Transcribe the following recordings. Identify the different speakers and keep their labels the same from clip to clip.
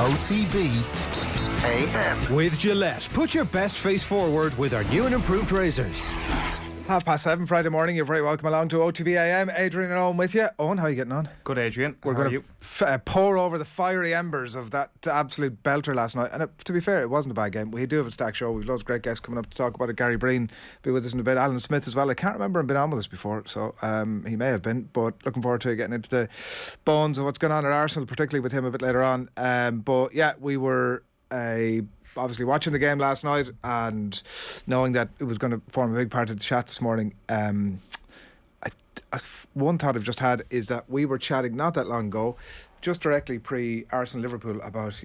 Speaker 1: OTB AM.
Speaker 2: With Gillette, put your best face forward with our new and improved razors.
Speaker 3: 7:30 Friday morning. You're very welcome along to OTB AM. Adrian and Owen with you. Owen, how are you getting on?
Speaker 4: Good, Adrian.
Speaker 3: We're going to pour over the fiery embers of that absolute belter last night. And to be fair, it wasn't a bad game. We do have a stacked show. We've loads of great guests coming up to talk about it. Gary Breen be with us in a bit. Alan Smith as well. I can't remember him being on with us before, so he may have been. But looking forward to getting into the bones of what's going on at Arsenal, particularly with him a bit later on. But yeah, we were obviously watching the game last night and knowing that it was going to form a big part of the chat this morning. One thought I've just had is that we were chatting not that long ago, just directly pre-Arsenal-Liverpool, about,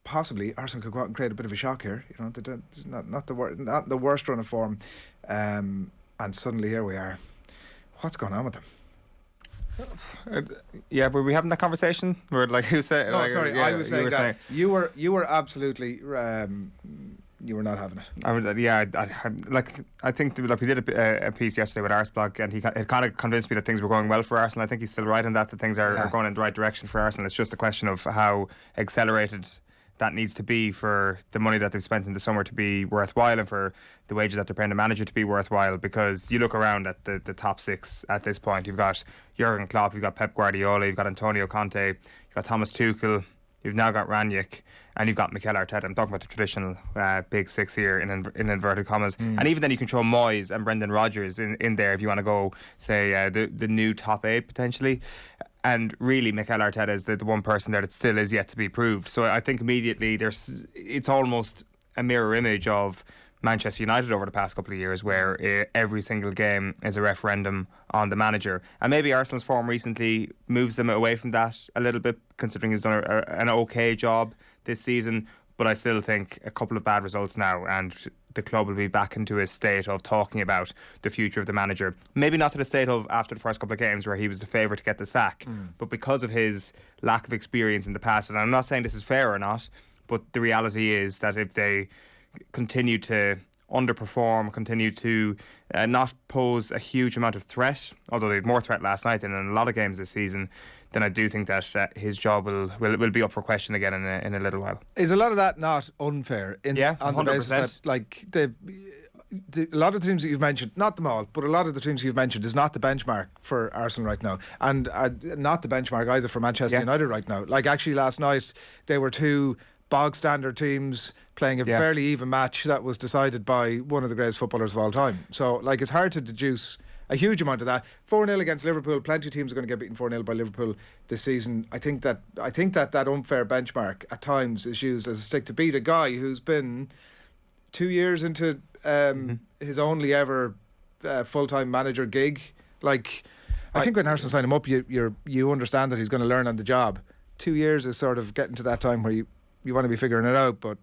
Speaker 3: possibly Arsenal could go out and create a bit of a shock here. It's not the worst run of form, and suddenly here we are. What's going on with them?
Speaker 4: Yeah, were we having that conversation? Where who said?
Speaker 3: No, sorry, I was saying that you were absolutely. You were not having it.
Speaker 4: I think we did a piece yesterday with Arseblog, and it kind of convinced me that things were going well for Arsenal. I think he's still right in that things are going in the right direction for Arsenal. It's just a question of how accelerated that needs to be for the money that they've spent in the summer to be worthwhile, and for the wages that they're paying the manager to be worthwhile. Because you look around at the top six at this point, you've got Jurgen Klopp, you've got Pep Guardiola, you've got Antonio Conte, you've got Thomas Tuchel, you've now got Rangnick, and you've got Mikel Arteta. I'm talking about the traditional big six here in inverted commas. And even then you can throw Moyes and Brendan Rodgers in there if you want to go, say, the new top 8 potentially. And really, Mikel Arteta is the one person there that still is yet to be proved. So I think immediately it's almost a mirror image of Manchester United over the past couple of years, where every single game is a referendum on the manager. And maybe Arsenal's form recently moves them away from that a little bit, considering he's done an okay job this season. But I still think a couple of bad results now, and the club will be back into a state of talking about the future of the manager. Maybe not to the state of after the first couple of games where he was the favourite to get the sack, but because of his lack of experience in the past. And I'm not saying this is fair or not, but the reality is that if they continue to underperform, continue to not pose a huge amount of threat, although they had more threat last night than in a lot of games this season, then I do think that his job will be up for question again in a little while.
Speaker 3: Is a lot of that not unfair? On 100%. The basis that, a lot of the teams that you've mentioned, not them all, but a lot of the teams you've mentioned is not the benchmark for Arsenal right now, and not the benchmark either for Manchester United right now. Actually last night they were two bog standard teams playing a fairly even match that was decided by one of the greatest footballers of all time. So it's hard to deduce a huge amount of that. 4-0 against Liverpool. Plenty of teams are going to get beaten 4-0 by Liverpool this season. I think that unfair benchmark at times is used as a stick to beat a guy who's been 2 years into his only ever full-time manager gig. I think when Arsenal sign him up, you understand that he's going to learn on the job. 2 years is sort of getting to that time where you want to be figuring it out, but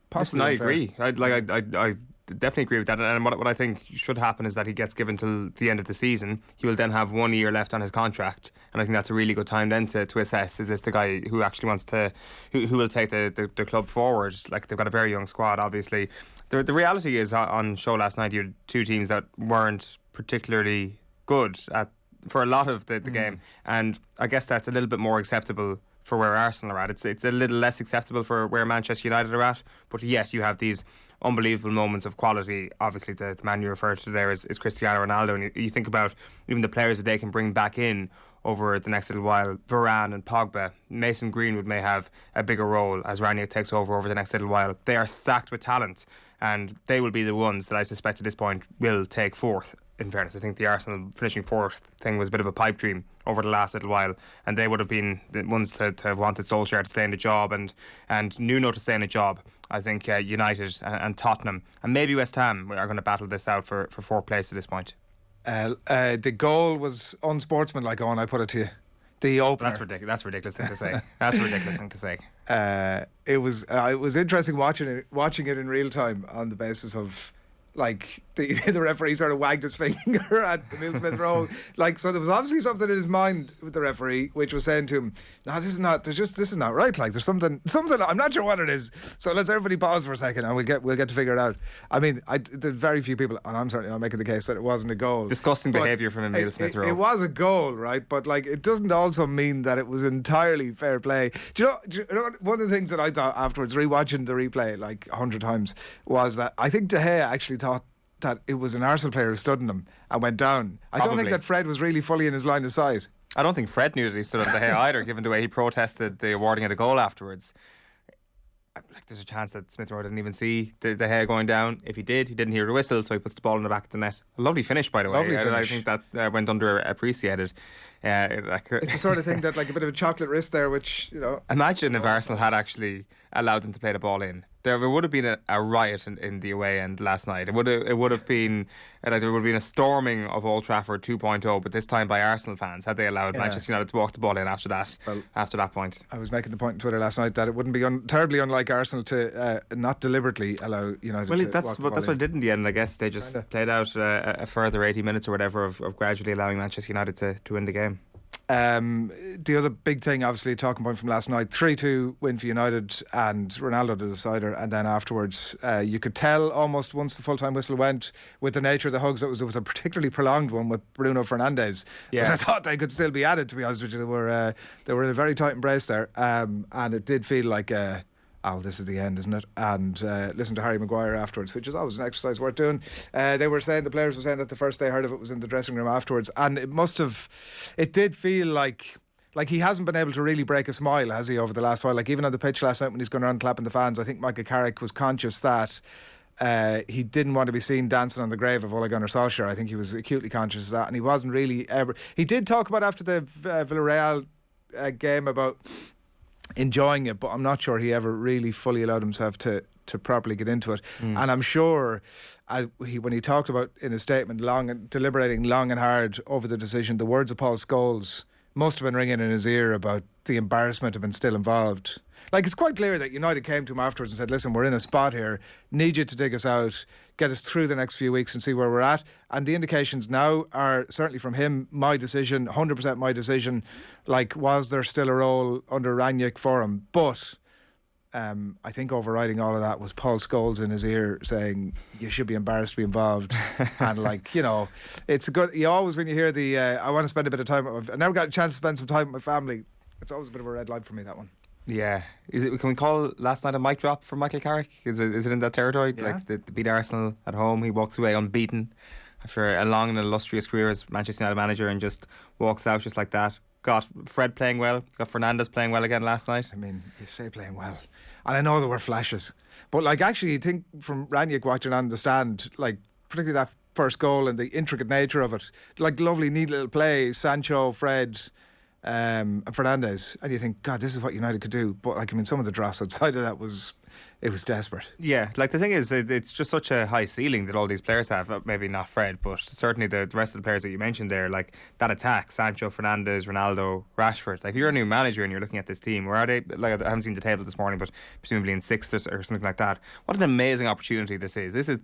Speaker 3: possibly. Listen,
Speaker 4: I agree. I definitely agree with that. And what I think should happen is that he gets given till the end of the season. He will then have 1 year left on his contract, and I think that's a really good time then to assess, is this the guy who actually wants to, who will take the club forward. They've got a very young squad, obviously. The reality is, on show last night, you had two teams that weren't particularly good for a lot of the game, and I guess that's a little bit more acceptable for where Arsenal are at. It's a little less acceptable for where Manchester United are at, but yet you have these unbelievable moments of quality. Obviously the man you referred to there is Cristiano Ronaldo, and you think about even the players that they can bring back in over the next little while. Varane and Pogba. Mason Greenwood may have a bigger role as Rangnick takes over the next little while. They are stacked with talent, and they will be the ones that I suspect at this point will take fourth. In fairness, I think the Arsenal finishing fourth thing was a bit of a pipe dream over the last little while, and they would have been the ones to have wanted Solskjaer to stay in the job and Nuno to stay in the job. I think United and Tottenham and maybe West Ham are going to battle this out for fourth place at this point.
Speaker 3: The goal was unsportsmanlike, Owen, I put it to you. The opener.
Speaker 4: That's ridiculous thing to say. That's a ridiculous thing to say.
Speaker 3: It was interesting watching it in real time on the basis of like the referee sort of wagged his finger at the Emile Smith Rowe. Like, so there was obviously something in his mind with the referee, which was saying to him, "No, this is not right. Like, there's something. I'm not sure what it is. So let's everybody pause for a second, and we'll get to figure it out." I mean, there's very few people, and I'm certainly not making the case that it wasn't a goal.
Speaker 4: Disgusting behaviour from Emile Smith Rowe.
Speaker 3: It was a goal, right? But like, it doesn't also mean that it was entirely fair play. Do you know one of the things that I thought afterwards, rewatching the replay like 100 times, was that I think De Gea actually thought that it was an Arsenal player who stood on him and went down. I don't think that Fred was really fully in his line of sight.
Speaker 4: I don't think Fred knew that he stood on De Gea either, given the way he protested the awarding of the goal afterwards. Like, there's a chance that Smith Rowe didn't even see De Gea going down. If he did, he didn't hear the whistle, so he puts the ball in the back of the net. A lovely finish, by the way. I think that went underappreciated.
Speaker 3: It's the sort of thing that, like, a bit of a chocolate wrist there, which, you know.
Speaker 4: Imagine if Arsenal had actually allowed them to play the ball in. There would have been a riot in the away end last night. It would have been like there would have been a storming of Old Trafford 2.0, but this time by Arsenal fans, had they allowed Manchester United to walk the ball in after that point. I
Speaker 3: was making the point on Twitter last night that it wouldn't be terribly unlike Arsenal to not deliberately allow United to
Speaker 4: that's what it did in the end. I guess they just played out a further 80 minutes or whatever of gradually allowing Manchester United to win the game.
Speaker 3: The other big thing, obviously, talking point from last night, 3-2 win for United and Ronaldo the decider, and then afterwards you could tell almost once the full-time whistle went, with the nature of the hugs, it was a particularly prolonged one with Bruno Fernandes. But I thought they could still be added, to be honest with you. They were in a very tight embrace there, and it did feel like this is the end, isn't it? And listen to Harry Maguire afterwards, which is always an exercise worth doing. The players were saying that the first they heard of it was in the dressing room afterwards, and it did feel like he hasn't been able to really break a smile, has he, over the last while? Like, even on the pitch last night when he's going around clapping the fans, I think Michael Carrick was conscious that he didn't want to be seen dancing on the grave of Ole Gunnar Solskjaer. I think he was acutely conscious of that, and he wasn't really ever. He did talk about after the Villarreal game about enjoying it, but I'm not sure he ever really fully allowed himself to properly get into it. And I'm sure when he talked about in his statement deliberating long and hard over the decision, the words of Paul Scholes must have been ringing in his ear about the embarrassment of being still involved. Like, it's quite clear that United came to him afterwards and said, listen, we're in a spot here, need you to dig us out, get us through the next few weeks and see where we're at. And the indications now are, certainly from him, my decision, 100% my decision. Like, was there still a role under Rangnick for him? But I think overriding all of that was Paul Scholes in his ear saying, you should be embarrassed to be involved. And, like, you know, it's good. You always, when you hear the I want to spend a bit of time I never got a chance to spend some time with my family, it's always a bit of a red light for me, that one.
Speaker 4: Yeah, can we call last night a mic drop for Michael Carrick? Is it in that territory?
Speaker 3: Yeah.
Speaker 4: Like, the beat Arsenal at home, he walks away unbeaten after a long and illustrious career as Manchester United manager, and just walks out just like that. Got Fred playing well, got Fernandes playing well again last night.
Speaker 3: I mean, you say playing well, and I know there were flashes, but like, actually, you think from Rangnick watching on the stand, like, particularly that first goal and the intricate nature of it, like, lovely neat little plays, Sancho, Fred, and Fernandes, and you think, God, this is what United could do. But, like, I mean, some of the dross outside of that was desperate.
Speaker 4: Yeah, like, the thing is, it's just such a high ceiling that all these players have. Maybe not Fred, but certainly the rest of the players that you mentioned there, like that attack, Sancho, Fernandes, Ronaldo, Rashford. Like, if you're a new manager and you're looking at this team, where are they? Like, I haven't seen the table this morning, but presumably in sixth or something like that. What an amazing opportunity this is. This is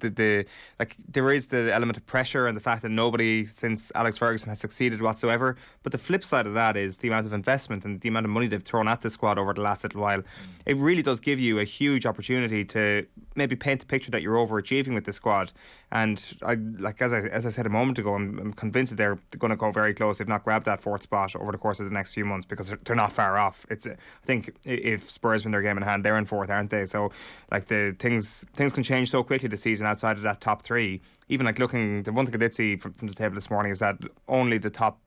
Speaker 4: like, there is the element of pressure and the fact that nobody since Alex Ferguson has succeeded whatsoever. But the flip side of that is the amount of investment and the amount of money they've thrown at the squad over the last little while. It really does give you a huge opportunity to maybe paint the picture that you're overachieving with the squad. And as I said a moment ago, I'm convinced that they're going to go very close, if not grab that fourth spot over the course of the next few months, because they're not far off. I think if Spurs win their game in hand, they're in fourth, aren't they? So, like, the things can change so quickly this season outside of that top three. Even, like, looking, the one thing I did see from the table this morning is that only the top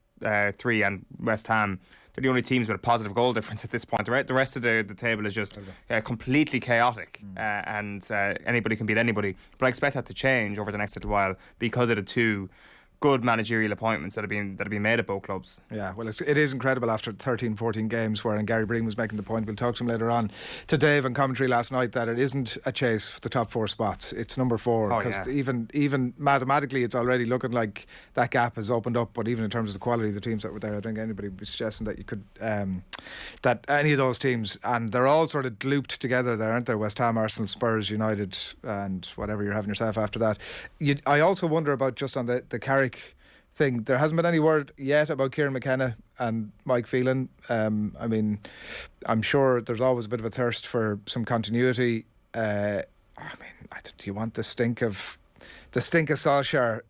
Speaker 4: three and West Ham, they're the only teams with a positive goal difference at this point. The rest of the table is just completely chaotic, and anybody can beat anybody. But I expect that to change over the next little while because of the two good managerial appointments that have been made at both clubs.
Speaker 3: Yeah, well, it is incredible after 13, 14 games where, and Gary Breen was making the point, we'll talk to him later on, to Dave and commentary last night, that it isn't a chase for the top 4 spots. It's number 4, because even mathematically it's already looking like that gap has opened up, but even in terms of the quality of the teams that were there, I don't think anybody would be suggesting that you could that any of those teams, and they're all sort of looped together there, aren't they? West Ham, Arsenal, Spurs, United, and whatever you're having yourself after that. I also wonder about, just on the Carrick thing, there hasn't been any word yet about Kieran McKenna and Mike Phelan. I mean, I'm sure there's always a bit of a thirst for some continuity. Do you want the stink of Solskjaer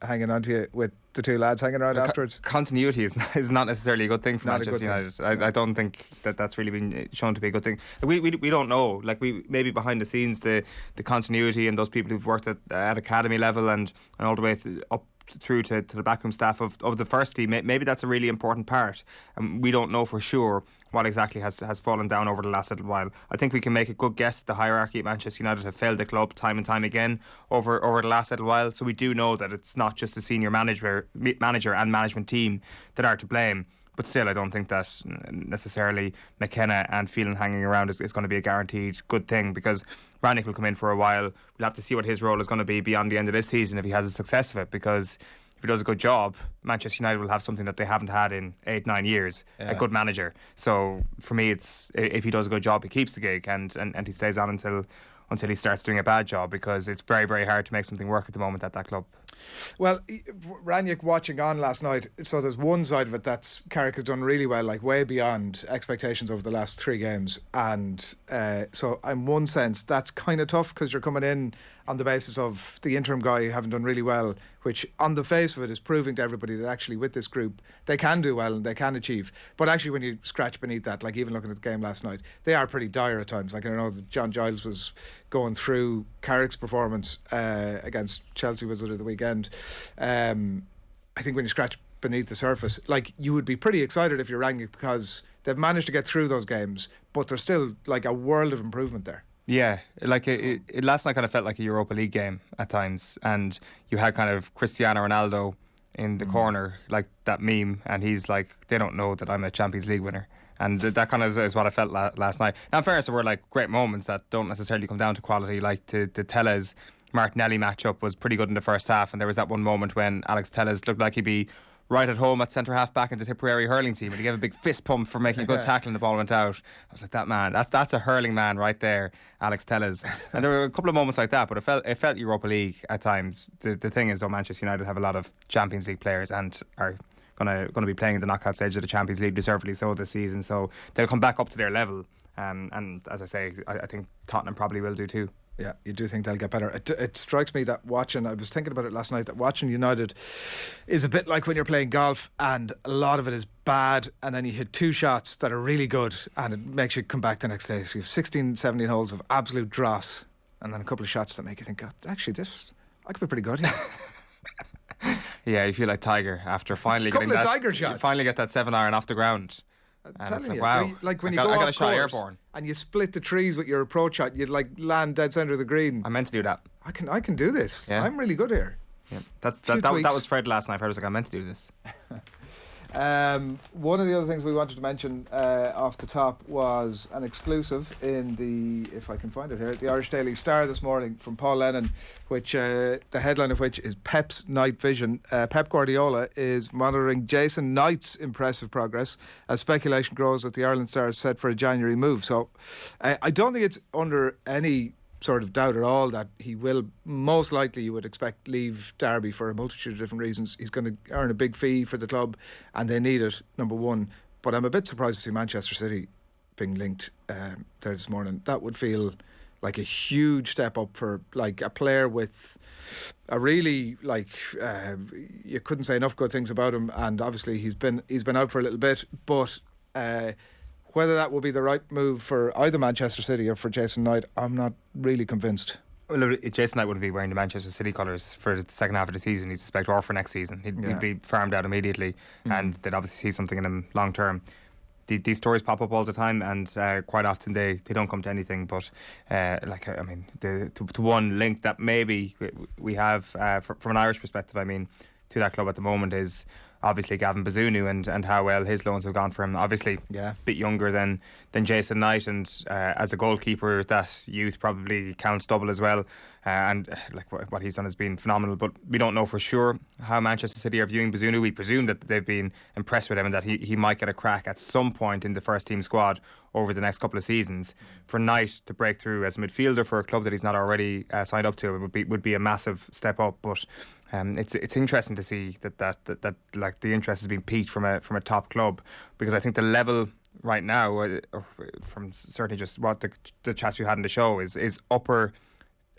Speaker 3: hanging on to you with the two lads hanging around afterwards?
Speaker 4: Continuity is not necessarily a good thing for Manchester United. I don't think that's really been shown to be a good thing. We don't know. Like, we maybe behind the scenes, the continuity and those people who've worked at academy level and all the way up through to the backroom staff of the first team, maybe that's a really important part, and we don't know for sure what exactly has fallen down over the last little while. I think we can make a good guess that the hierarchy at Manchester United have failed the club time and time again over the last little while, so we do know that it's not just the senior manager and management team that are to blame. But still, I don't think that necessarily McKenna and Phelan hanging around is going to be a guaranteed good thing, because Ranić will come in for a while. We'll have to see what his role is going to be beyond the end of this season if he has the success of it, because if he does a good job, Manchester United will have something that they haven't had in 8-9 years, a good manager. So for me, it's if he does a good job, he keeps the gig and he stays on until he starts doing a bad job, because it's very, very hard to make something work at the moment at that club.
Speaker 3: Well, Ranić watching on last night, so there's one side of it that's Carrick has done really well, like way beyond expectations over the last 3 games, and so in one sense that's kind of tough, because you're coming in on the basis of the interim guy having done really well, which on the face of it is proving to everybody that actually with this group they can do well and they can achieve. But actually when you scratch beneath that, like even looking at the game last night, they are pretty dire at times. Like, I know that John Giles was going through Carrick's performance against Chelsea, was it, at the weekend. I think when you scratch beneath the surface, like, you would be pretty excited if you're Ranić, because they've managed to get through those games, but there's still like a world of improvement there.
Speaker 4: Yeah, like it last night kind of felt like a Europa League game at times, and you had kind of Cristiano Ronaldo in the corner, like that meme, and he's like, they don't know that I'm a Champions League winner. And that kind of is what I felt last night. Now, in fairness, there were like great moments that don't necessarily come down to quality, like the Tellez Martinelli matchup was pretty good in the first half, and there was that one moment when Alex Tellez looked like he'd be right at home at centre half back in the Tipperary hurling team, and he gave a big fist pump for making a good tackle and the ball went out. I was like, that man, that's a hurling man right there, Alex Tellez. And there were a couple of moments like that, but it felt Europa League at times. The thing is, though, Manchester United have a lot of Champions League players and are going to be playing in the knockout stage of the Champions League, deservedly so, this season, so they'll come back up to their level, and as I say, I think Tottenham probably will do too.
Speaker 3: Yeah, you do think they'll get better. It strikes me that watching, I was thinking about it last night, that watching United is a bit like when you're playing golf and a lot of it is bad, and then you hit 2 shots that are really good and it makes you come back the next day. So you have 16, 17 holes of absolute dross, and then a couple of shots that make you think, God, actually I could be pretty good here.
Speaker 4: Yeah, you feel like Tiger after finally getting that. Tiger shots. You finally get that 7-iron off the ground.
Speaker 3: I'm telling you,
Speaker 4: wow,
Speaker 3: like when you go off course airborne and you split the trees with your approach shot, you'd like land dead centre of the green.
Speaker 4: I meant to do that.
Speaker 3: I can do this. Yeah. I'm really good here.
Speaker 4: Yeah, that was Fred last night. Fred was like, I meant to do this.
Speaker 3: One of the other things we wanted to mention off the top was an exclusive in the, if I can find it here, the Irish Daily Star this morning from Paul Lennon, which the headline of which is Pep's Night Vision. Pep Guardiola is monitoring Jason Knight's impressive progress as speculation grows that the Ireland star is set for a January move. So I don't think it's under any sort of doubt at all that he will most likely, you would expect, leave Derby for a multitude of different reasons. He's going to earn a big fee for the club and they need it, number one. But I'm a bit surprised to see Manchester City being linked there this morning. That would feel like a huge step up for like a player with a really you couldn't say enough good things about him, and obviously he's been out for a little bit, but whether that will be the right move for either Manchester City or for Jason Knight, I'm not really convinced.
Speaker 4: Well, Jason Knight wouldn't be wearing the Manchester City colours for the second half of the season, he'd suspect, or for next season. He'd be farmed out immediately, and they'd obviously see something in him long term. These stories pop up all the time, and quite often they don't come to anything. But to one link that maybe we have from an Irish perspective, I mean, to that club at the moment is obviously Gavin Bazunu and how well his loans have gone for him. Obviously, a bit younger than Jason Knight, and as a goalkeeper, that youth probably counts double as well. And like what he's done has been phenomenal. But we don't know for sure how Manchester City are viewing Bazunu. We presume that they've been impressed with him and that he might get a crack at some point in the first team squad over the next couple of seasons. For Knight to break through as a midfielder for a club that he's not already signed up to would be a massive step up. But it's interesting to see that like the interest has been piqued from a top club, because I think the level right now, from certainly just what the chats we had in the show, is upper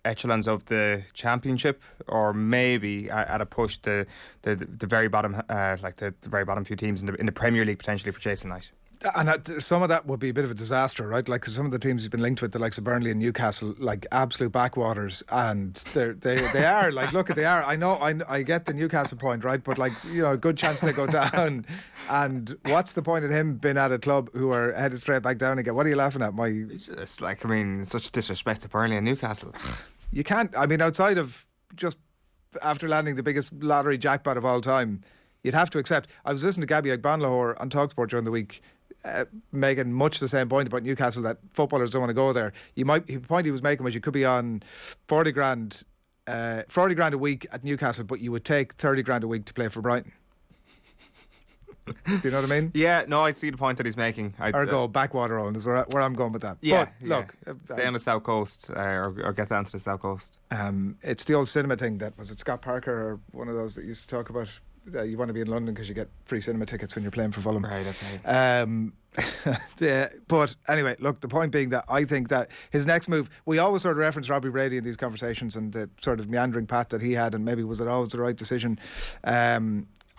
Speaker 4: echelons of the championship, or maybe at a push the very bottom, like the very bottom few teams in the Premier League potentially for Jason Knight.
Speaker 3: And some of that would be a bit of a disaster, right? Like, 'cause some of the teams he's been linked with, the likes of Burnley and Newcastle, like absolute backwaters, and they are like, look, they are. I know, I get the Newcastle point, right? But like, you know, a good chance they go down. And what's the point of him being at a club who are headed straight back down again? What are you laughing at?
Speaker 4: It's like, I mean, such disrespect to Burnley and Newcastle.
Speaker 3: You can't. I mean, outside of just after landing the biggest lottery jackpot of all time, you'd have to accept. I was listening to Gabby Agbanlahor on TalkSport during the week, making much the same point about Newcastle, that footballers don't want to go there. The point he was making was you could be on 40 grand a week at Newcastle, but you would take 30 grand a week to play for Brighton. Do you know what I mean?
Speaker 4: Yeah, no, I see the point that he's making.
Speaker 3: Go backwater on is where I'm going with that.
Speaker 4: Yeah,
Speaker 3: but look,
Speaker 4: stay on the south coast, or get down to the south coast.
Speaker 3: It's the old cinema thing. That was it. Scott Parker or one of those that used to talk about. You want to be in London because you get free cinema tickets when you're playing for Fulham.
Speaker 4: Right. Okay.
Speaker 3: Yeah, but anyway, look, the point being that I think that his next move, we always sort of reference Robbie Brady in these conversations and the sort of meandering path that he had, and maybe was it always the right decision.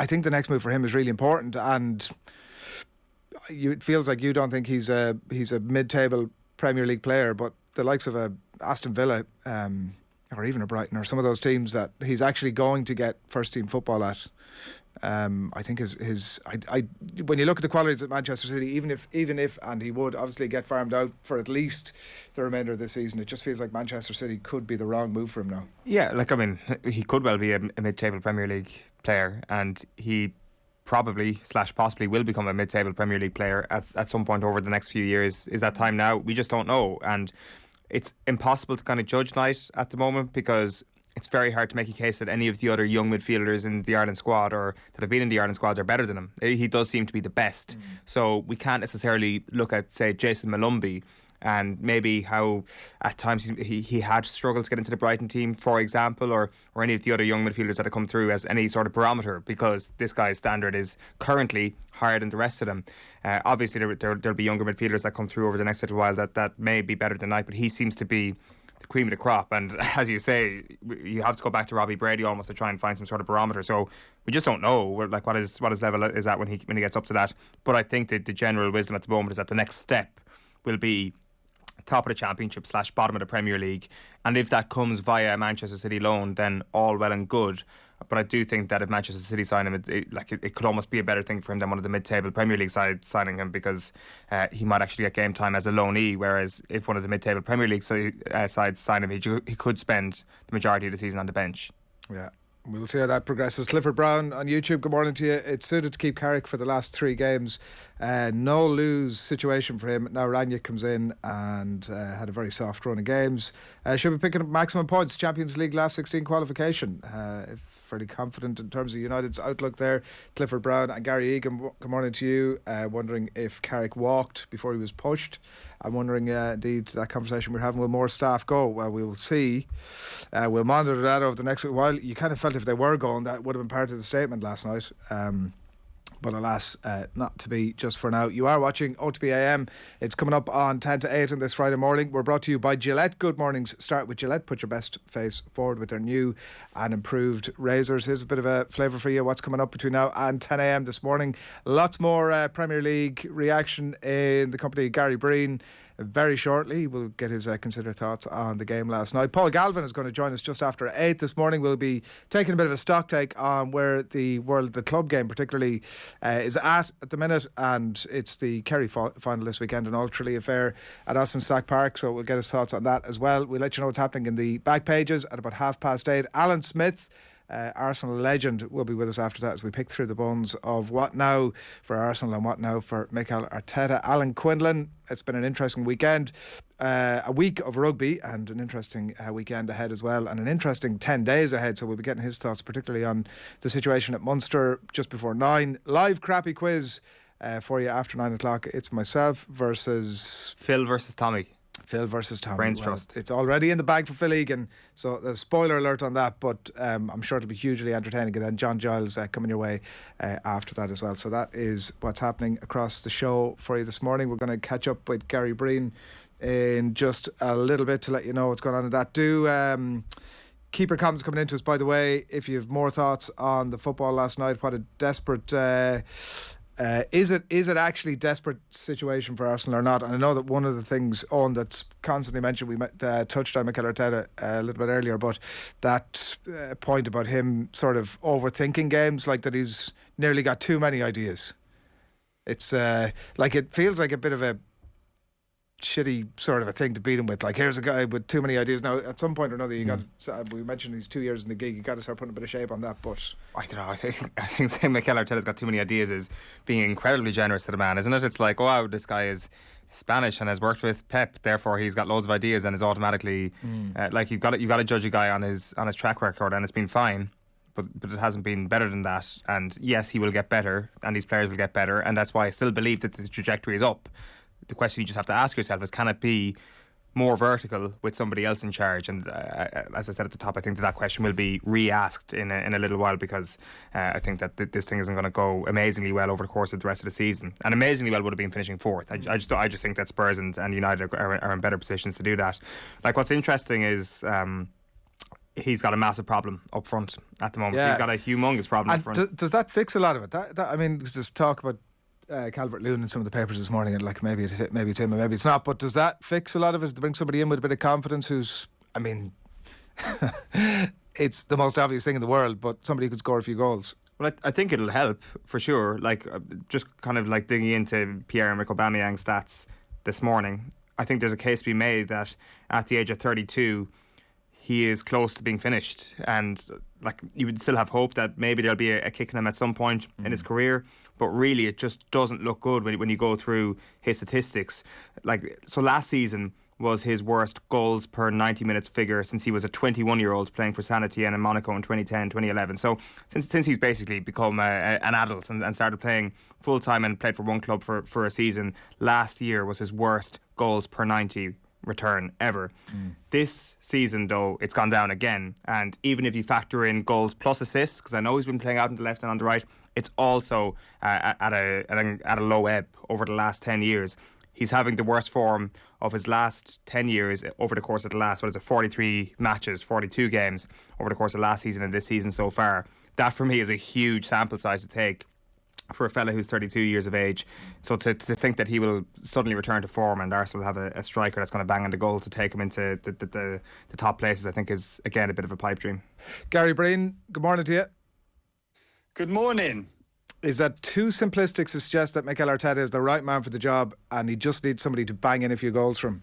Speaker 3: I think the next move for him is really important, and it feels like you don't think he's a mid-table Premier League player, but the likes of a Aston Villa, or even a Brighton, or some of those teams that he's actually going to get first team football at. I think when you look at the qualities at Manchester City, even if and he would obviously get farmed out for at least the remainder of this season, it just feels like Manchester City could be the wrong move for him now.
Speaker 4: Yeah, like, I mean, he could well be a mid-table Premier League player, and he probably / possibly will become a mid-table Premier League player at some point over the next few years. Is that time now? We just don't know, and it's impossible to kind of judge Knight at the moment, because it's very hard to make a case that any of the other young midfielders in the Ireland squad or that have been in the Ireland squads are better than him. He does seem to be the best. So we can't necessarily look at, say, Jason Malumbi and maybe how at times he had struggled to get into the Brighton team, for example, or any of the other young midfielders that have come through as any sort of barometer, because this guy's standard is currently higher than the rest of them. Obviously there'll be younger midfielders that come through over the next little while that may be better than Knight, but he seems to be the cream of the crop. And as you say, you have to go back to Robbie Brady almost to try and find some sort of barometer. So we just don't know what his level is at when he gets up to that. But I think that the general wisdom at the moment is that the next step will be top of the Championship / bottom of the Premier League, and if that comes via a Manchester City loan, then all well and good. But I do think that if Manchester City sign him, it could almost be a better thing for him than one of the mid-table Premier League sides signing him, because he might actually get game time as a loanee, whereas if one of the mid-table Premier League sides sign him, he could spend the majority of the season on the bench.
Speaker 3: Yeah. We'll see how that progresses. Clifford Brown on YouTube, good morning to you. It's suited to keep Carrick for the last 3 games. No lose situation for him. Now Ranić comes in and had a very soft run of games. Should be picking up maximum points. Champions League last 16 qualification. Fairly confident in terms of United's outlook there. Clifford Brown and Gary Egan, good morning to you. Wondering if Carrick walked before he was pushed. I'm wondering, indeed, that conversation we're having, will more staff go? Well, we'll see. We'll monitor that over the next while. You kind of felt if they were going, that would have been part of the statement last night. But alas, not to be just for now. You are watching OTB AM. It's coming up on 10 to 8 on this Friday morning. We're brought to you by Gillette. Good mornings start with Gillette. Put your best face forward with their new and improved razors. Here's a bit of a flavour for you. What's coming up between now and 10 a.m. this morning. Lots more Premier League reaction in the company of Gary Breen. Very shortly, we'll get his considered thoughts on the game last night. Paul Galvin is going to join us just after 8 this morning. We'll be taking a bit of a stock take on where the club game particularly is at the minute, and it's the Kerry final this weekend, an All Tralee affair at Austin Stack Park, so we'll get his thoughts on that as well. We'll let you know what's happening in the back pages at about 8:30. Alan Smith Arsenal legend, will be with us after that as we pick through the bones of what now for Arsenal and what now for Mikel Arteta. Alan Quinlan, it's been an interesting weekend, a week of rugby and an interesting weekend ahead as well, and an interesting 10 days ahead, so we'll be getting his thoughts particularly on the situation at Munster just before 9. Live crappy quiz for you after 9 o'clock. It's myself versus
Speaker 4: Phil versus Tommy.
Speaker 3: Phil versus Tommy.
Speaker 4: Brains trust.
Speaker 3: It's already in the bag for Phil Egan, so there's a spoiler alert on that, but I'm sure it'll be hugely entertaining. And then John Giles coming your way after that as well. So that is what's happening across the show for you this morning. We're going to catch up with Gary Breen in just a little bit to let you know what's going on in that. Keep your comments coming into us, by the way, if you have more thoughts on the football last night. What a desperate... is it actually a desperate situation for Arsenal or not? And I know that one of the things, Owen, that's constantly mentioned, we touched on Mikel Arteta a little bit earlier, but that point about him sort of overthinking games, like that he's nearly got too many ideas. It's like it feels like a bit of a shitty sort of a thing to beat him with. Like, here's a guy with too many ideas. Now, at some point or another, you got. We mentioned he's 2 years in the gig. You got to start putting a bit of shape on that. But
Speaker 4: I don't know. I think saying Mikel Arteta's got too many ideas is being incredibly generous to the man, isn't it? It's like, oh, wow, this guy is Spanish and has worked with Pep, therefore he's got loads of ideas and is automatically like you've got to judge a guy on his track record, and it's been fine. But it hasn't been better than that. And yes, he will get better, and these players will get better, and that's why I still believe that the trajectory is up. The question you just have to ask yourself is, can it be more vertical with somebody else in charge? And as I said at the top, I think that question will be re-asked in a little while, because I think that this thing isn't going to go amazingly well over the course of the rest of the season. And amazingly well would have been finishing fourth. I just think that Spurs and United are in better positions to do that. Like, what's interesting is he's got a massive problem up front at the moment. Yeah. He's got a humongous problem up front.
Speaker 3: Does that fix a lot of it? I mean, there's talk about Calvert-Lewin in some of the papers this morning, and like maybe it's him and maybe it's not, but does that fix a lot of it, to bring somebody in with a bit of confidence who's, I mean, it's the most obvious thing in the world, but somebody who could score a few goals?
Speaker 4: Well, I think it'll help for sure. Like, just kind of like digging into Pierre-Emerick Aubameyang's stats this morning, I think there's a case to be made that at the age of 32 he is close to being finished, and like, you would still have hope that maybe there'll be a kick in him at some point in his career, but really it just doesn't look good when you go through his statistics. Like, so last season was his worst goals per 90 minutes figure since he was a 21-year-old playing for Saint-Étienne in Monaco in 2010, 2011. So since he's basically become an adult and started playing full-time and played for one club for a season, last year was his worst goals per 90 return ever. This season, though, it's gone down again, and even if you factor in goals plus assists, because I know he's been playing out on the left and on the right, it's also at a low ebb over the last 10 years. He's having the worst form of his last 10 years over the course of the last 43 matches, 42 games over the course of last season and this season so far. That for me is a huge sample size to take for a fella who's 32 years of age. So to think that he will suddenly return to form and Arsenal will have a striker that's going to bang on the goal to take him into the top places, I think is, again, a bit of a pipe dream.
Speaker 3: Gary Breen, good morning to you.
Speaker 5: Good morning.
Speaker 3: Is that too simplistic to suggest that Mikel Arteta is the right man for the job and he just needs somebody to bang in a few goals from?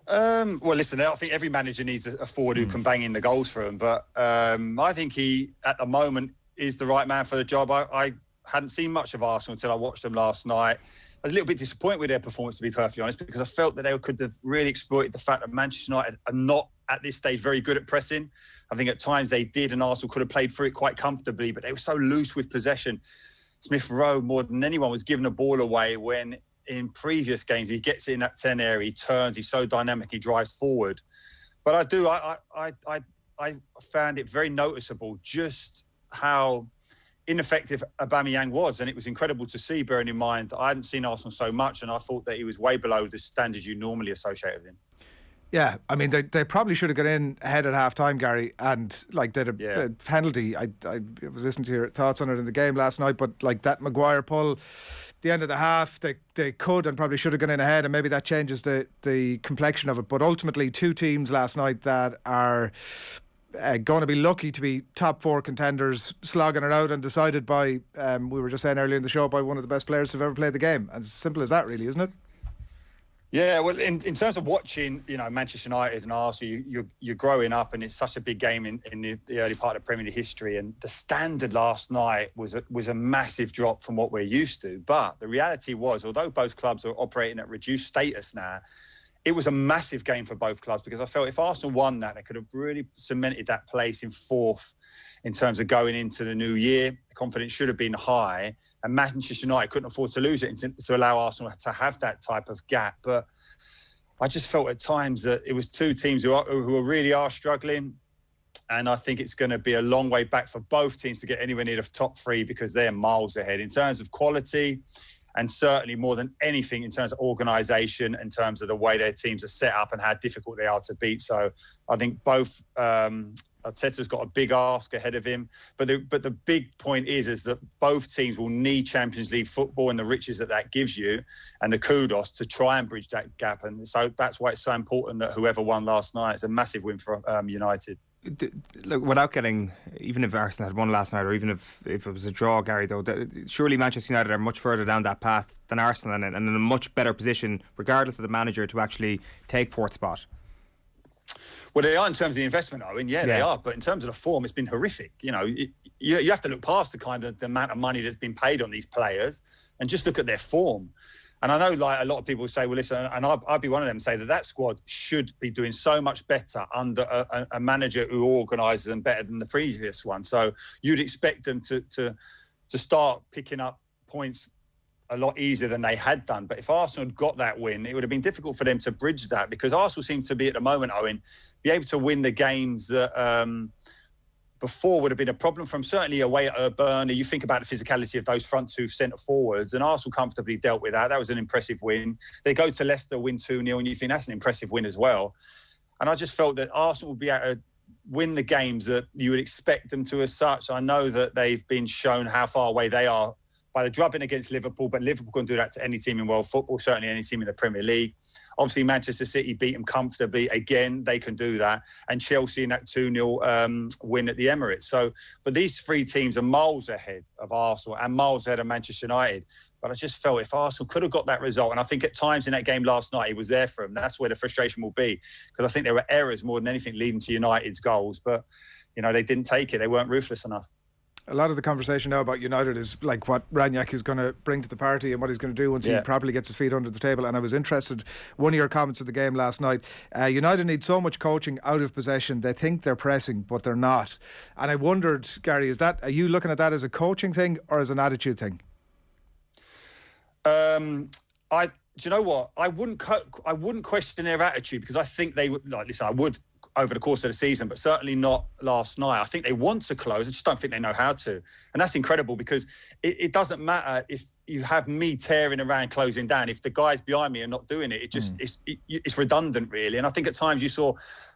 Speaker 5: Well, listen, I think every manager needs a forward who can bang in the goals for him, but I think he, at the moment, is the right man for the job. I hadn't seen much of Arsenal until I watched them last night. I was a little bit disappointed with their performance, to be perfectly honest, because I felt that they could have really exploited the fact that Manchester United are not, at this stage, very good at pressing. I think at times they did, and Arsenal could have played through it quite comfortably, but they were so loose with possession. Smith Rowe, more than anyone, was giving the ball away when in previous games he gets in that 10 area, he turns, he's so dynamic, he drives forward. But I found it very noticeable just how ineffective Aubameyang was, and it was incredible to see, bearing in mind that I hadn't seen Arsenal so much, and I thought that he was way below the standards you normally associate with him.
Speaker 3: Yeah, I mean, they probably should have got in ahead at half time, Gary, and like did a penalty. I was listening to your thoughts on it in the game last night, but like that Maguire pull, the end of the half, they could and probably should have gone in ahead, and maybe that changes the complexion of it. But ultimately, two teams last night that are going to be lucky to be top four contenders, slogging it out, and decided by, we were just saying earlier in the show, by one of the best players who've ever played the game. And it's as simple as that, really, isn't it?
Speaker 5: Yeah, well, in terms of watching, Manchester United and Arsenal, you're growing up, and it's such a big game in the early part of Premier League history. And the standard last night was a massive drop from what we're used to. But the reality was, although both clubs are operating at reduced status now, it was a massive game for both clubs, because I felt if Arsenal won that, they could have really cemented that place in fourth in terms of going into the new year. The confidence should have been high, and Manchester United couldn't afford to lose it to allow Arsenal to have that type of gap. But I just felt at times that it was two teams who really are struggling, and I think it's going to be a long way back for both teams to get anywhere near the top three, because they're miles ahead in terms of quality, and certainly more than anything in terms of organisation, in terms of the way their teams are set up and how difficult they are to beat. So I think both Arteta's got a big ask ahead of him, but the big point is that both teams will need Champions League football and the riches that gives you, and the kudos to try and bridge that gap. And so that's why it's so important that whoever won last night, it's a massive win for United.
Speaker 4: Look, without getting, even if Arsenal had won last night, or even if it was a draw, Gary, though, surely Manchester United are much further down that path than Arsenal, and in a much better position, regardless of the manager, to actually take fourth spot.
Speaker 5: Well, they are in terms of the investment, Owen. Yeah, they are. But in terms of the form, it's been horrific. You have to look past the amount of money that's been paid on these players and just look at their form. And I know, like, a lot of people say, well, listen, and I'd be one of them, say that squad should be doing so much better under a manager who organises them better than the previous one. So you'd expect them to start picking up points a lot easier than they had done. But if Arsenal had got that win, it would have been difficult for them to bridge that, because Arsenal seems to be at the moment, Owen, be able to win the games that before would have been a problem from, certainly away at Burnley. You think about the physicality of those front two centre forwards, and Arsenal comfortably dealt with that. That was an impressive win. They go to Leicester, win 2-0, and you think that's an impressive win as well. And I just felt that Arsenal would be able to win the games that you would expect them to as such. I know that they've been shown how far away they are by the drubbing against Liverpool, but Liverpool can do that to any team in world football, certainly any team in the Premier League. Obviously, Manchester City beat them comfortably. Again, they can do that. And Chelsea in that 2-0 win at the Emirates. So, but these three teams are miles ahead of Arsenal and miles ahead of Manchester United. But I just felt if Arsenal could have got that result, and I think at times in that game last night, it was there for them. That's where the frustration will be, because I think there were errors more than anything leading to United's goals. But, they didn't take it. They weren't ruthless enough.
Speaker 3: A lot of the conversation now about United is like what Ranić is going to bring to the party and what he's going to do once he properly gets his feet under the table. And I was interested, one of your comments of the game last night, United need so much coaching out of possession. They think they're pressing, but they're not. And I wondered, Gary, are you looking at that as a coaching thing or as an attitude thing?
Speaker 5: Do you know what? I wouldn't question their attitude, because I think they would. Like, listen, I would over the course of the season, but certainly not last night. I think they want to close. I just don't think they know how to. And that's incredible, because it doesn't matter if you have me tearing around closing down. If the guys behind me are not doing it, it's redundant, really. And I think at times you saw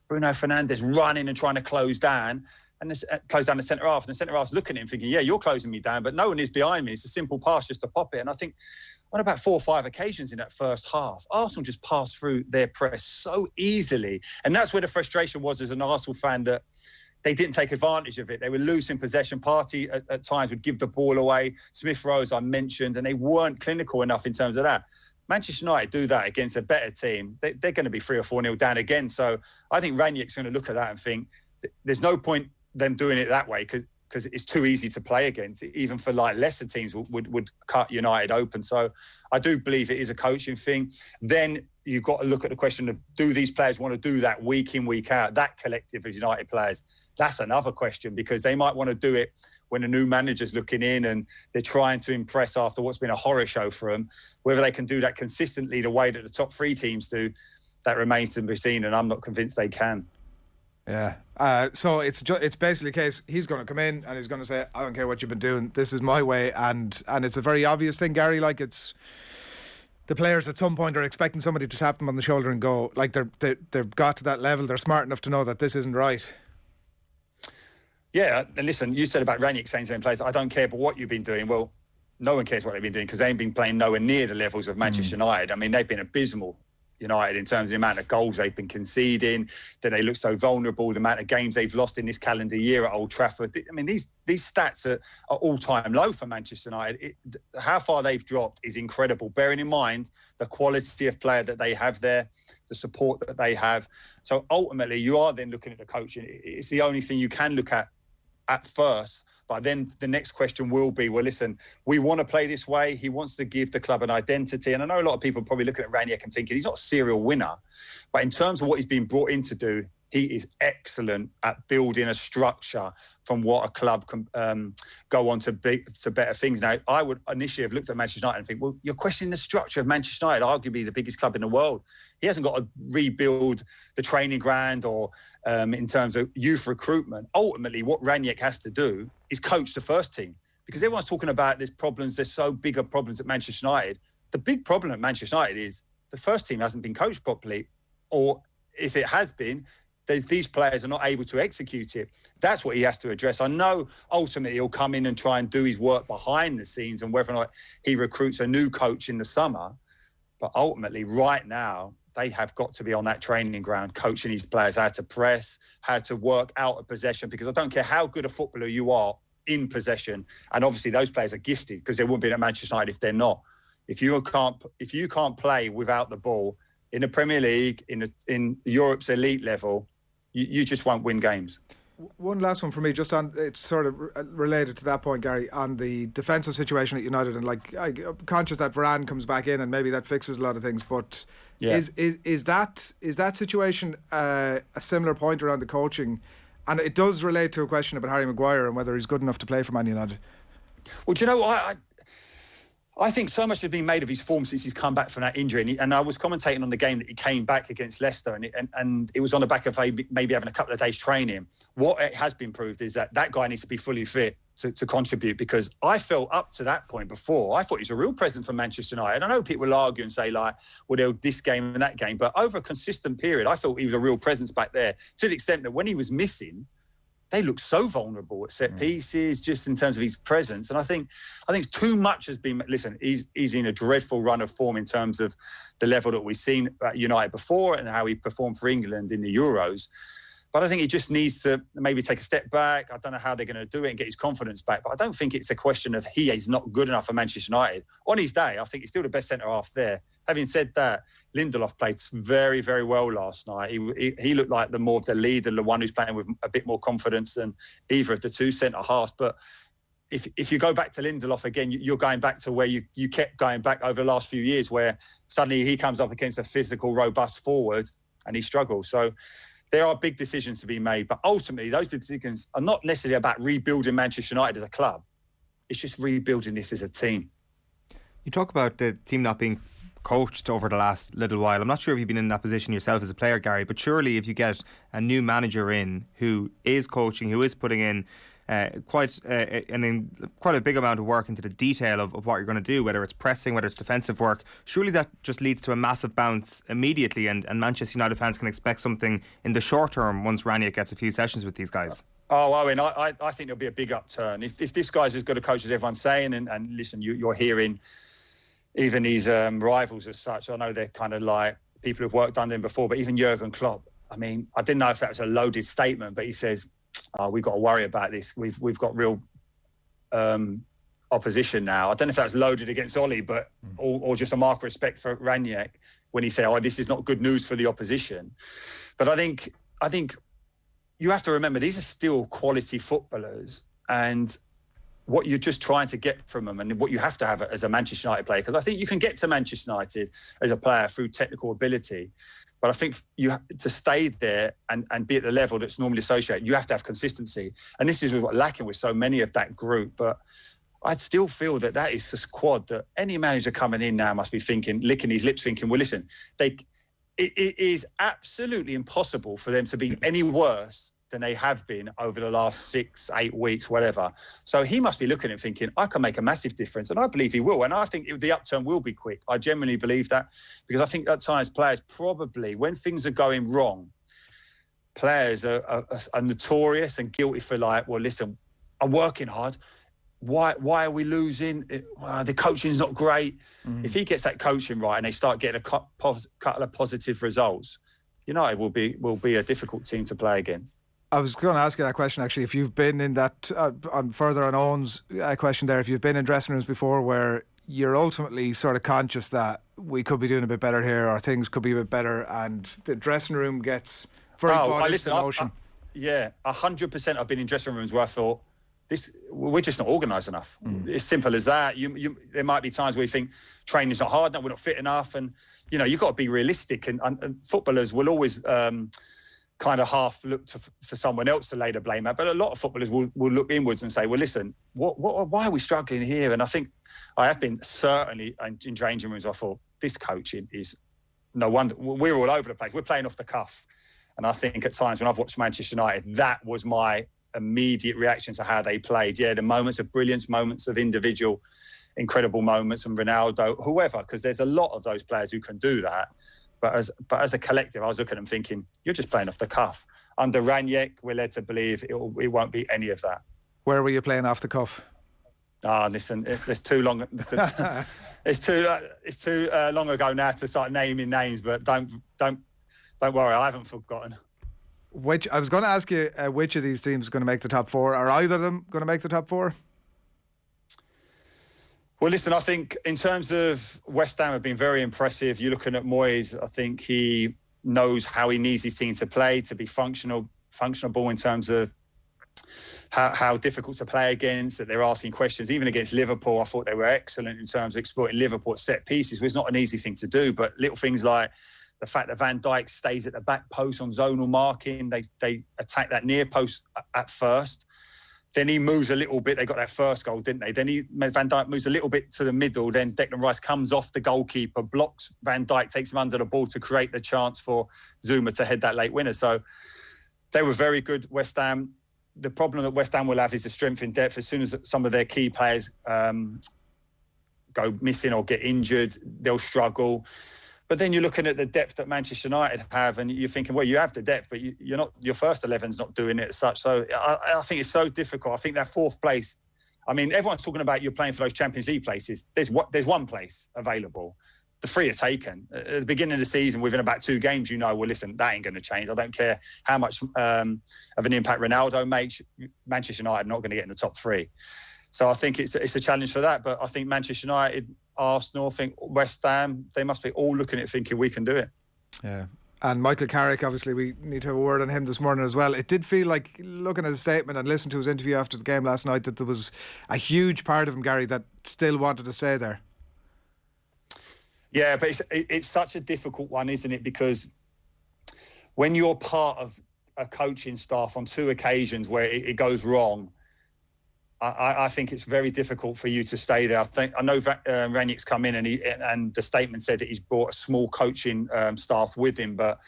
Speaker 5: Bruno Fernandes running and trying to close down the centre half. And the centre half's looking at him thinking, yeah, you're closing me down, but no one is behind me. It's a simple pass just to pop it. And I think on about 4 or 5 occasions in that first half, Arsenal just passed through their press so easily. And that's where the frustration was as an Arsenal fan, that they didn't take advantage of it. They were losing possession. Partey at times would give the ball away. Smith-Rowe, as I mentioned, and they weren't clinical enough in terms of that. Manchester United do that against a better team, they're going to be 3 or 4-0 down again. So I think Ranić's going to look at that and think there's no point them doing it that way, because it's too easy to play against. Even for like lesser teams would cut United open. So I do believe it is a coaching thing. Then you've got to look at the question of, do these players want to do that week in, week out, that collective of United players? That's another question, because they might want to do it when a new manager's looking in and they're trying to impress after what's been a horror show for them. Whether they can do that consistently the way that the top 3 teams do, that remains to be seen, and I'm not convinced they can.
Speaker 3: Yeah. So it's basically a case, he's going to come in and he's going to say, I don't care what you've been doing, this is my way. And it's a very obvious thing, Gary, like it's the players at some point are expecting somebody to tap them on the shoulder and go, like they've got to that level, they're smart enough to know that this isn't right.
Speaker 5: Yeah, and listen, you said about Ranić saying to them players, I don't care about what you've been doing. Well, no one cares what they've been doing, because they ain't been playing nowhere near the levels of Manchester United. I mean, they've been abysmal United in terms of the amount of goals they've been conceding, that they look so vulnerable, the amount of games they've lost in this calendar year at Old Trafford. I mean, these stats are all-time low for Manchester United. How far they've dropped is incredible, bearing in mind the quality of player that they have there, the support that they have. So ultimately, you are then looking at the coaching. It's the only thing you can look at first. But then the next question will be, well, listen, we want to play this way. He wants to give the club an identity. And I know a lot of people are probably looking at Ranić and thinking he's not a serial winner. But in terms of what he's been brought in to do, he is excellent at building a structure from what a club can go on to better things. Now, I would initially have looked at Manchester United and think, well, you're questioning the structure of Manchester United, arguably the biggest club in the world. He hasn't got to rebuild the training ground or in terms of youth recruitment. Ultimately, what Ranić has to do is coach the first team, because everyone's talking about there's problems, there's so bigger problems at Manchester United. The big problem at Manchester United is the first team hasn't been coached properly, or if it has been, these players are not able to execute it. That's what he has to address. I know ultimately he'll come in and try and do his work behind the scenes and whether or not he recruits a new coach in the summer. But ultimately, right now, they have got to be on that training ground, coaching these players how to press, how to work out of possession, because I don't care how good a footballer you are in possession. And obviously those players are gifted, because they wouldn't be at Manchester United if they're not. If you can't play without the ball in the Premier League, in Europe's elite level, you just won't win games.
Speaker 3: One last one for me, just on, it's sort of related to that point, Gary, on the defensive situation at United, and I'm conscious that Varane comes back in and maybe that fixes a lot of things, but yeah. Is that situation a similar point around the coaching? And it does relate to a question about Harry Maguire and whether he's good enough to play for Man United.
Speaker 5: Well, do you know, I think so much has been made of his form since he's come back from that injury. And I was commentating on the game that he came back against Leicester, and it was on the back of maybe having a couple of days training. What it has been proved is that guy needs to be fully fit to contribute, because I felt up to that point before, I thought he was a real presence for Manchester United. I know people will argue and say, like, well, they'll this game and that game. But over a consistent period, I thought he was a real presence back there, to the extent that when he was missing, they look so vulnerable at set pieces, just in terms of his presence. And I think too much has been. Listen, he's in a dreadful run of form in terms of the level that we've seen at United before and how he performed for England in the Euros. But I think he just needs to maybe take a step back. I don't know how they're going to do it and get his confidence back. But I don't think it's a question of he is not good enough for Manchester United. On his day, I think he's still the best centre-half there. Having said that, Lindelof played very, very well last night. He looked like the more of the leader, the one who's playing with a bit more confidence than either of the two centre-halves. But if you go back to Lindelof again, you're going back to where you kept going back over the last few years, where suddenly he comes up against a physical, robust forward and he struggles. So there are big decisions to be made. But ultimately, those decisions are not necessarily about rebuilding Manchester United as a club. It's just rebuilding this as a team.
Speaker 4: You talk about the team not being coached over the last little while. I'm not sure if you've been in that position yourself as a player, Gary, but surely if you get a new manager in who is coaching, who is putting in quite a big amount of work into the detail of what you're going to do, whether it's pressing, whether it's defensive work, surely that just leads to a massive bounce immediately, and Manchester United fans can expect something in the short term once Ranić gets a few sessions with these guys.
Speaker 5: Oh, Owen, I think there'll be a big upturn. If this guy's as good a coach as everyone's saying, and listen, you're hearing even his rivals as such, I know they're kind of like people who've worked under him before, but even Jurgen Klopp, I mean, I didn't know if that was a loaded statement, but he says, we've got to worry about this. We've got real opposition now. I don't know if that's loaded against Ollie, but or just a mark of respect for Ranić when he said, this is not good news for the opposition. But I think you have to remember, these are still quality footballers, and what you're just trying to get from them and what you have to have as a Manchester United player, because I think you can get to Manchester United as a player through technical ability, but I think you have to stay there and be at the level that's normally associated, you have to have consistency. And this is what's lacking with so many of that group. But I'd still feel that is a squad that any manager coming in now must be thinking, licking his lips, thinking, well, listen, it is absolutely impossible for them to be any worse than they have been over the last 6-8 weeks, whatever. So he must be looking and thinking, I can make a massive difference. And I believe he will. And I think the upturn will be quick. I genuinely believe that, because I think at times players probably, when things are going wrong, players are notorious and guilty for like, well, listen, I'm working hard. why are we losing? The coaching's not great. If he gets that coaching right and they start getting a couple of positive results, United will be a difficult team to play against.
Speaker 3: I was going to ask you that question actually. If you've been in that, further on Owen's question there, if you've been in dressing rooms before where you're ultimately sort of conscious that we could be doing a bit better here or things could be a bit better, and the dressing room gets very bought into emotion.
Speaker 5: Yeah, 100%. I've been in dressing rooms where I thought, we're just not organised enough. It's simple as that. There might be times where you think training's not hard enough, we're not fit enough, and you've got to be realistic. And footballers will always kind of half look for someone else to lay the blame at, but a lot of footballers will look inwards and say, well, listen, why are we struggling here? And I think I have been certainly in changing rooms. I thought this coaching is no wonder. We're all over the place. We're playing off the cuff. And I think at times when I've watched Manchester United, that was my immediate reaction to how they played. Yeah, the moments of brilliance, moments of individual incredible moments, and Ronaldo, whoever, because there's a lot of those players who can do that. But as a collective, I was looking at them thinking, you're just playing off the cuff. Under Ranić, we're led to believe it won't be any of that.
Speaker 3: Where were you playing off the cuff?
Speaker 5: Listen, it's too long. It's too long ago now to start naming names. But don't worry, I haven't forgotten.
Speaker 3: I was going to ask you which of these teams is going to make the top four. Are either of them going to make the top four?
Speaker 5: Well, listen, I think in terms of West Ham have been very impressive. You're looking at Moyes. I think he knows how he needs his team to play, to be functionable in terms of how difficult to play against, that they're asking questions. Even against Liverpool, I thought they were excellent in terms of exploiting Liverpool at set pieces, which is not an easy thing to do. But little things like the fact that Van Dijk stays at the back post on zonal marking, they attack that near post at first. Then he moves a little bit. They got that first goal, didn't they? Then Van Dijk moves a little bit to the middle. Then Declan Rice comes off the goalkeeper, blocks Van Dijk, takes him under the ball to create the chance for Zuma to head that late winner. So they were very good, West Ham. The problem that West Ham will have is the strength in depth. As soon as some of their key players go missing or get injured, they'll struggle. But then you're looking at the depth that Manchester United have, and you're thinking, well, you have the depth, but you're not. Your first 11's not doing it as such. So I think it's so difficult. I think that fourth place. I mean, everyone's talking about you're playing for those Champions League places. There's one place available. The three are taken. At the beginning of the season, within about 2 games, well, listen, that ain't going to change. I don't care how much of an impact Ronaldo makes. Manchester United are not going to get in the top 3. So I think it's a challenge for that. But I think Manchester United, Arsenal, I think West Ham, they must be all looking at it thinking we can do it.
Speaker 3: Yeah. And Michael Carrick, obviously we need to have a word on him this morning as well. It did feel like, looking at his statement and listening to his interview after the game last night, that there was a huge part of him, Gary, that still wanted to stay there.
Speaker 5: Yeah, but it's such a difficult one, isn't it? Because when you're part of a coaching staff on 2 occasions where it goes wrong, I think it's very difficult for you to stay there. I know Ranić's come in and the statement said that he's brought a small coaching staff with him, but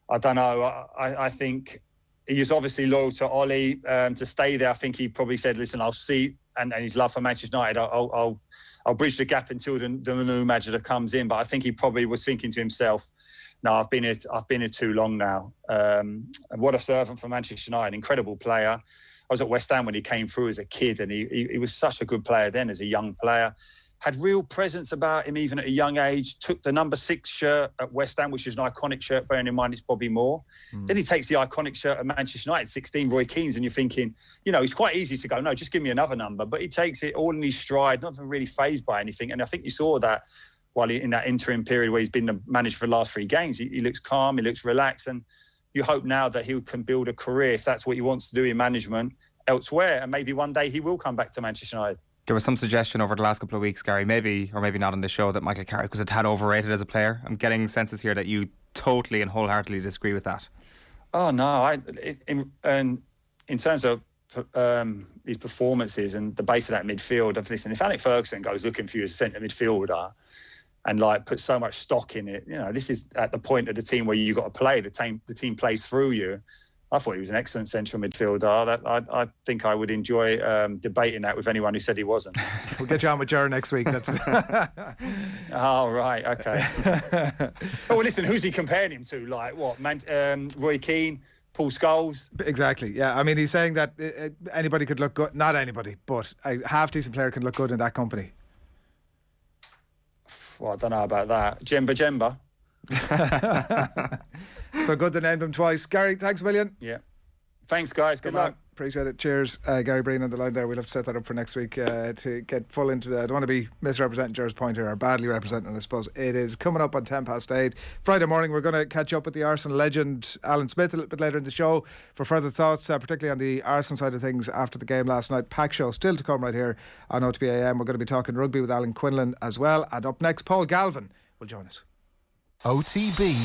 Speaker 5: I don't know. I think he's obviously loyal to Ollie to stay there. I think he probably said, "Listen, I'll see," and his love for Manchester United. I'll bridge the gap until the new manager comes in. But I think he probably was thinking to himself, "No, I've been here too long now." And what a servant for Manchester United! Incredible player. I was at West Ham when he came through as a kid, and he was such a good player then as a young player. Had real presence about him even at a young age. Took the number 6 shirt at West Ham, which is an iconic shirt, bearing in mind it's Bobby Moore. Then he takes the iconic shirt at Manchester United, 16, Roy Keane's, and you're thinking, it's quite easy to go, no, just give me another number. But he takes it all in his stride, not really fazed by anything. And I think you saw that while in that interim period where he's been the manager for the last 3 games. He looks calm, he looks relaxed, and you hope now that he can build a career, if that's what he wants to do in management, elsewhere, and maybe one day he will come back to Manchester United.
Speaker 4: There was some suggestion over the last couple of weeks, Gary, maybe or maybe not on the show, that Michael Carrick was a tad overrated as a player. I'm getting senses here that you totally and wholeheartedly disagree with that.
Speaker 5: Oh no, in terms of his performances and the base of that midfield, listen, if Alex Ferguson goes looking for you as a centre midfielder and puts so much stock in it, this is at the point of the team where you've got to play. The team plays through you. I thought he was an excellent central midfielder. I think I would enjoy debating that with anyone who said he wasn't.
Speaker 3: We'll get you on with Ger next week. That's
Speaker 5: Oh, right, okay. Well, listen, who's he comparing him to? Roy Keane, Paul Scholes.
Speaker 3: Exactly, yeah. I mean, he's saying that anybody could look good. Not anybody, but a half-decent player can look good in that company.
Speaker 5: Well, I don't know about that. Jemba.
Speaker 3: So good to name them twice. Gary, thanks a million.
Speaker 5: Yeah. Thanks, guys. Good luck.
Speaker 3: Appreciate it. Cheers. Gary Breen on the line there. We'll have to set that up for next week to get full into that. I don't want to be misrepresenting Ger's point here, or badly representing it, I suppose. It is coming up on 8:10. Friday morning, we're going to catch up with the Arsenal legend, Alan Smith, a little bit later in the show for further thoughts, particularly on the Arsenal side of things after the game last night. Pack show still to come right here on OTB AM. We're going to be talking rugby with Alan Quinlan as well. And up next, Paul Galvin will join us.
Speaker 1: OTB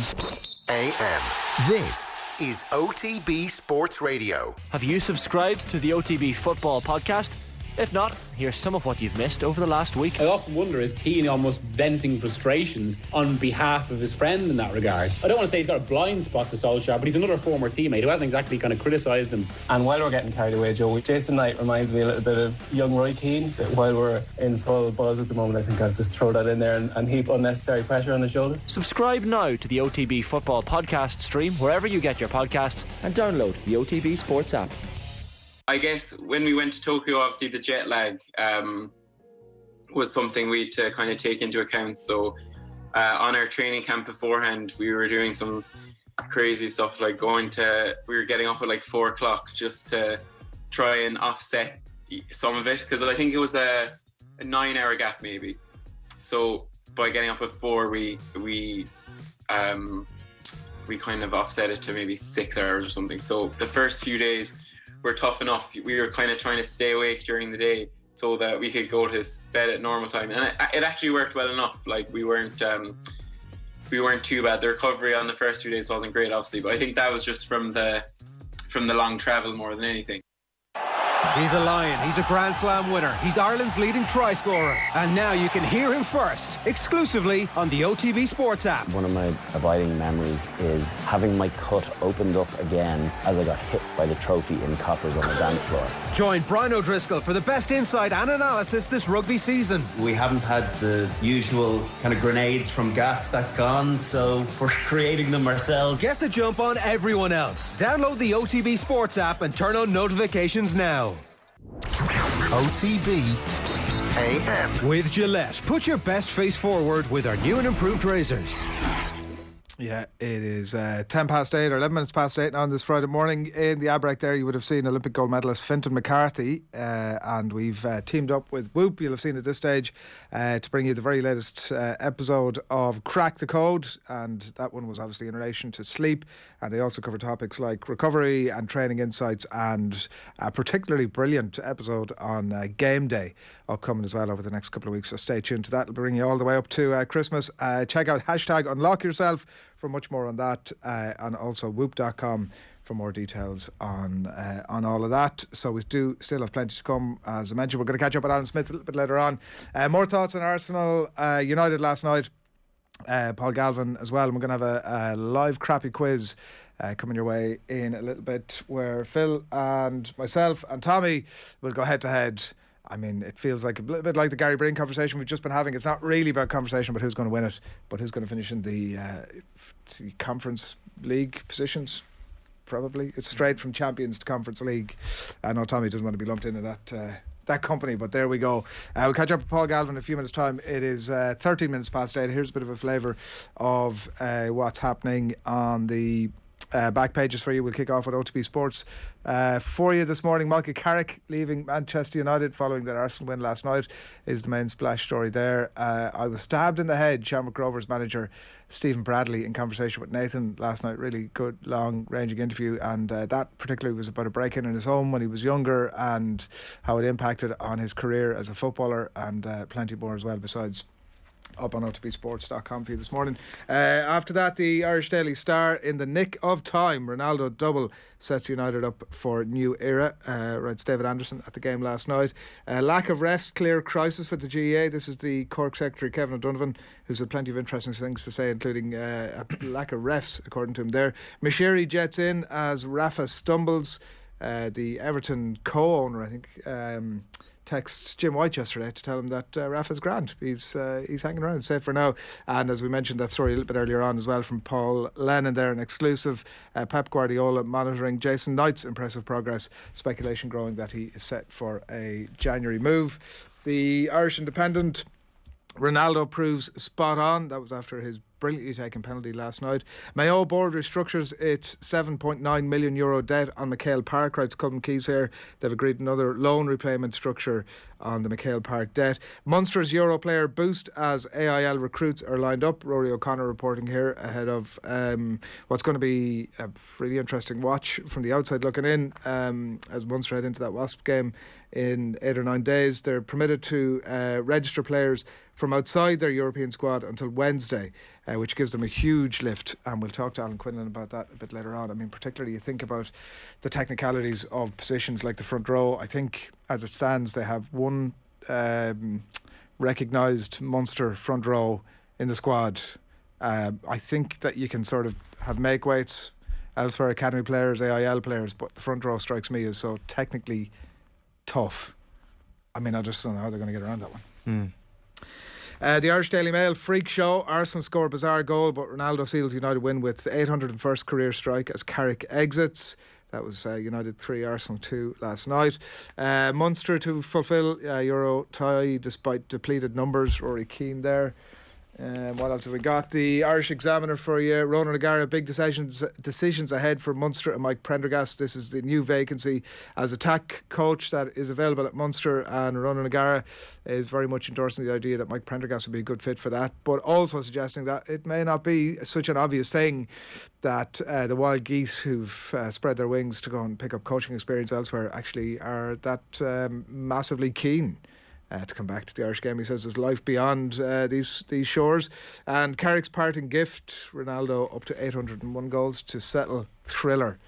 Speaker 1: AM. This is OTB Sports Radio.
Speaker 6: Have you subscribed to the OTB Football Podcast? If not, here's some of what you've missed over the last week.
Speaker 7: I often wonder, is Keane almost venting frustrations on behalf of his friend in that regard? I don't want to say he's got a blind spot to Solskjaer, but he's another former teammate who hasn't exactly kind of criticised him.
Speaker 8: And while we're getting carried away, Joe, Jason Knight reminds me a little bit of young Roy Keane. While we're in full buzz at the moment, I think I'll just throw that in there and heap unnecessary pressure on his shoulders.
Speaker 6: Subscribe now to the OTB Football Podcast stream wherever you get your podcasts and download the OTB Sports app.
Speaker 9: I guess when we went to Tokyo, obviously the jet lag was something we had to kind of take into account. So on our training camp beforehand, we were doing some crazy stuff, like we were getting up at like 4 o'clock just to try and offset some of it, because I think it was a 9-hour gap maybe. So by getting up at 4, we kind of offset it to maybe 6 hours or something. So the first few days were tough enough. We were kind of trying to stay awake during the day so that we could go to bed at normal time, and it actually worked well enough. Like we weren't too bad. The recovery on the first few days wasn't great, obviously, but I think that was just from the long travel more than anything.
Speaker 2: He's a Lion, he's a Grand Slam winner, he's Ireland's leading try scorer, and now you can hear him first, exclusively on the OTB Sports app.
Speaker 10: One of my abiding memories is having my cut opened up again as I got hit by the trophy in coppers on the dance floor.
Speaker 2: Join Brian O'Driscoll for the best insight and analysis this rugby season.
Speaker 11: We haven't had the usual kind of grenades from Gats, that's gone, so we're creating them ourselves.
Speaker 2: Get the jump on everyone else. Download the OTB Sports app and turn on notifications now.
Speaker 1: OTB AM.
Speaker 2: With Gillette, put your best face forward with our new and improved razors.
Speaker 3: Yeah, it is 8:10 or 11 minutes past 8 now on this Friday morning. In the outbreak there, you would have seen Olympic gold medalist Fintan McCarthy, and we've teamed up with Whoop, you'll have seen at this stage, to bring you the very latest episode of Crack the Code, and that one was obviously in relation to sleep, and they also cover topics like recovery and training insights, and a particularly brilliant episode on game day upcoming as well over the next couple of weeks, so stay tuned to that. It'll bring you all the way up to Christmas. Check out #UnlockYourself for much more on that, and also whoop.com for more details on all of that. So we do still have plenty to come. As I mentioned, we're going to catch up with Alan Smith a little bit later on. More thoughts on Arsenal United last night. Paul Galvin as well, and we're going to have a live crappy quiz coming your way in a little bit, where Phil and myself and Tommy will go head to head. I mean, it feels like a little bit like the Gary Breen conversation we've just been having. It's not really about conversation about who's going to win it, but who's going to finish in the Conference League positions. Probably it's straight from Champions to Conference League. I know Tommy doesn't want to be lumped into that company, but there we go. We'll catch up with Paul Galvin in a few minutes' time. It is 13 minutes past 8. Here's a bit of a flavour of what's happening on the back pages for you. We'll kick off with OTB Sports for you this morning. Malky Carrick leaving Manchester United following that Arsenal win last night is the main splash story there. I was stabbed in the head, Shamrock Rovers manager Stephen Bradley, in conversation with Nathan last night. Really good long ranging interview, and that particularly was about a break-in his home when he was younger and how it impacted on his career as a footballer, and plenty more as well besides up on OTBSports.com for you this morning. After that, the Irish Daily Star, in the nick of time, Ronaldo double sets United up for new era, writes David Anderson at the game last night. Lack of refs, clear crisis for the GAA. This is the Cork Secretary Kevin O'Donovan, who's had plenty of interesting things to say, including a lack of refs according to him there. Mashiri jets in as Rafa stumbles. The Everton co-owner, I think, text Jim White yesterday to tell him that Rafa's grand. He's hanging around, safe for now. And as we mentioned that story a little bit earlier on as well from Paul Lennon there, an exclusive. Pep Guardiola monitoring Jason Knight's impressive progress. Speculation growing that he is set for a January move. The Irish Independent, Ronaldo proves spot on. That was after his brilliantly taken penalty last night. Mayo board restructures its €7.9 million debt on McHale Park. Writes Cullen Keys here. They've agreed another loan repayment structure on the McHale Park debt. Munster's Euro player boost as AIL recruits are lined up. Rory O'Connor reporting here ahead of what's going to be a really interesting watch from the outside looking in as Munster head into that Wasp game in 8 or 9 days. They're permitted to register players from outside their European squad until Wednesday, which gives them a huge lift, and we'll talk to Alan Quinlan about that a bit later on. I mean, particularly you think about the technicalities of positions like the front row. I think as it stands they have one recognised Munster front row in the squad. I think that you can sort of have make weights elsewhere, academy players, AIL players, but the front row strikes me as so technically tough. I mean, I just don't know how they're going to get around that one. The Irish Daily Mail, freak show. Arsenal score a bizarre goal, but Ronaldo seals United win with 801st career strike as Carrick exits. That was United 3, Arsenal 2 last night. Munster to fulfil Euro tie despite depleted numbers. Rory Keane there. What else have we got? The Irish Examiner for you. Ronan O'Gara, big decisions ahead for Munster and Mike Prendergast. This is the new vacancy as attack coach that is available at Munster, and Ronan O'Gara is very much endorsing the idea that Mike Prendergast would be a good fit for that, but also suggesting that it may not be such an obvious thing that the wild geese who've spread their wings to go and pick up coaching experience elsewhere actually are that massively keen to come back to the Irish game. He says there's life beyond these shores. And Carrick's parting gift, Ronaldo up to 801 goals to settle thriller,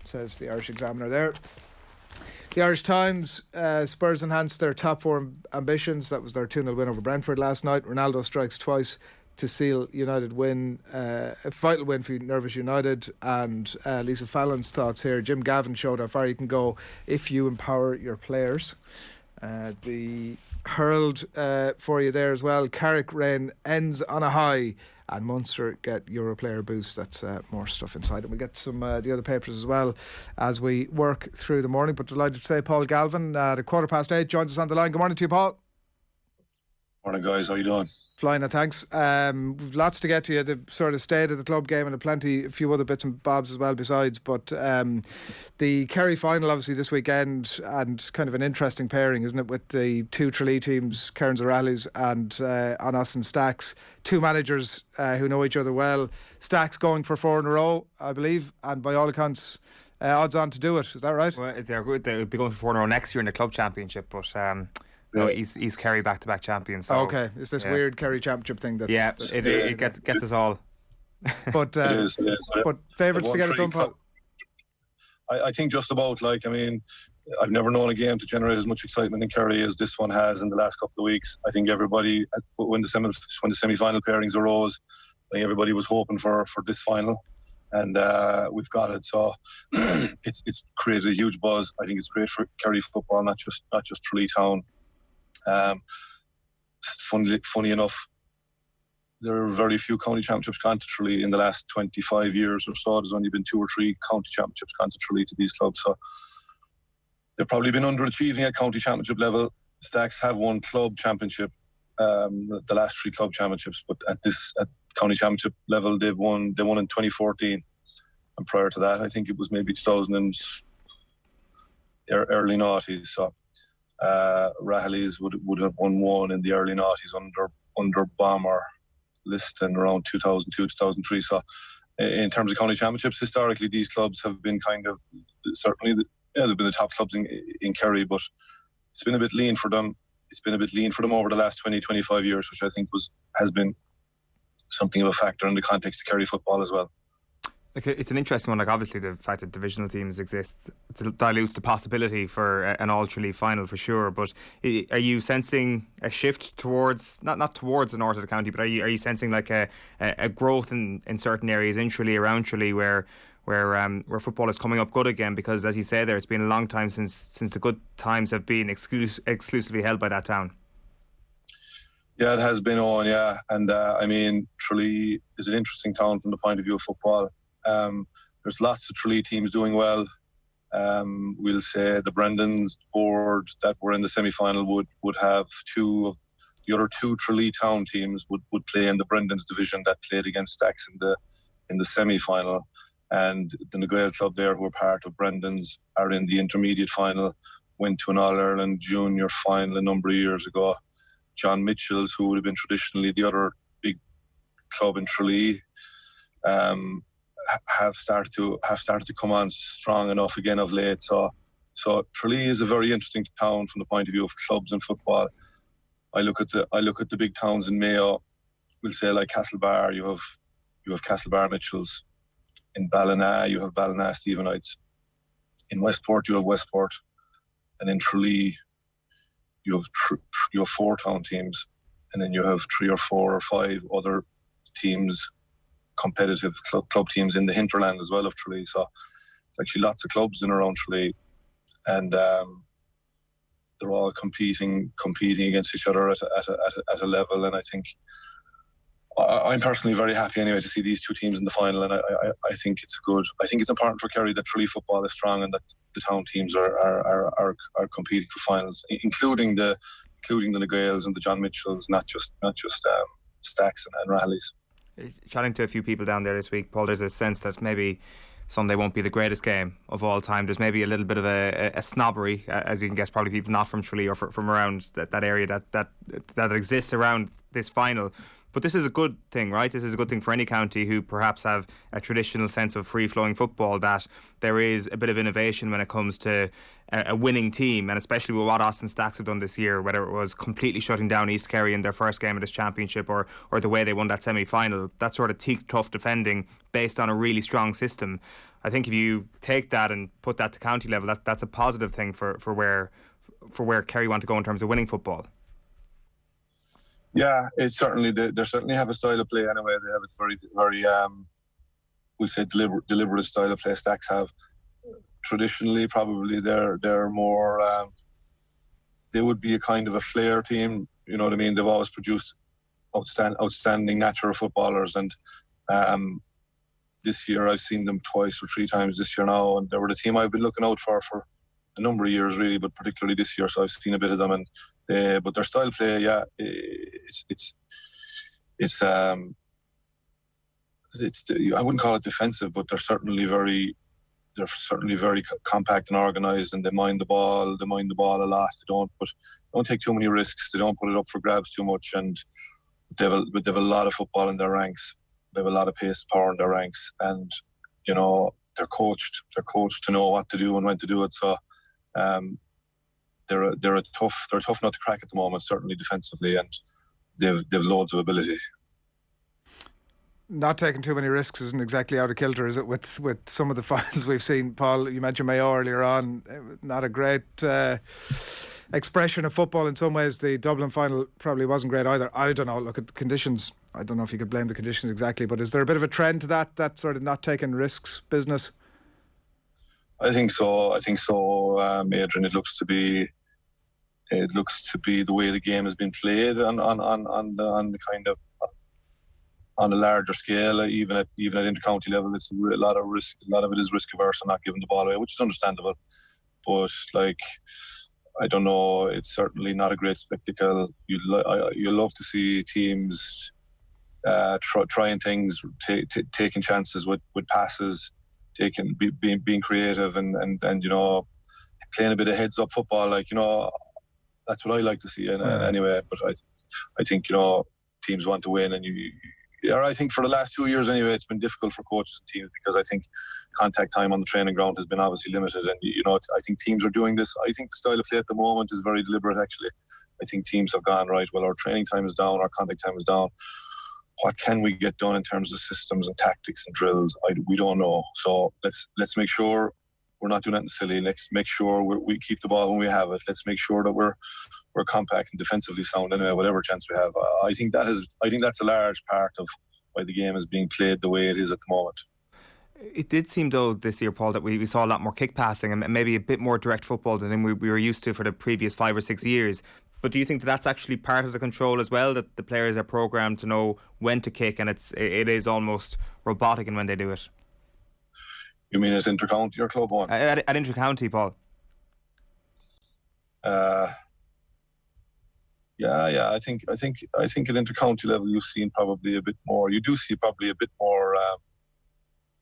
Speaker 3: says the Irish Examiner there. The Irish Times, Spurs enhanced their top four ambitions. That was their 2-0 win over Brentford last night. Ronaldo strikes twice to seal United win, a vital win for Nervous United. And Lisa Fallon's thoughts here. Jim Gavin showed how far you can go if you empower your players. The Herald for you there as well. Carrick reign ends on a high and Munster get Euro player boost. That's more stuff inside, and we'll get some the other papers as well as we work through the morning. But delighted to say Paul Galvin at 8:15 joins us on the line. Good morning to you, Paul.
Speaker 12: Morning guys, how you doing?
Speaker 3: Flying, thanks. We've lots to get to you. The sort of state of the club game and a few other bits and bobs as well besides. But the Kerry final obviously this weekend, and kind of an interesting pairing, isn't it, with the two Tralee teams, Cairns O'Reilly's and Anas and Stacks, two managers who know each other well. Stacks going for 4 in a row, I believe, and by all accounts odds on to do it. Is that right?
Speaker 4: Well, they're good. They'll be going for 4 in a row next year in the club championship, but no, he's Kerry back-to-back champion. So
Speaker 3: okay, it's this weird Kerry championship thing.
Speaker 4: It gets us all.
Speaker 3: But it is. But favourites to get it done, Paul.
Speaker 12: I think just about. Like, I mean, I've never known a game to generate as much excitement in Kerry as this one has in the last couple of weeks. I think everybody, when the semi-final pairings arose, I think everybody was hoping for this final, and we've got it. So it's created a huge buzz. I think it's great for Kerry football, not just Tralee Town. Funny enough, there are very few county championships gone to Tralee in the last 25 years or so. There's only been 2 or 3 county championships gone to Tralee to these clubs, so they've probably been underachieving at county championship level. Stacks have won club championship, the last 3 club championships, but at county championship level they won in 2014, and prior to that I think it was maybe 2000 and early noughties. So Rahaleys would have won 1 in the early noughties under Bomber Liston around 2002, 2003. So in terms of county championships, historically these clubs have been kind of certainly they've been the top clubs in Kerry, but it's been a bit lean for them. It's been a bit lean for them over the last 20-25 years, which I think has been something of a factor in the context of Kerry football as well.
Speaker 4: Like, it's an interesting one. Like, obviously the fact that divisional teams exist dilutes the possibility for an all-Tralee final for sure, but are you sensing a shift towards not towards the north of the county, but are you sensing like a growth in certain areas in Tralee, around Tralee, where where football is coming up good again, because as you say there, it's been a long time since the good times have been exclusively held by that town.
Speaker 12: Yeah, it has been on, yeah. And I mean, Tralee is an interesting town from the point of view of football. There's lots of Tralee teams doing well. We'll say the Brendans board that were in the semi-final would have two of the other two Tralee town teams would play in the Brendans division that played against Stacks in the semi-final. And the Naguil club there, who are part of Brendans, are in the intermediate final, went to an All-Ireland junior final a number of years ago. John Mitchell's, who would have been traditionally the other big club in Tralee, have started to come on strong enough again of late. So Tralee is a very interesting town from the point of view of clubs and football. I look at the big towns in Mayo. We'll say like Castlebar. You have Castlebar Mitchells. In Ballina, you have Ballina Stephenites. In Westport, you have Westport, and in Tralee, you have 4 town teams, and then you have 3 or 4 or 5 other teams, competitive club teams in the hinterland as well of Tralee. So it's actually lots of clubs in around Tralee, and they're all competing against each other at a level. And I think I'm personally very happy anyway to see these two teams in the final, and I think it's good. I think it's important for Kerry that Tralee football is strong and that the town teams are competing for finals, including the Naguils and the John Mitchells, not just Stacks and Rahleys.
Speaker 4: Chatting to a few people down there this week, Paul, there's a sense that maybe Sunday won't be the greatest game of all time. There's maybe a little bit of a snobbery, as you can guess, probably people not from Tralee or from around that area that exists around this final. But this is a good thing, right? This is a good thing for any county who perhaps have a traditional sense of free-flowing football, that there is a bit of innovation when it comes to a winning team, and especially with what Austin Stacks have done this year, whether it was completely shutting down East Kerry in their first game of this championship or the way they won that semi-final, that sort of tough defending based on a really strong system. I think if you take that and put that to county level, that's a positive thing for where Kerry want to go in terms of winning football.
Speaker 12: Yeah, it's certainly they certainly have a style of play anyway. They have a very we say deliberate style of play. Stacks have traditionally probably they're more they would be a kind of a flair team. You know what I mean? They've always produced outstanding natural footballers, and this year I've seen them 2 or 3 times this year now, and they were the team I've been looking out for a number of years really, but particularly this year. So I've seen a bit of them, and but their style of play, yeah, it's I wouldn't call it defensive, but they're certainly very compact and organised, and they mind the ball a lot. They don't take too many risks. They don't put it up for grabs too much, and they have a lot of football in their ranks. They have a lot of pace and power in their ranks, and you know they're coached to know what to do and when to do it. So they're a tough nut to crack at the moment, certainly defensively, and they've loads of ability.
Speaker 3: Not taking too many risks isn't exactly out of kilter, is it, with some of the finals we've seen? Paul, you mentioned Mayo earlier on. Not a great expression of football in some ways. The Dublin final probably wasn't great either. I don't know, look at the conditions. I don't know if you could blame the conditions exactly, but is there a bit of a trend to that sort of not taking risks business?
Speaker 12: I think so, Adrian. It looks to be the way the game has been played on the kind of on a larger scale, even at intercounty level. It's a lot of risk. A lot of it is risk averse and not giving the ball away, which is understandable. But I don't know. It's certainly not a great spectacle. You love to see teams trying things, taking chances with passes, being creative, and you know, playing a bit of heads up football. That's what I like to see. Anyway, but I think you know, teams want to win, and I think for the last 2 years anyway, it's been difficult for coaches and teams because I think contact time on the training ground has been obviously limited, and you know, I think teams are doing this. I think the style of play at the moment is very deliberate. Actually, I think teams have gone, right, well, our training time is down, our contact time is down. What can we get done in terms of systems and tactics and drills? We don't know. So let's make sure we're not doing anything silly. Let's make sure we keep the ball when we have it. Let's make sure that we're compact and defensively sound anyway, whatever chance we have. I think that's a large part of why the game is being played the way it is at the moment.
Speaker 4: It did seem, though, this year, Paul, that we saw a lot more kick passing and maybe a bit more direct football than we were used to for the previous 5 or 6 years. But do you think that that's actually part of the control as well, that the players are programmed to know when to kick, and it is almost robotic in when they do it?
Speaker 12: You mean as inter-county or club one?
Speaker 4: At inter-county, Paul.
Speaker 12: Yeah. I think at inter-county level you've seen probably a bit more. You do see probably a bit more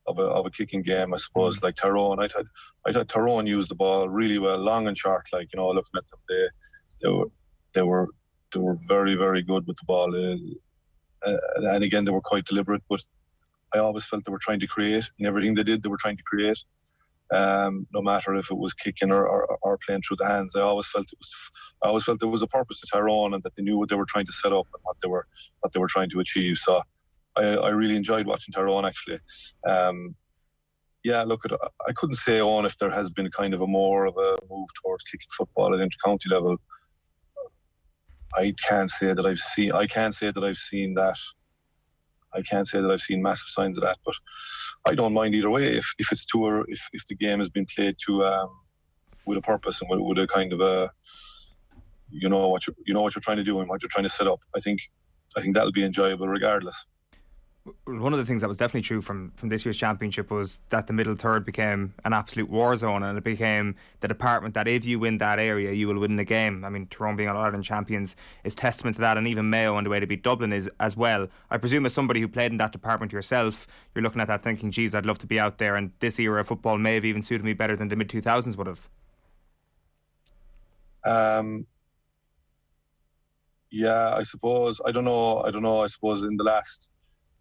Speaker 12: of a kicking game, I suppose. Like Tyrone, I thought Tyrone used the ball really well, long and short. Like, you know, looking at them, they were very, very good with the ball, and again they were quite deliberate. But I always felt they were trying to create in everything they did. They were trying to create, no matter if it was kicking or playing through the hands. I always felt there was a purpose to Tyrone, and that they knew what they were trying to set up and what they were trying to achieve. So I really enjoyed watching Tyrone, actually. Look, I couldn't say on if there has been kind of a more of a move towards kicking football at inter-county level. I can't say that I've seen that. I can't say that I've seen massive signs of that, but I don't mind either way. If it's if the game has been played to with a purpose and with a kind of a you know what you're trying to do and what you're trying to set up. I think that'll be enjoyable regardless.
Speaker 4: One of the things that was definitely true from this year's championship was that the middle third became an absolute war zone, and it became the department that if you win that area, you will win the game. I mean, Tyrone being All-Ireland champions is testament to that, and even Mayo and the way to beat Dublin is as well. I presume as somebody who played in that department yourself, you're looking at that thinking, geez, I'd love to be out there, and this era of football may have even suited me better than the mid-2000s would have.
Speaker 12: Yeah, I suppose. I don't know. I suppose in the last,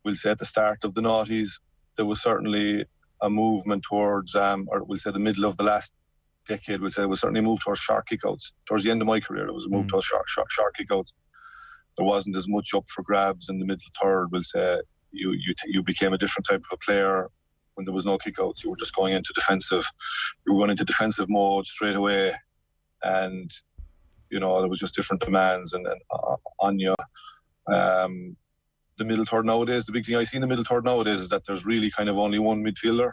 Speaker 12: we'll say at the start of the noughties, there was certainly a movement towards, or we'll say the middle of the last decade, we'll say there was certainly a move towards short kickouts. Towards the end of my career, there was a move towards short kickouts. There wasn't as much up for grabs in the middle third. We'll say you became a different type of a player when there was no kickouts. You were just going into defensive. You were going into defensive mode straight away, and you know there was just different demands and on you. The middle third nowadays, the big thing I see in the middle third nowadays is that there's really kind of only one midfielder.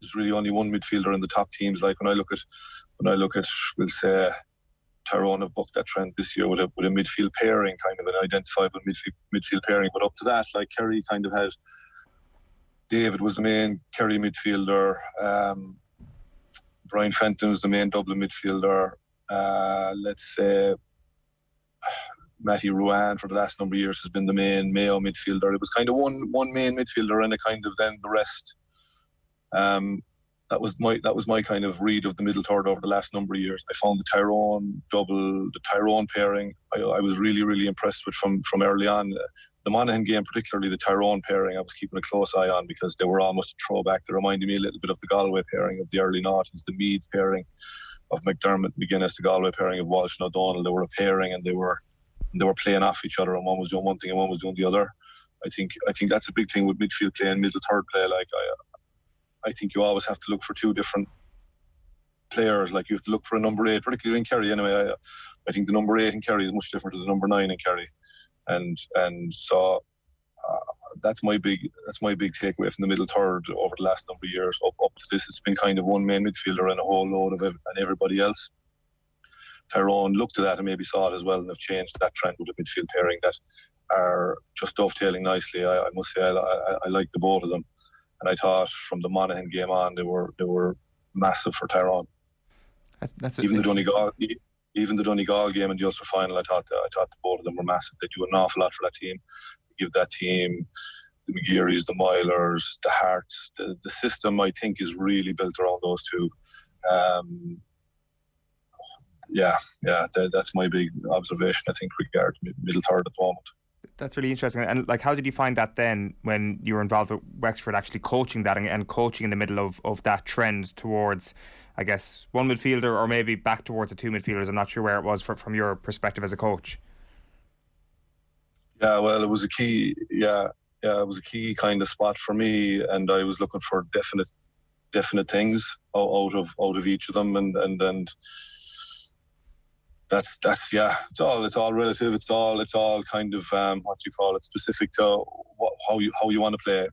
Speaker 12: There's really only one midfielder in the top teams. Like when I look at, we'll say, Tyrone have booked that trend this year with a midfield pairing, kind of an identifiable midfield pairing. But up to that, like Kerry kind of had, David was the main Kerry midfielder. Brian Fenton was the main Dublin midfielder. Let's say Matty Ruan for the last number of years has been the main Mayo midfielder. It was kind of one main midfielder and a kind of then the rest. That was my kind of read of the middle third over the last number of years. I found the Tyrone pairing. I was really, really impressed with from early on. The Monaghan game, particularly the Tyrone pairing, I was keeping a close eye on because they were almost a throwback. They reminded me a little bit of the Galway pairing of the early noughties, the Meath pairing of McDermott, McGuinness, the Galway pairing of Walsh and O'Donnell. They were a pairing and they were playing off each other, and one was doing one thing and one was doing the other. I think that's a big thing with midfield play and middle third play. Like I think you always have to look for two different players. Like you have to look for a number 8, particularly in Kerry. Anyway, I think the number 8 in Kerry is much different to the number 9 in Kerry, and so that's my big takeaway from the middle third over the last number of years. Up to this, it's been kind of one main midfielder and a whole load of everybody else. Tyrone looked at that and maybe saw it as well, and have changed that trend with a midfield pairing that are just dovetailing nicely. I must say I like the both of them, and I thought from the Monaghan game on they were massive for Tyrone. Even the Donegal game in the Ulster final, I thought the both of them were massive. They do an awful lot for that team. They give that team the McGearys, the Milers, the Harts. The system I think is really built around those two. That's my big observation, I think, regarding middle third at the moment.
Speaker 4: That's really interesting. And like, how did you find that then when you were involved with Wexford, actually coaching that and coaching in the middle of that trend towards, I guess, one midfielder or maybe back towards the two midfielders? I'm not sure where it was from your perspective as a coach.
Speaker 12: Yeah, well, it was a key. Yeah, it was a key kind of spot for me, and I was looking for definite things out of each of them, and that's it's all relative. It's all kind of what you call it, specific to how you want to play.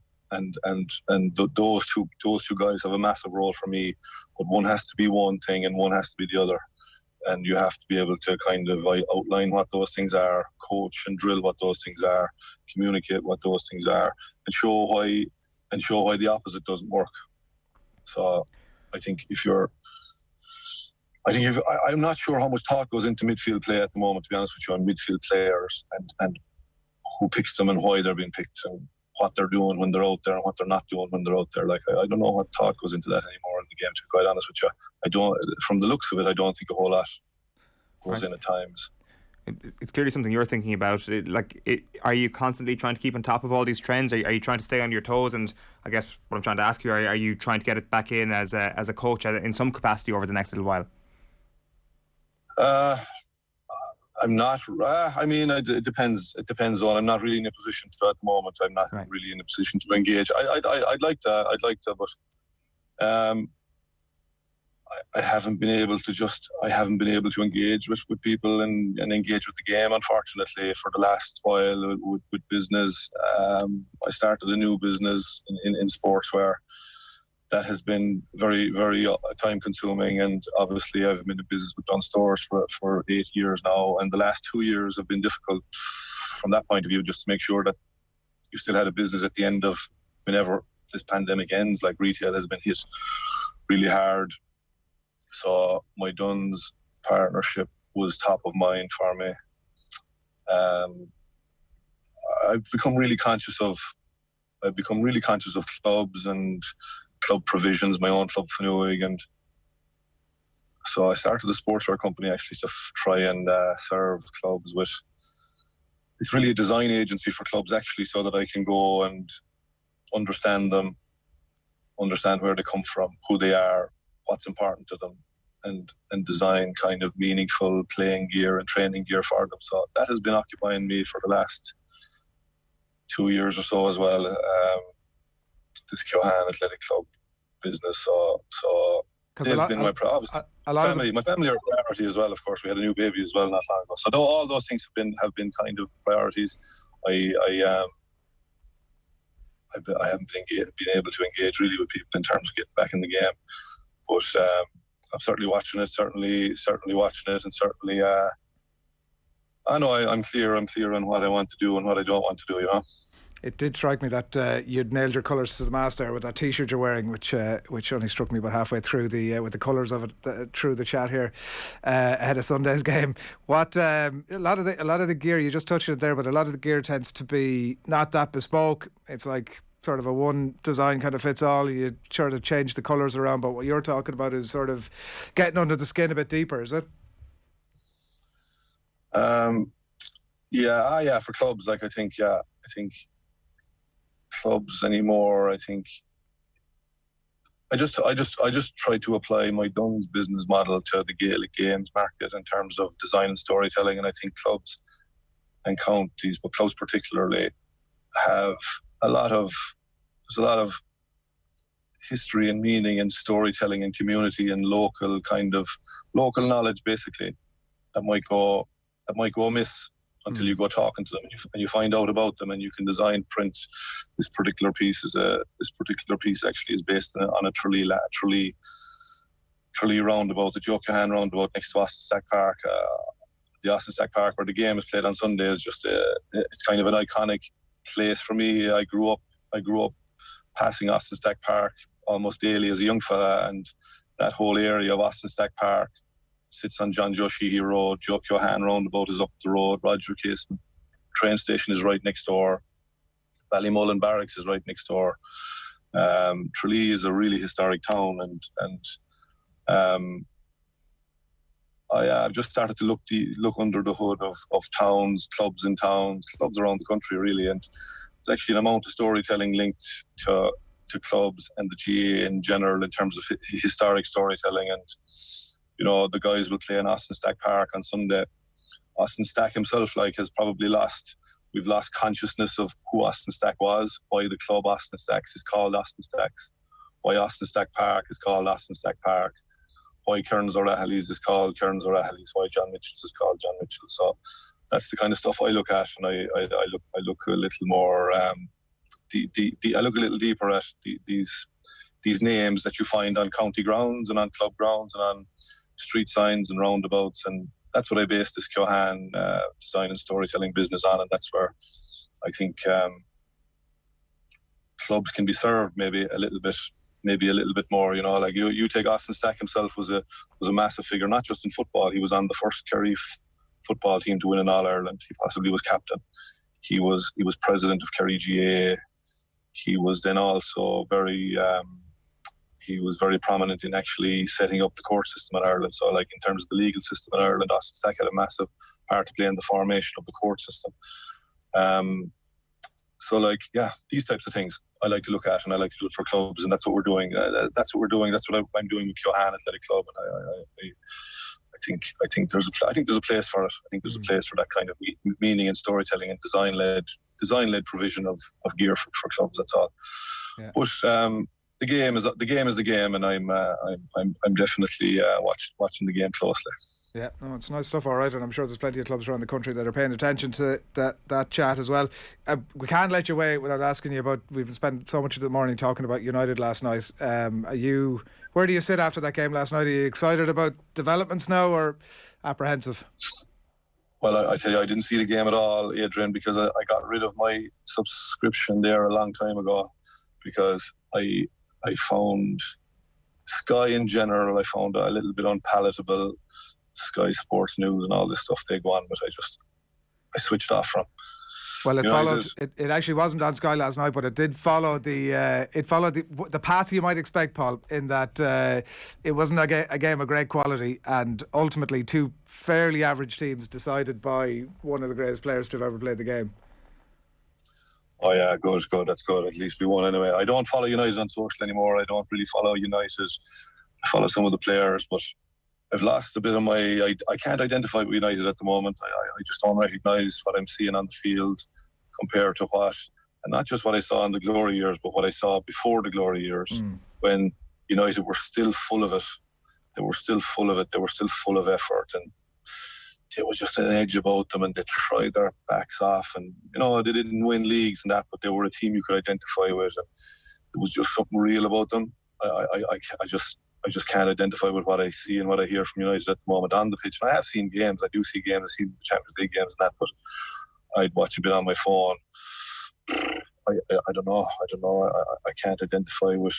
Speaker 12: those two guys have a massive role for me. But one has to be one thing and one has to be the other. And you have to be able to kind of outline what those things are, coach and drill what those things are, communicate what those things are, and show why the opposite doesn't work. So I think I'm not sure how much thought goes into midfield play at the moment, to be honest with you, on midfield players and who picks them and why they're being picked and what they're doing when they're out there and what they're not doing when they're out there. Like, I don't know what thought goes into that anymore in the game, to be quite honest with you. I don't, from the looks of it, I don't think a whole lot goes in at times.
Speaker 4: It's clearly something you're thinking about. Are you constantly trying to keep on top of all these trends? Are you trying to stay on your toes? And I guess what I'm trying to ask you, are you trying to get it back in as a coach in some capacity over the next little while?
Speaker 12: I'm not. I mean, it depends. It depends on. I'm not really in a position to at the moment. I'm not really in a position to engage. I'd like to, but I haven't been able to engage with people and engage with the game, unfortunately, for the last while with business. I started a new business in sportswear. That has been very, very time consuming, and obviously I've been in business with Dunn Stores for 8 years now, and the last 2 years have been difficult from that point of view, just to make sure that you still had a business at the end of whenever this pandemic ends. Like, retail has been hit really hard. So my Dunn's partnership was top of mind for me. I've become really conscious of clubs and club provisions, my own club Fnuig, and so I started a sportswear company actually to try and serve clubs with. It's really a design agency for clubs actually, so that I can go and understand them, understand where they come from, who they are, what's important to them, and design kind of meaningful playing gear and training gear for them. So that has been occupying me for the last 2 years or so as well. This Keohan Athletic Club business. So it's been my family are a priority as well. Of course, we had a new baby as well not long ago. So all those things have been kind of priorities. I haven't been able to engage really with people in terms of getting back in the game, but I'm certainly watching it. Certainly watching it, and certainly I know I'm clear on what I want to do and what I don't want to do. You know.
Speaker 3: It did strike me that you'd nailed your colours to the mast there with that T-shirt you're wearing, which only struck me about halfway through with the colours of it through the chat here ahead of Sunday's game. What a lot of the gear, you just touched it there, but a lot of the gear tends to be not that bespoke. It's like sort of a one design kind of fits all. You sort of change the colours around, but what you're talking about is sort of getting under the skin a bit deeper, is it?
Speaker 12: Yeah, for clubs, I think clubs anymore. I think I just try to apply my Dunn's business model to the Gaelic games market in terms of design and storytelling, and I think clubs and counties, but clubs particularly, have there's a lot of history and meaning and storytelling and community and local knowledge basically that might go amiss until you go talking to them and you find out about them, and you can design, print. This particular piece actually is based on a Tralee roundabout, the Joe Keohan roundabout next to Austin Stack Park. The Austin Stack Park where the game is played on Sunday is just it's kind of an iconic place for me. I grew up passing Austin Stack Park almost daily as a young fella, and that whole area of Austin Stack Park sits on John Joe Sheehy Road. Joe Keohan roundabout is up the road. Roger Casey train station is right next door. Ballymullen Barracks is right next door. Tralee is a really historic town, and I've just started to look under the hood of towns, clubs around the country really, and there's actually an amount of storytelling linked to clubs and the GA in general in terms of historic storytelling. And you know, the guys will play in Austin Stack Park on Sunday. Austin Stack himself has probably we've lost consciousness of who Austin Stack was, why the club Austin Stacks is called Austin Stacks, why Austin Stack Park is called Austin Stack Park, why Kearns O'Rahilly's is called Kearns O'Rahilly's, why John Mitchell's is called John Mitchell. So that's the kind of stuff I look at, and I look a little more I look a little deeper at these names that you find on county grounds and on club grounds and on street signs and roundabouts, and that's what I based this Keohane design and storytelling business on, and that's where I think clubs can be served maybe a little bit more. You know, like you take Austin Stack himself was a massive figure, not just in football. He was on the first Kerry football team to win in All Ireland. He possibly was captain. He was president of Kerry GAA. He was then also very prominent in actually setting up the court system in Ireland. So, like, in terms of the legal system in Ireland, Austin Stack had a massive part to play in the formation of the court system. So, like, yeah, these types of things I like to look at, and I like to do it for clubs, and that's what we're doing. That's what I'm doing with Keohane Athletic Club, and I think there's a place for it. I think there's a place for that kind of meaning and storytelling and design-led provision of gear for clubs. That's all. Yeah. But the game is the game, and I'm definitely watching the game closely.
Speaker 3: Yeah, no, it's nice stuff, all right, and I'm sure there's plenty of clubs around the country that are paying attention to that chat as well. We can't let you away without asking you about, we've spent so much of the morning talking about United last night. Where do you sit after that game last night? Are you excited about developments now or apprehensive?
Speaker 12: Well, I tell you, I didn't see the game at all, Adrian, because I got rid of my subscription there a long time ago, because I found Sky in general, I found a little bit unpalatable. Sky Sports News and all this stuff they go on, but I switched off from.
Speaker 3: Well, it actually wasn't on Sky last night, but it did follow the path you might expect, Paul, in that it wasn't a game of great quality, and ultimately two fairly average teams decided by one of the greatest players to have ever played the game.
Speaker 12: Oh yeah, good, that's good. At least we won anyway. I don't follow United on social anymore. I don't really follow United. I follow some of the players, but I've lost a bit of I can't identify with United at the moment. I just don't recognise what I'm seeing on the field compared to and not just what I saw in the glory years, but what I saw before the glory years, when United were still full of it. They were still full of it. They were still full of effort, and there was just an edge about them, and they tried their backs off, and they didn't win leagues and that, but they were a team you could identify with, and there was just something real about them. I just can't identify with what I see and what I hear from United at the moment on the pitch. And I have seen games. I do see games. I've seen the Champions League games and that, but I'd watch a bit on my phone. I don't know. I can't identify with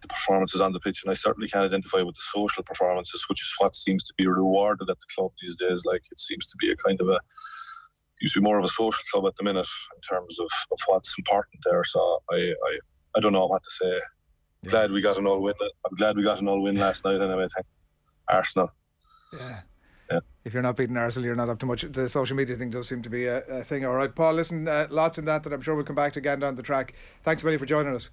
Speaker 12: the performances on the pitch, and I certainly can't identify with the social performances, which is what seems to be rewarded at the club these days. Like, it seems to be used to be more of a social club at the minute in terms of what's important there. So I don't know what to say. Yeah. Glad we got an all win. I'm glad we got an all win last night anyway. Thank Arsenal. Yeah.
Speaker 3: If you're not beating Arsenal, you're not up to much. The social media thing does seem to be a thing. All right, Paul, listen, lots in that I'm sure we'll come back to again down the track. Thanks, Billy, for joining us.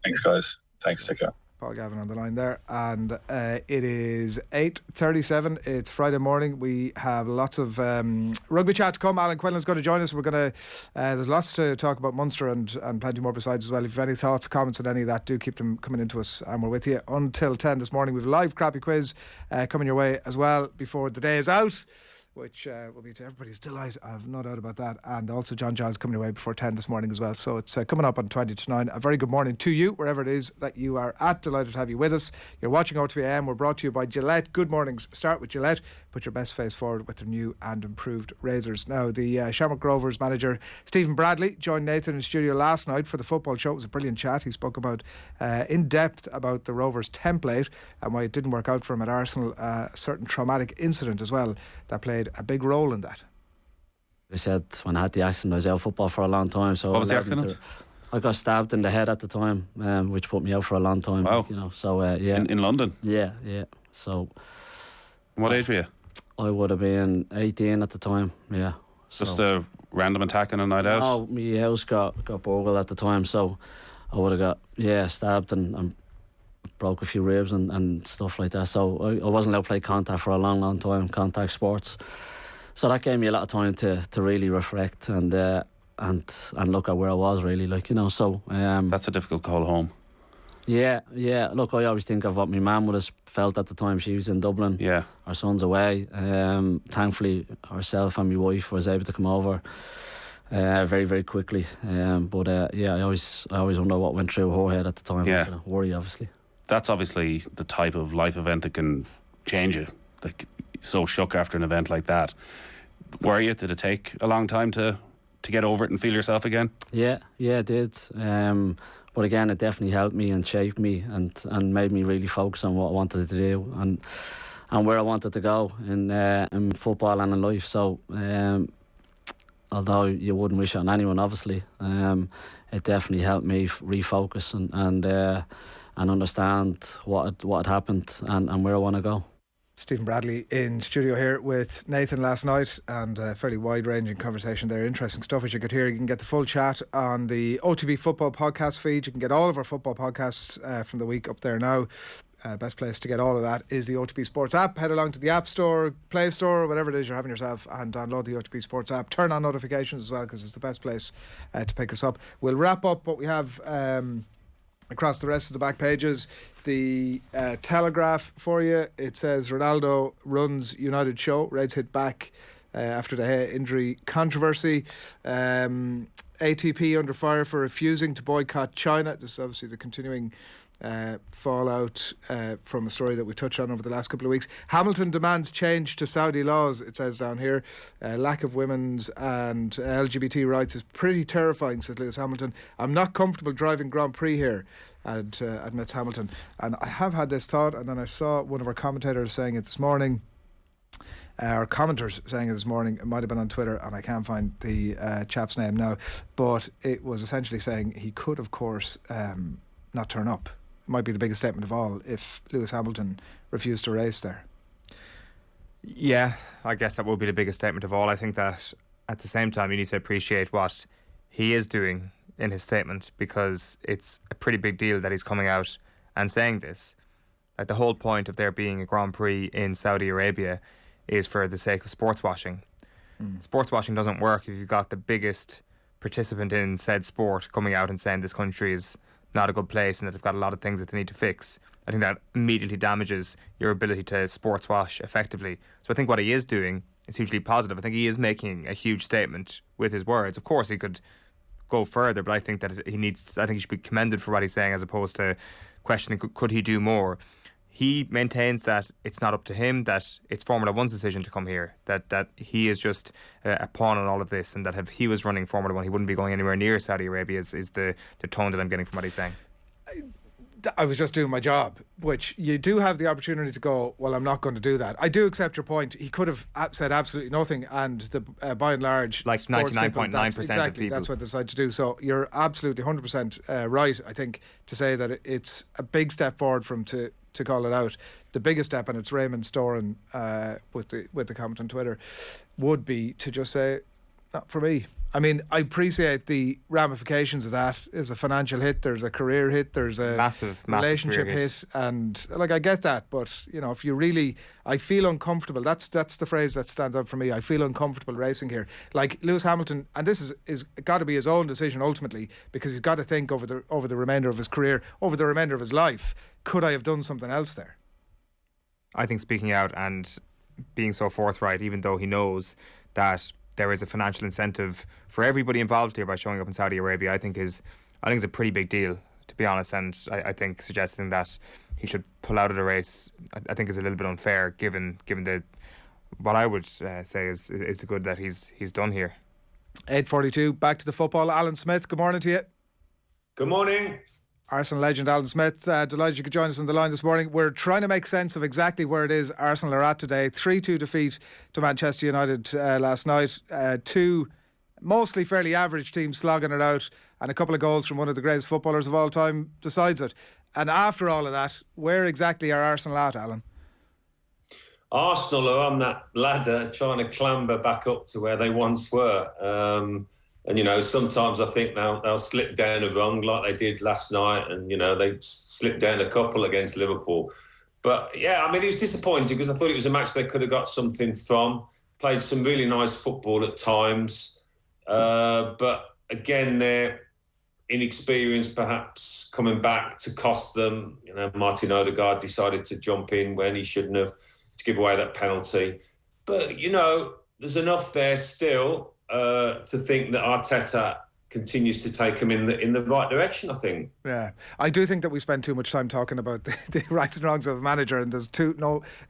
Speaker 12: Thanks, guys. Thanks, take care.
Speaker 3: Paul Galvin on the line there, and it is 8:37. It's Friday morning. We have lots of rugby chat to come. Alan Quinlan's going to join us. We're going to there's lots to talk about Munster and plenty more besides as well. If you have any thoughts or comments on any of that, do keep them coming into us, and we're with you until 10 this morning. We have a live crappy quiz coming your way as well before the day is out, which will be to everybody's delight. I have no doubt about that. And also John Giles coming away before 10 this morning as well. So it's coming up on 20 to 9. A very good morning to you, wherever it is that you are at. Delighted to have you with us. You're watching OTB AM. We're brought to you by Gillette. Good mornings. Start with Gillette. Put your best face forward with their new and improved razors. Now, the Shamrock Rovers manager, Stephen Bradley, joined Nathan in the studio last night for the football show. It was a brilliant chat. He spoke about in depth about the Rovers template and why it didn't work out for him at Arsenal. A certain traumatic incident as well that played a big role in that.
Speaker 13: I said when I had the accident, I was out of football for a long time. So
Speaker 14: what was the accident?
Speaker 13: I got stabbed in the head at the time, which put me out for a long time.
Speaker 14: Wow.
Speaker 13: So yeah.
Speaker 14: In London?
Speaker 13: Yeah. So.
Speaker 14: What age were you?
Speaker 13: I would have been 18 at the time. Yeah.
Speaker 14: Just a random attack on a night out?
Speaker 13: No, my house got burgled at the time, so I would have got stabbed and broke a few ribs and stuff like that. So I wasn't allowed to play contact for a long time, contact sports. So that gave me a lot of time to really reflect and look at where I was really, So
Speaker 14: that's a difficult call home.
Speaker 13: Yeah. Look, I always think of what my mum would have felt at the time. She was in Dublin.
Speaker 14: Yeah.
Speaker 13: Our son's away. Thankfully, herself and my wife was able to come over very, very quickly. But I always wonder what went through her head at the time.
Speaker 14: Yeah.
Speaker 13: Worry, obviously.
Speaker 14: That's obviously the type of life event that can change you. Like, so shook after an event like that. Were you? Did it take a long time to get over it and feel yourself again?
Speaker 13: Yeah, it did. But again, it definitely helped me and shaped me and made me really focus on what I wanted to do and where I wanted to go in football and in life. So although you wouldn't wish it on anyone, obviously, it definitely helped me refocus and understand what had happened and where I want to go.
Speaker 3: Stephen Bradley in studio here with Nathan last night, and a fairly wide-ranging conversation there. Interesting stuff, as you could hear. You can get the full chat on the OTB Football podcast feed. You can get all of our football podcasts from the week up there now. Best place to get all of that is the OTB Sports app. Head along to the App Store, Play Store, whatever it is you're having yourself, and download the OTB Sports app. Turn on notifications as well, because it's the best place to pick us up. We'll wrap up what we have across the rest of the back pages. The Telegraph for you. It says Ronaldo runs United show. Reds hit back after the injury controversy. ATP under fire for refusing to boycott China. This is obviously the continuing fallout from a story that we touched on over the last couple of weeks. Hamilton demands change to Saudi laws, it says down here. Lack of women's and LGBT rights is pretty terrifying, says Lewis Hamilton. I'm not comfortable driving Grand Prix here, admits Hamilton. And I have had this thought, and then I saw one of our commentators saying it this morning. Our commenters saying it this morning. It might have been on Twitter, and I can't find the chap's name now, but it was essentially saying he could, of course, not turn up. Might be the biggest statement of all if Lewis Hamilton refused to race there.
Speaker 4: Yeah, I guess that will be the biggest statement of all. I think that at the same time you need to appreciate what he is doing in his statement, because it's a pretty big deal that he's coming out and saying this. Like, the whole point of there being a Grand Prix in Saudi Arabia is for the sake of sports washing. Sports washing doesn't work if you've got the biggest participant in said sport coming out and saying this country is not a good place and that they've got a lot of things that they need to fix. I think that immediately damages your ability to sports wash effectively. So I think what he is doing is hugely positive. I think he is making a huge statement with his words. Of course he could go further, but I think that I think he should be commended for what he's saying, as opposed to questioning could he do more. He maintains that it's not up to him, that it's Formula One's decision to come here, that he is just a pawn in all of this, and that if he was running Formula One, he wouldn't be going anywhere near Saudi Arabia, is the tone that I'm getting from what he's saying.
Speaker 3: I was just doing my job, which you do have the opportunity to go, well, I'm not going to do that. I do accept your point. He could have said absolutely nothing, and the by and large,
Speaker 4: like 99.9%
Speaker 3: exactly,
Speaker 4: of people,
Speaker 3: that's what they decide to do. So you're absolutely 100% right, I think, to say that it's a big step forward for him to call it out. The biggest step, and it's Raymond Storen with the comment on Twitter, would be to just say, not for me. I mean, I appreciate the ramifications of that. There's a financial hit, there's a career hit, there's a massive relationship hit, and like, I get that, but you know, if you really, I feel uncomfortable. That's the phrase that stands out for me. I feel uncomfortable racing here. Like Lewis Hamilton, and this is got to be his own decision ultimately, because he's got to think over the remainder of his career, over the remainder of his life. Could I have done something else there?
Speaker 4: I think speaking out and being so forthright, even though he knows that there is a financial incentive for everybody involved here by showing up in Saudi Arabia, I think is a pretty big deal, to be honest. And I think suggesting that he should pull out of the race, I think is a little bit unfair, given the what I would say is the good that he's done here.
Speaker 3: 8:42. Back to the football. Alan Smith, good morning to you.
Speaker 15: Good morning.
Speaker 3: Arsenal legend Alan Smith, delighted you could join us on the line this morning. We're trying to make sense of exactly where it is Arsenal are at today. 3-2 defeat to Manchester United last night. Two mostly fairly average teams slogging it out, and a couple of goals from one of the greatest footballers of all time decides it. And after all of that, where exactly are Arsenal at, Alan?
Speaker 15: Arsenal are on that ladder trying to clamber back up to where they once were. And, you know, sometimes I think they'll slip down a rung like they did last night. And, you know, they slipped down a couple against Liverpool. But, yeah, I mean, it was disappointing because I thought it was a match they could have got something from. Played some really nice football at times. But, again, their inexperience perhaps coming back to cost them. You know, Martin Odegaard decided to jump in when he shouldn't have, to give away that penalty. But, you know, there's enough there still. to think that Arteta continues to take him in the right direction, I think.
Speaker 3: Yeah, I do think that we spend too much time talking about the rights and wrongs of a manager, and there's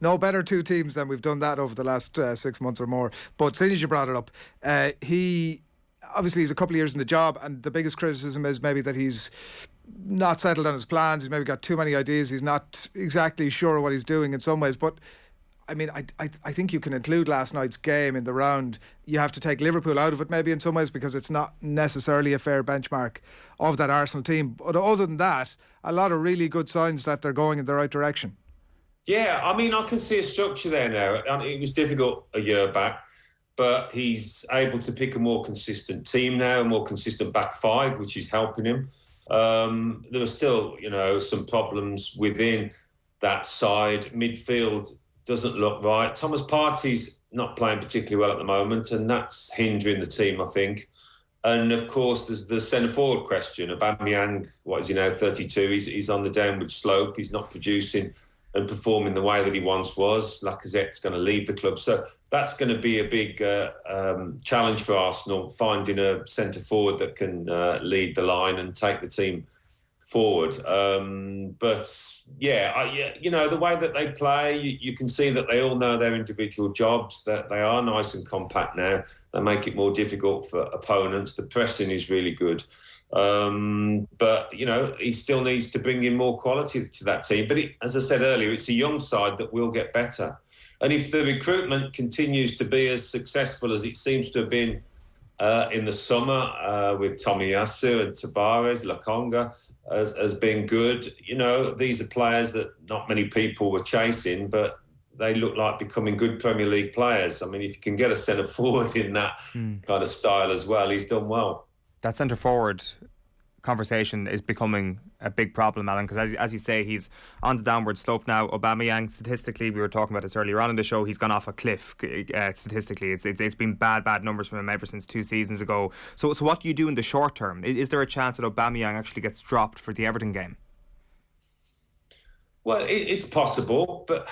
Speaker 3: no better two teams than we've done that over the last 6 months or more. But since you brought it up, he's a couple of years in the job, and the biggest criticism is maybe that he's not settled on his plans. He's maybe got too many ideas. He's not exactly sure what he's doing in some ways. But I mean, I think you can include last night's game in the round. You have to take Liverpool out of it maybe in some ways, because it's not necessarily a fair benchmark of that Arsenal team. But other than that, a lot of really good signs that they're going in the right direction.
Speaker 15: Yeah, I mean, I can see a structure there now. It was difficult a year back, but he's able to pick a more consistent team now, a more consistent back five, which is helping him. There are still, some problems within that side. Midfield doesn't look right. Thomas Partey's not playing particularly well at the moment, and that's hindering the team, I think. And of course, there's the centre-forward question. Aubameyang, what is he now, 32? He's on the downward slope. He's not producing and performing the way that he once was. Lacazette's going to leave the club. So that's going to be a big challenge for Arsenal, finding a centre-forward that can lead the line and take the team forward. But the way that they play, you can see that they all know their individual jobs, that they are nice and compact now. They make it more difficult for opponents. The pressing is really good. But he still needs to bring in more quality to that team. But as I said earlier, it's a young side that will get better. And if the recruitment continues to be as successful as it seems to have been in the summer with Tomiyasu and Tavares, Lokonga has been good. These are players that not many people were chasing, but they look like becoming good Premier League players. I mean, if you can get a centre-forward in that kind of style as well, he's done well.
Speaker 4: That centre-forward conversation is becoming a big problem, Alan, because as you say, he's on the downward slope now. Aubameyang, statistically, we were talking about this earlier on in the show, he's gone off a cliff statistically. It's been bad numbers from him ever since 2 seasons ago. So what do you do in the short term? Is there a chance that Aubameyang actually gets dropped for the Everton game?
Speaker 15: Well, it's possible, but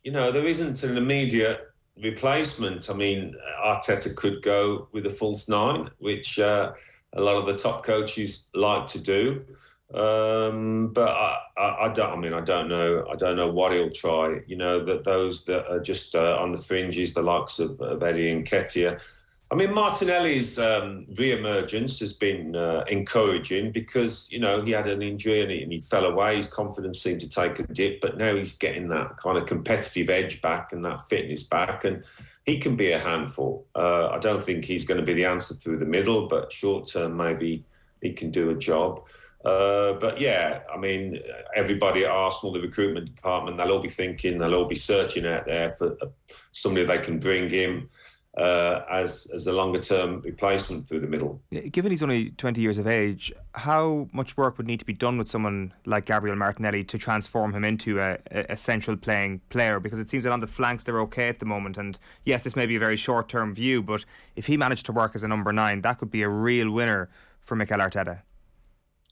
Speaker 15: there isn't an immediate replacement. I mean, Arteta could go with a false nine, which a lot of the top coaches like to do, but I don't know what he'll try. That those that are just on the fringes, the likes of Eddie and Nketiah. I mean, Martinelli's re-emergence has been encouraging because he had an injury and he fell away. His confidence seemed to take a dip, but now he's getting that kind of competitive edge back and that fitness back, and he can be a handful. I don't think he's going to be the answer through the middle, but short term, maybe he can do a job. But yeah, I mean, everybody at Arsenal, the recruitment department, they'll all be searching out there for somebody they can bring in as a longer term replacement through the middle.
Speaker 4: Given he's only 20 years of age, how much work would need to be done with someone like Gabriel Martinelli to transform him into a central playing player? Because it seems that on the flanks they're okay at the moment, and yes, this may be a very short term view, but if he managed to work as a number 9, that could be a real winner for Mikel Arteta.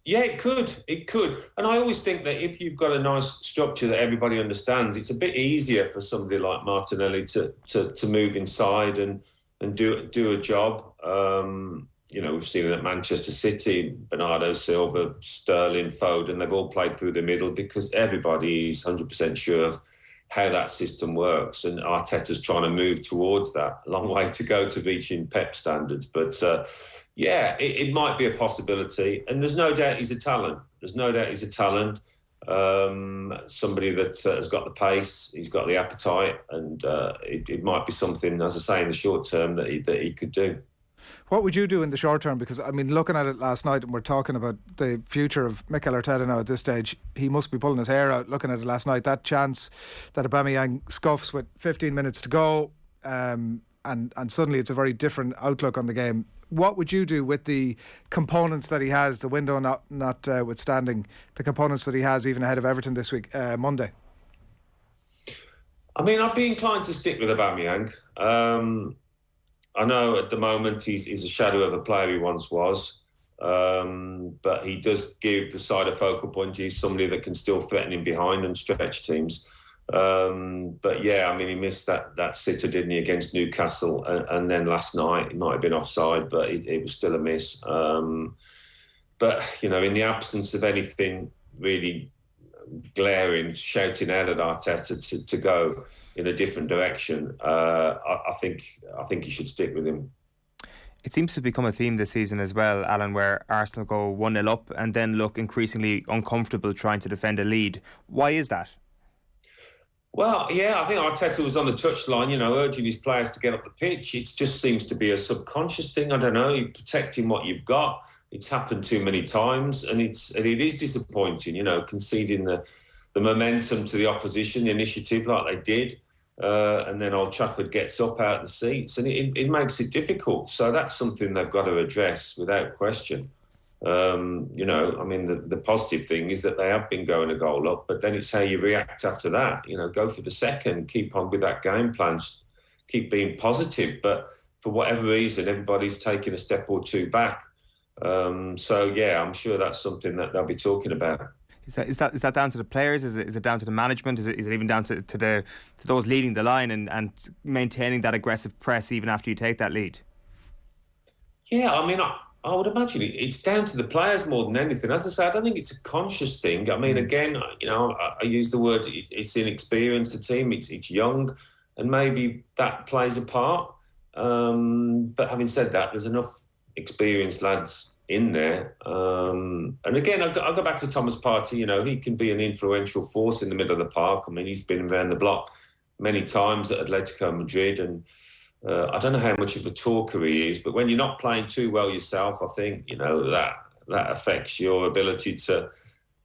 Speaker 15: Yeah, it could. And I always think that if you've got a nice structure that everybody understands, it's a bit easier for somebody like Martinelli to move inside and do a job. We've seen it at Manchester City, Bernardo Silva, Sterling, Foden, they've all played through the middle because everybody is 100% sure of how that system works. And Arteta's trying to move towards that. A long way to go to reaching Pep standards. But it might be a possibility. And there's no doubt he's a talent. Somebody that has got the pace, he's got the appetite, and it might be something, as I say, in the short term that he could do.
Speaker 3: What would you do in the short term? Because, I mean, looking at it last night, and we're talking about the future of Mikel Arteta now at this stage, he must be pulling his hair out looking at it last night. That chance that Aubameyang scuffs with 15 minutes to go, and suddenly it's a very different outlook on the game. What would you do with the components that he has, the window notwithstanding, the components that he has even ahead of Everton this week, Monday?
Speaker 15: I mean, I'd be inclined to stick with Aubameyang. I know at the moment he's a shadow of a player he once was, but he does give the side a focal point. He's somebody that can still threaten him behind and stretch teams. But yeah, I mean, he missed that sitter, didn't he, against Newcastle, and then last night it might have been offside, but it was still a miss. But in the absence of anything really glaring, shouting out at Arteta to go in a different direction, I think he should stick with him.
Speaker 4: It seems to become a theme this season as well, Alan, where Arsenal go 1-0 up and then look increasingly uncomfortable trying to defend a lead. Why is that?
Speaker 15: Well, yeah, I think Arteta was on the touchline, urging his players to get up the pitch. It just seems to be a subconscious thing. I don't know, you're protecting what you've got. It's happened too many times, and it is disappointing, conceding the momentum to the opposition, the initiative like they did. And then Old Trafford gets up out of the seats, and it makes it difficult. So that's something they've got to address without question. I mean, the positive thing is that they have been going a goal up, but then it's how you react after that. Go for the second, keep on with that game plan, keep being positive. But for whatever reason, everybody's taking a step or two back. So yeah, I'm sure that's something that they'll be talking about.
Speaker 4: Is that down to the players? Is it down to the management? Is it even down to those leading the line and maintaining that aggressive press even after you take that lead?
Speaker 15: Yeah, I mean, I would imagine it's down to the players more than anything. As I say, I don't think it's a conscious thing. I mean, again, I use the word, it's inexperienced, the team, it's young, and maybe that plays a part. But having said that, there's enough experienced lads in there. And again, I'll go back to Thomas Partey. He can be an influential force in the middle of the park. I mean, he's been around the block many times at Atletico Madrid, and I don't know how much of a talker he is, but when you're not playing too well yourself, I think, that affects your ability to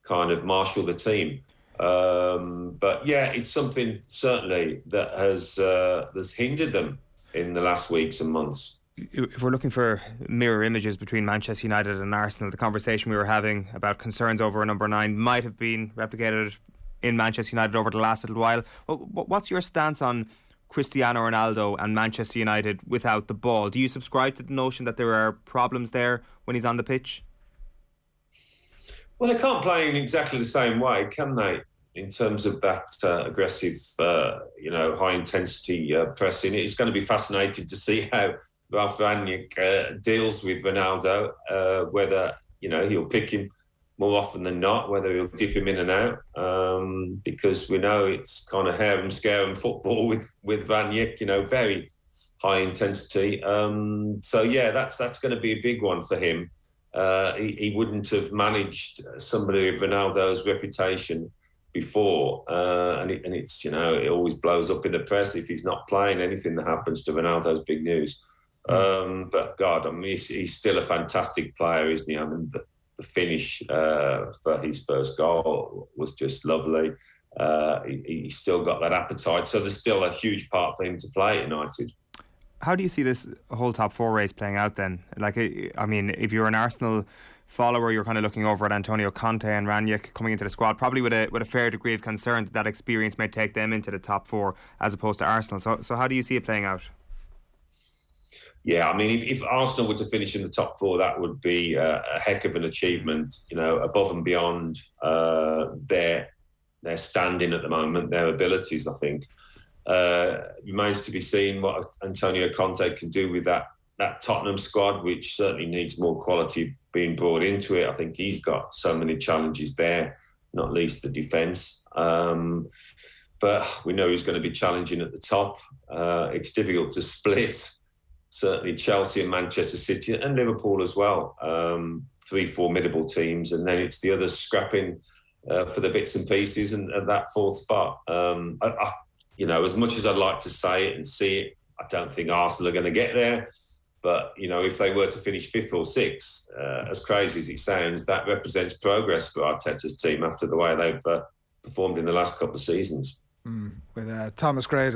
Speaker 15: kind of marshal the team. But yeah, it's something certainly that has hindered them in the last weeks and months.
Speaker 4: If we're looking for mirror images between Manchester United and Arsenal, the conversation we were having about concerns over number 9 might have been replicated in Manchester United over the last little while. What's your stance on Cristiano Ronaldo and Manchester United without the ball? Do you subscribe to the notion that there are problems there when he's on the pitch?
Speaker 15: Well, they can't play in exactly the same way, can they? In terms of that aggressive, high-intensity pressing. It's going to be fascinating to see how Ralph Rangnick deals with Ronaldo, whether, he'll pick him more often than not, whether he'll dip him in and out, because we know it's kind of harem scarum football with Rangnick, very high intensity. So, yeah, that's going to be a big one for him. He wouldn't have managed somebody of Ronaldo's reputation before, and it's it always blows up in the press if he's not playing. Anything that happens to Ronaldo's big news. But God, I mean, he's still a fantastic player, isn't he? I mean, the finish for his first goal was just lovely. He's still got that appetite, so there's still a huge part for him to play at United.
Speaker 4: How do you see this whole top 4 race playing out then? Like, I mean, if you're an Arsenal follower, you're kind of looking over at Antonio Conte and Rangnick coming into the squad, probably with a fair degree of concern that experience may take them into the top 4 as opposed to Arsenal. So how do you see it playing out?
Speaker 15: Yeah, I mean, if Arsenal were to finish in the top 4, that would be a heck of an achievement, above and beyond their standing at the moment, their abilities, I think. Remains to be seen what Antonio Conte can do with that Tottenham squad, which certainly needs more quality being brought into it. I think he's got so many challenges there, not least the defence. But we know he's going to be challenging at the top. It's difficult to split. Certainly Chelsea and Manchester City and Liverpool as well. 3 formidable teams, and then it's the others scrapping for the bits and pieces and that 4th spot. As much as I'd like to say it and see it, I don't think Arsenal are going to get there. But, if they were to finish 5th or 6th, as crazy as it sounds, that represents progress for Arteta's team after the way they've performed in the last couple of seasons.
Speaker 3: With Thomas Gray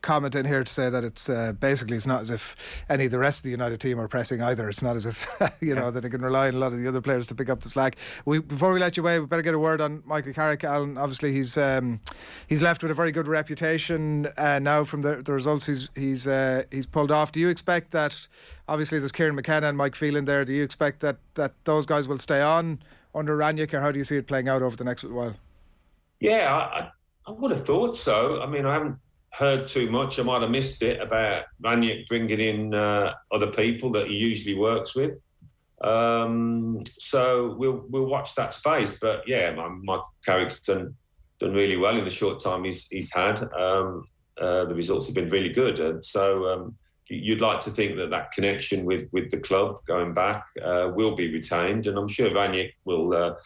Speaker 3: comment in here to say that it's basically it's not as if any of the rest of the United team are pressing either. It's not as if that they can rely on a lot of the other players to pick up the slack. Before we let you away, we better get a word on Michael Carrick. Alan, obviously he's left with a very good reputation now from the results he's pulled off. Do you expect that? Obviously there's Kieran McKenna and Mike Phelan there. Do you expect that those guys will stay on under Rangnick, or how do you see it playing out over the next little while?
Speaker 15: Yeah, I would have thought so. I mean, I haven't heard too much. I might have missed it about Ranić bringing in other people that he usually works with. So we'll watch that space. But yeah, Michael Carrick's done really well in the short time he's had. The results have been really good, and so you'd like to think that connection with the club going back will be retained, and I'm sure Ranić will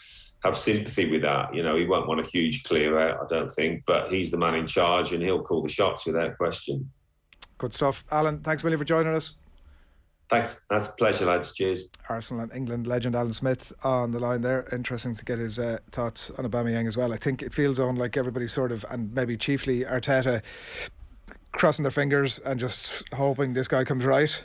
Speaker 15: have sympathy with that. You know, he won't want a huge clear out, I don't think, but he's the man in charge and he'll call the shots without question.
Speaker 3: Good stuff. Alan, thanks a million for joining us.
Speaker 15: Thanks. That's a pleasure, lads. Cheers.
Speaker 3: Arsenal and England legend Alan Smith on the line there. Interesting to get his thoughts on Aubameyang as well. I think it feels on like everybody sort of, and maybe chiefly Arteta, crossing their fingers and just hoping this guy comes right.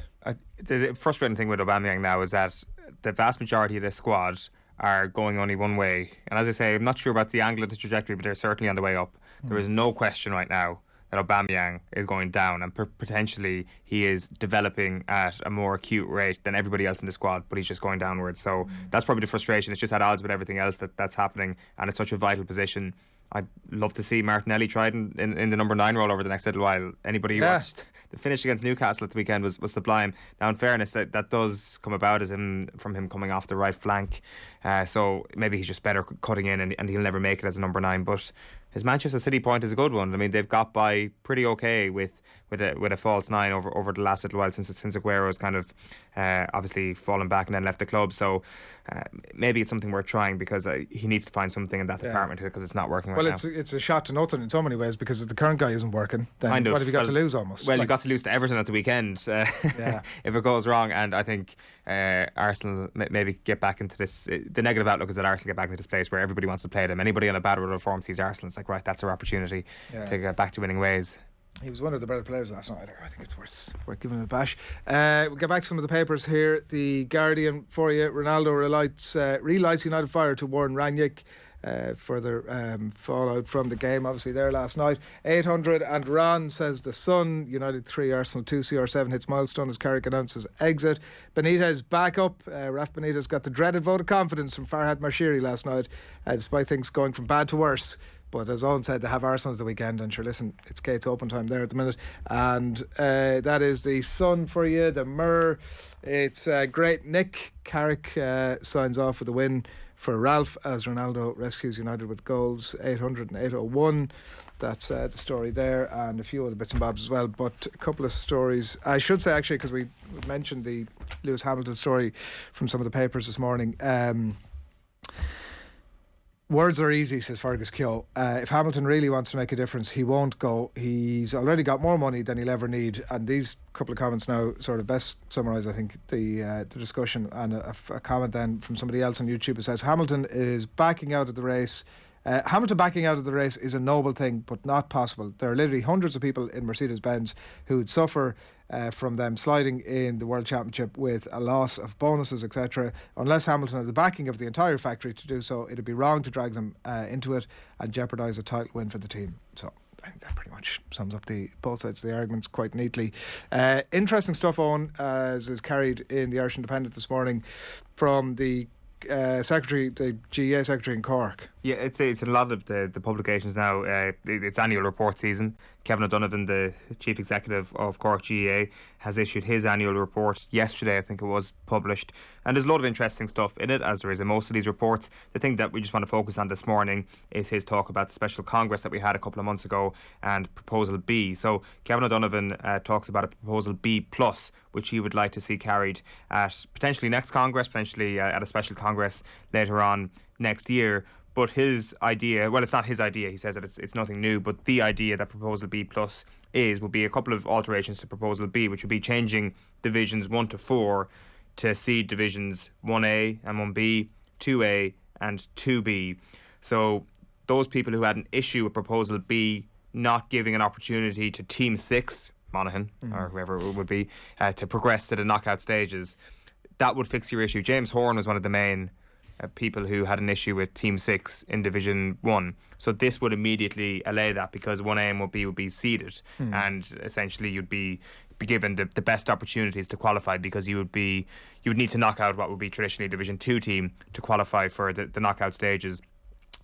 Speaker 4: The frustrating thing with Aubameyang now is that the vast majority of this squad are going only one way. And as I say, I'm not sure about the angle of the trajectory, but they're certainly on the way up. There is no question right now that Aubameyang is going down, and potentially he is developing at a more acute rate than everybody else in the squad, but he's just going downwards. So that's probably the frustration. It's just at odds with everything else that's happening, and it's such a vital position. I'd love to see Martinelli tried in the number 9 role over the next little while. Anybody who watched the finish against Newcastle at the weekend was sublime. Now, in fairness, that does come about as from him coming off the right flank. So maybe he's just better cutting in, and he'll never make it as a number 9. But his Manchester City point is a good one. I mean, they've got by pretty okay with a false 9 over the last little while since Aguero's kind of obviously fallen back and then left the club. So maybe it's something worth trying, because he needs to find something in that department, because it's not working right now.
Speaker 3: Well, it's a shot to nothing in so many ways, because if the current guy isn't working, then what have you got to lose almost?
Speaker 4: Well, you got to lose to Everton at the weekend if it goes wrong. And I think Arsenal maybe get back into this. The negative outlook is that Arsenal get back into this place where everybody wants to play them. Anybody on a bad run of form sees Arsenal, it's like, right, that's our opportunity to get back to winning ways.
Speaker 3: He was one of the better players last night. I think it's worth giving him a bash. We'll get back to some of the papers here. The Guardian for you. Ronaldo relights United fire to warn Ranić. Further fallout from the game, obviously, there last night. 800 and Ron says The Sun. United 3, Arsenal 2. CR7 hits milestone as Carrick announces exit. Benitez back up. Raf Benitez got the dreaded vote of confidence from Farhad Mashiri last night, despite things going from bad to worse. But as Owen said, they have Arsenal at the weekend, and sure, listen, it's Kate's open time there at the minute. And that is The Sun for you. The Mirror, it's great. Nick Carrick signs off with a win for Ralph as Ronaldo rescues United with goals. 800 and 801. That's the story there, and a few other bits and bobs as well. But a couple of stories, I should say, actually, because we mentioned the Lewis Hamilton story from some of the papers this morning. Words are easy, says Fergus Keogh. If Hamilton really wants to make a difference, he won't go. He's already got more money than he'll ever need. And these couple of comments now sort of best summarise, I think, the discussion. And a comment then from somebody else on YouTube who says Hamilton is backing out of the race. Hamilton backing out of the race is a noble thing, but not possible. There are literally hundreds of people in Mercedes-Benz who would suffer from them sliding in the World Championship with a loss of bonuses, etc. Unless Hamilton had the backing of the entire factory to do so, it'd be wrong to drag them into it and jeopardise a title win for the team. So I think that pretty much sums up both sides of the arguments quite neatly. Interesting stuff, Owen, as is carried in the Irish Independent this morning from the secretary, the GEA secretary in Cork.
Speaker 4: Yeah, it's a lot of the publications now. It's annual report season. Kevin O'Donovan, the chief executive of Cork GEA, has issued his annual report yesterday. I think it was published, and there's a lot of interesting stuff in it, as there is in most of these reports. The thing that we just want to focus on this morning is his talk about the special congress that we had a couple of months ago and proposal B. So Kevin O'Donovan talks about a proposal B plus, which he would like to see carried at potentially next congress, potentially at a special congress later on next year. But his idea, well, it's not his idea, he says that it's nothing new, but the idea that proposal B plus would be a couple of alterations to proposal B, which would be changing divisions 1 to 4 to seed divisions 1A and 1B, 2A and 2B. So those people who had an issue with proposal B not giving an opportunity to Team 6, Monaghan or whoever it would be, to progress to the knockout stages, that would fix your issue. James Horn was one of the main people who had an issue with Team 6 in Division 1. So this would immediately allay that, because 1A and 1B would be seeded, and essentially you'd be given the best opportunities to qualify, because you would need to knock out what would be traditionally Division 2 team to qualify for the knockout stages.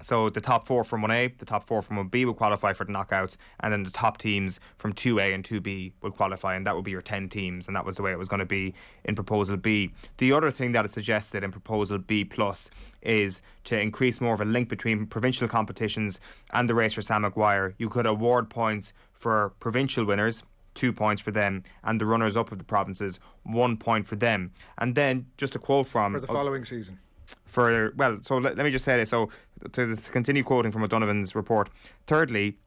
Speaker 4: So the top 4 from 1A, the top 4 from 1B will qualify for the knockouts, and then the top teams from 2A and 2B will qualify, and that would be your 10 teams, and that was the way it was going to be in Proposal B. The other thing that is suggested in Proposal B Plus is to increase more of a link between provincial competitions and the race for Sam Maguire. You could award points for provincial winners, 2 points for them, and the runners-up of the provinces, 1 point for them. And then, just a quote from...
Speaker 3: For the following season.
Speaker 4: So let me just say this. So to continue quoting from O'Donovan's report. Thirdly,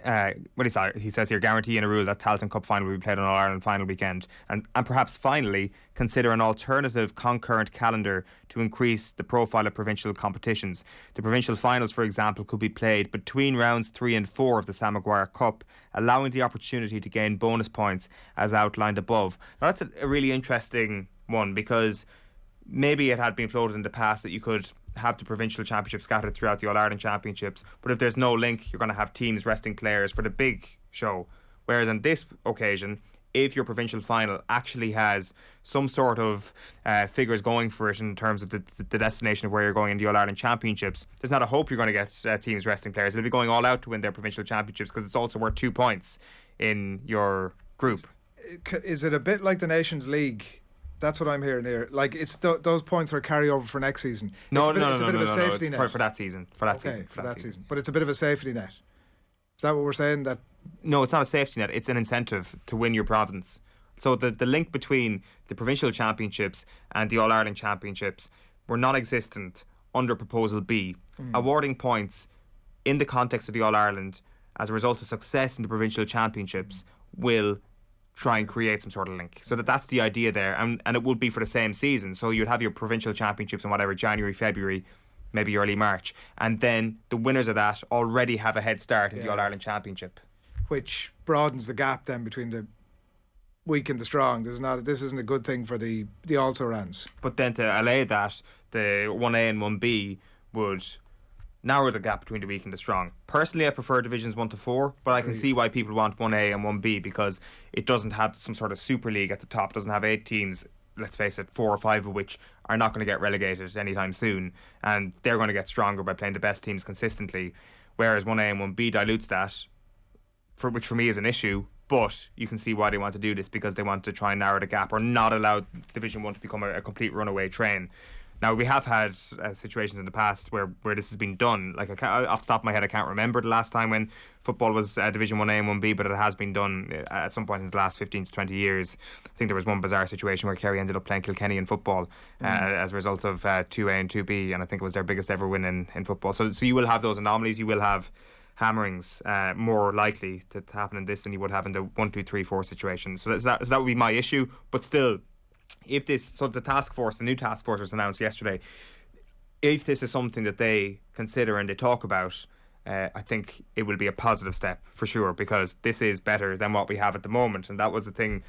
Speaker 4: he says here, guarantee in a rule that Tailteann Cup final will be played on All-Ireland final weekend, and perhaps finally consider an alternative concurrent calendar to increase the profile of provincial competitions. The provincial finals, for example, could be played between rounds 3 and 4 of the Sam Maguire Cup, allowing the opportunity to gain bonus points as outlined above. Now that's a really interesting one, because maybe it had been floated in the past that you could have the provincial championship scattered throughout the All-Ireland championships, but if there's no link, you're going to have teams resting players for the big show. Whereas on this occasion, if your provincial final actually has some sort of figures going for it in terms of the destination of where you're going in the All-Ireland championships, there's not a hope you're going to get teams resting players. They'll be going all out to win their provincial championships, because it's also worth 2 points in your group.
Speaker 3: Is it a bit like the Nations League? That's what I'm hearing here. Like, it's those points are carry over for next season.
Speaker 4: No,
Speaker 3: it's a bit of a safety net
Speaker 4: for that season. For that season.
Speaker 3: But it's a bit of a safety net. Is that what we're saying? That
Speaker 4: no, it's not a safety net. It's an incentive to win your province. So the link between the provincial championships and the All-Ireland championships were non-existent under Proposal B. Awarding points in the context of the All-Ireland as a result of success in the provincial championships will try and create some sort of link. So that's the idea there, and it would be for the same season. So you'd have your provincial championships in whatever, January, February, maybe early March, and then the winners of that already have a head start in the All-Ireland Championship,
Speaker 3: which broadens the gap then between the weak and the strong. This isn't a good thing for the also-rans.
Speaker 4: But then to allay that, the 1A and 1B would narrow the gap between the weak and the strong. Personally, I prefer divisions 1 to 4, but I can see why people want 1A and 1B, because it doesn't have some sort of super league at the top. It doesn't have 8 teams, let's face it, 4 or 5 of which are not going to get relegated anytime soon, and they're going to get stronger by playing the best teams consistently, whereas 1A and 1B dilutes that, which for me is an issue. But you can see why they want to do this, because they want to try and narrow the gap or not allow Division 1 to become a complete runaway train. Now, we have had situations in the past where this has been done. Like, off the top of my head, I can't remember the last time when football was Division 1A and 1B, but it has been done at some point in the last 15 to 20 years. I think there was one bizarre situation where Kerry ended up playing Kilkenny in football as a result of 2A and 2B, and I think it was their biggest ever win in football. So you will have those anomalies. You will have hammerings more likely to happen in this than you would have in the 1, 2, 3, 4 situation. So that would be my issue. But still, if the new task force was announced yesterday, if this is something that they consider and they talk about, I think it will be a positive step for sure, because this is better than what we have at the moment. And that was the thing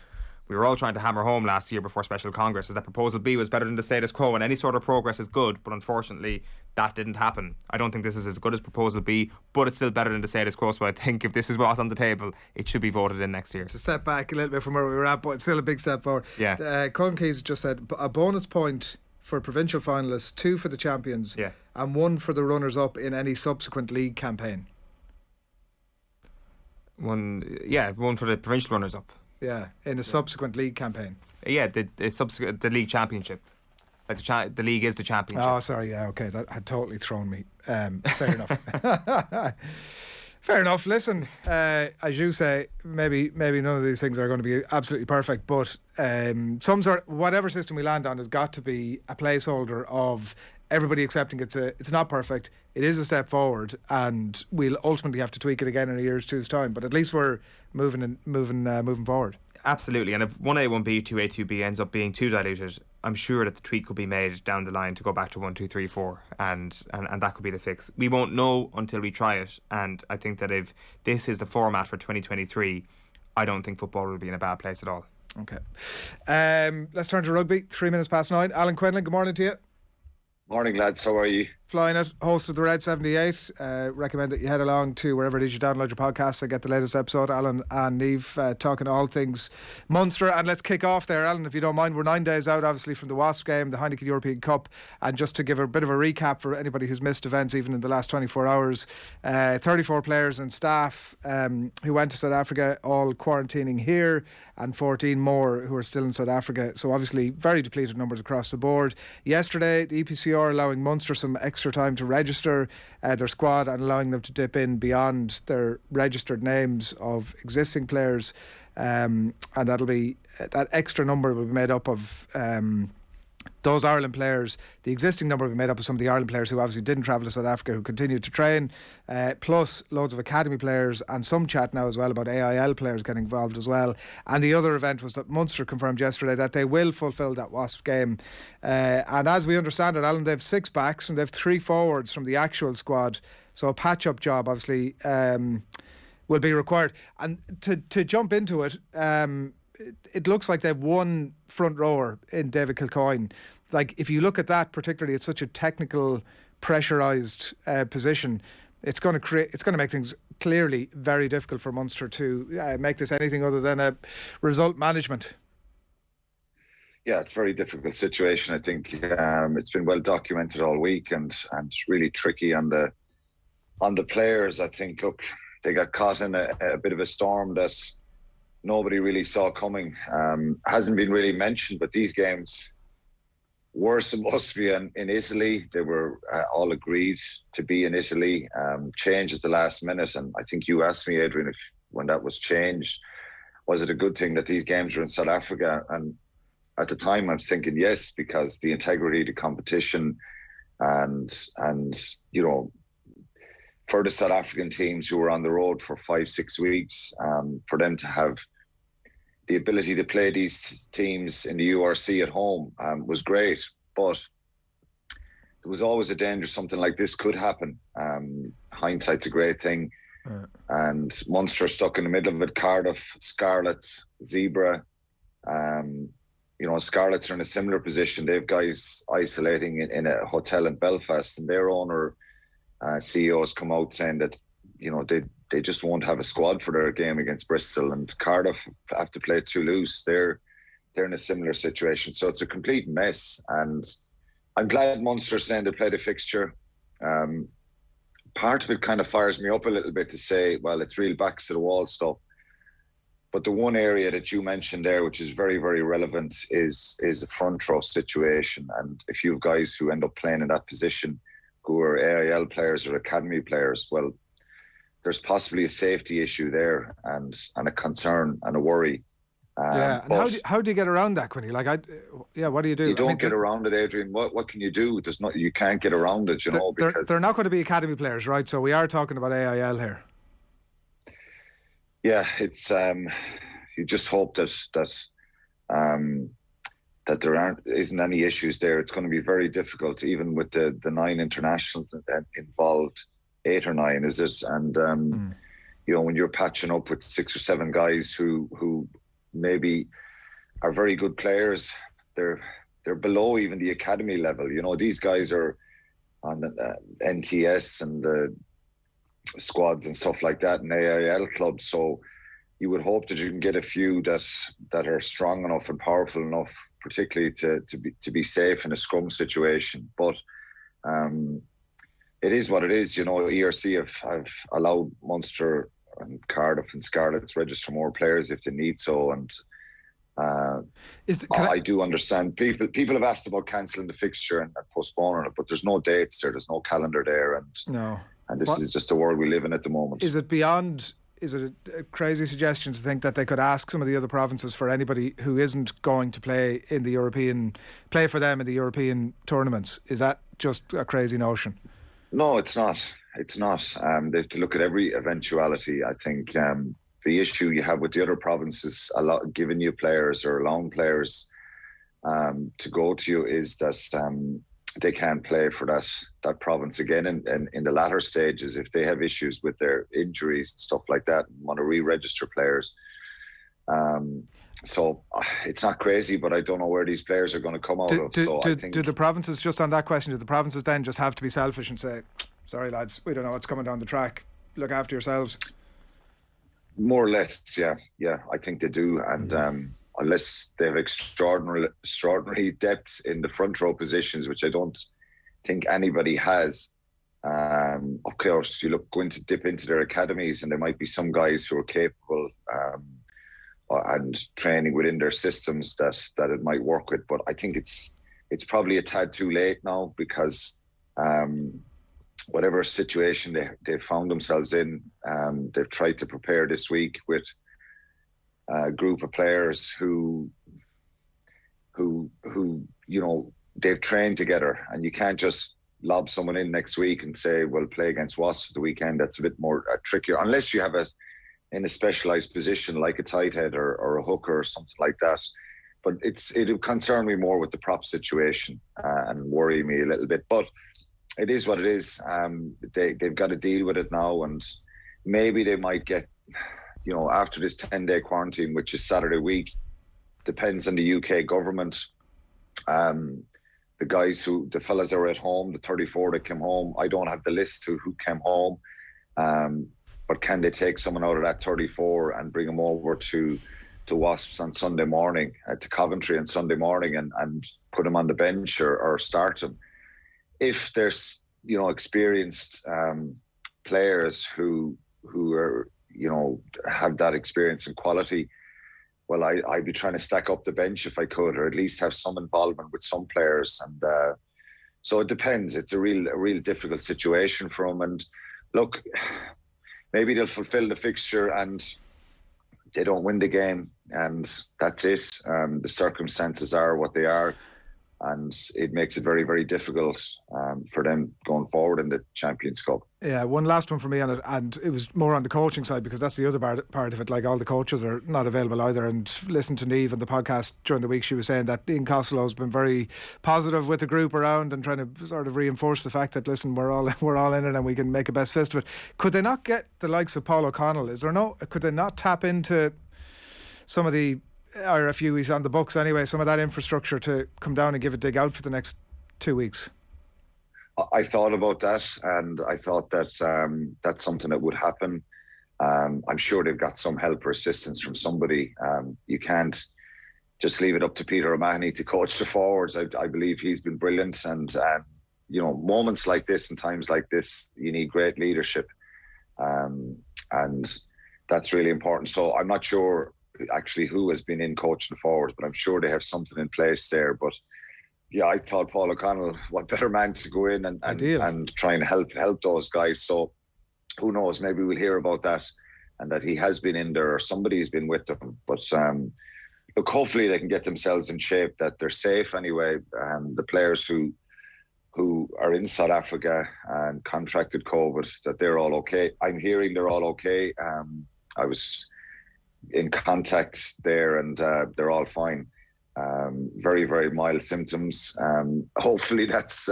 Speaker 4: we were all trying to hammer home last year before Special Congress, is that Proposal B was better than the status quo, and any sort of progress is good, but unfortunately that didn't happen. I don't think this is as good as Proposal B, but it's still better than the status quo, so I think if this is what's on the table, it should be voted in next year.
Speaker 3: It's a step back a little bit from where we were at, but it's still a big step forward.
Speaker 4: Yeah.
Speaker 3: Colin Keys just said a bonus point for provincial finalists, 2 for the champions, and 1 for the runners-up in any subsequent league campaign.
Speaker 4: One for the provincial runners-up.
Speaker 3: Yeah, in a subsequent league campaign.
Speaker 4: Yeah, the league championship. Like the league is the championship.
Speaker 3: Oh, sorry. Yeah, okay. That had totally thrown me. Fair enough. Fair enough. Listen, as you say, maybe none of these things are going to be absolutely perfect, but whatever system we land on has got to be a placeholder of everybody accepting it's not perfect. It is a step forward, and we'll ultimately have to tweak it again in a year or two's time. But at least we're moving forward.
Speaker 4: Absolutely, and if 1A, 1B, 2A, 2B ends up being too diluted, I'm sure that the tweak could be made down the line to go back to 1, 2, 3, 4, and that could be the fix. We won't know until we try it, and I think that if this is the format for 2023, I don't think football will be in a bad place at all.
Speaker 3: Okay, let's turn to rugby. 9:03. Alan Quinlan, good morning to you.
Speaker 16: Morning, lads. How are you?
Speaker 3: Flying It, host of the Red 78. Recommend that you head along to wherever it is you download your podcasts and get the latest episode. Alan and Neve talking all things Munster. And let's kick off there, Alan, if you don't mind. We're 9 days out, obviously, from the Wasp game, the Heineken European Cup. And just to give a bit of a recap for anybody who's missed events, even in the last 24 hours, 34 players and staff who went to South Africa, all quarantining here, and 14 more who are still in South Africa. So obviously very depleted numbers across the board. Yesterday, the EPCR allowing Munster some extra time to register their squad and allowing them to dip in beyond their registered names of existing players, and that'll be that extra number will be made up of those Ireland players. The existing number will be made up of some of the Ireland players who obviously didn't travel to South Africa, who continued to train, plus loads of academy players, and some chat now as well about AIL players getting involved as well. And the other event was that Munster confirmed yesterday that they will fulfil that Wasp game. And as we understand it, Alan, they have 6 backs and they have 3 forwards from the actual squad. So a patch-up job, obviously, will be required. And to jump into it, it looks like they have one front rower in David Kilcoyne. Like, if you look at that particularly, it's such a technical, pressurised position. It's going to make things clearly very difficult for Munster to make this anything other than a result management.
Speaker 16: Yeah, it's a very difficult situation. I think it's been well documented all week, and really tricky on the players. I think, look, they got caught in a bit of a storm that nobody really saw coming. Hasn't been really mentioned, but these games were supposed to be in Italy. They were all agreed to be in Italy, changed at the last minute. And I think you asked me, Adrian, if when that was changed, was it a good thing that these games were in South Africa? And at the time I was thinking yes, because the integrity of the competition and you know, for the South African teams who were on the road for 5-6 weeks, for them to have the ability to play these teams in the URC at home was great. But there was always a danger something like this could happen. Hindsight's a great thing. Right. And Munster stuck in the middle of it. Cardiff, Scarlets, Zebra. You know, Scarlets are in a similar position. They have guys isolating in a hotel in Belfast, and their owner, CEOs come out saying that, you know, they just won't have a squad for their game against Bristol, and Cardiff have to play Toulouse. They're in a similar situation. So it's a complete mess, and I'm glad Munster's saying they played a fixture. Part of it kind of fires me up a little bit to say, well, it's real backs to the wall stuff. But the one area that you mentioned there, which is very, very relevant, is the front row situation. And if you have guys who end up playing in that position who are AIL players or academy players, well, there's possibly a safety issue there, and a concern and a worry.
Speaker 3: And how do you get around that, Quinny? Like, what do you do?
Speaker 16: You don't get around it, Adrian. What can you do? You can't get around it, because
Speaker 3: they're not going to be academy players, right? So we are talking about AIL here.
Speaker 16: Yeah, it's you just hope that there isn't any issues there. It's going to be very difficult, even with the 9 internationals involved. 8 or 9 is it? And you know, when you're patching up with 6 or 7 guys who maybe are very good players, they're below even the academy level. You know, these guys are on the NTS and the squads and stuff like that in AIL clubs. So you would hope that you can get a few that are strong enough and powerful enough, particularly to be safe in a scrum situation. But it is what it is. You know, ERC have allowed Munster and Cardiff and Scarlets register more players if they need so. And I do understand people have asked about cancelling the fixture and postponing it, but there's no dates there, there's no calendar there, and this is just the world we live in at the moment.
Speaker 3: Is it a crazy suggestion to think that they could ask some of the other provinces for anybody who isn't going to play for them in the European tournaments? Is that just a crazy notion?
Speaker 16: No, it's not. It's not. They have to look at every eventuality. I think the issue you have with the other provinces giving you players or allowing players to go to you is that they can't play for that province again in the latter stages if they have issues with their injuries and stuff like that and want to re-register players. So it's not crazy, but I don't know where these players are going to come out of. So I think,
Speaker 3: do the provinces, just on that question, do the provinces then just have to be selfish and say, sorry lads, we don't know what's coming down the track, look after yourselves?
Speaker 16: More or less, yeah, I think they do. And unless they have extraordinary depth in the front row positions, which I don't think anybody has. Of course, you going to dip into their academies, and there might be some guys who are capable and training within their systems that it might work with. But I think it's probably a tad too late now, because whatever situation they found themselves in, they've tried to prepare this week with a group of players who they've trained together, and you can't just lob someone in next week and say, well, play against Wasps the weekend. That's a bit more trickier, unless you have in a specialised position like a tight head or a hooker or something like that. But it would concern me more with the prop situation and worry me a little bit. But it is what it is. They've got to deal with it now, and maybe they might get, after this 10-day quarantine, which is Saturday week, depends on the UK government. The fellas are at home, the 34 that came home. I don't have the list of who came home, but can they take someone out of that 34 and bring them over to Wasps on Sunday morning, to Coventry on Sunday morning, and put them on the bench or start them? If there's experienced players who are have that experience and quality, well, I'd be trying to stack up the bench if I could, or at least have some involvement with some players. And so it depends. It's a real difficult situation for them. And look, maybe they'll fulfill the fixture and they don't win the game, and that's it. The circumstances are what they are, and it makes it very, very difficult for them going forward in the Champions Cup.
Speaker 3: Yeah, one last one for me on it, and it was more on the coaching side, because that's the other part of it. Like, all the coaches are not available either. And listen to Niamh on the podcast during the week, she was saying that Ian Costello's been very positive with the group around and trying to sort of reinforce the fact that, listen, we're all in it and we can make a best fist of it. Could they not get the likes of Paul O'Connell? Could they not tap into some of the, or a few, he's on the books anyway, some of that infrastructure to come down and give a dig out for the next 2 weeks?
Speaker 16: I thought about that, and I thought that that's something that would happen. I'm sure they've got some help or assistance from somebody. You can't just leave it up to Peter O'Mahony to coach the forwards. I believe he's been brilliant, and moments like this and times like this, you need great leadership, and that's really important. So I'm not sure actually who has been in coaching the forwards, but I'm sure they have something in place there. But yeah, I thought Paul O'Connell, what better man to go in and try and help those guys. So who knows, maybe we'll hear about that, and that he has been in there or somebody's been with them. But look, hopefully they can get themselves in shape, that they're safe anyway. The players who are in South Africa and contracted COVID, that they're all okay. I'm hearing they're all okay. I was in contact there, and they're all fine. Very, very mild symptoms. Hopefully that's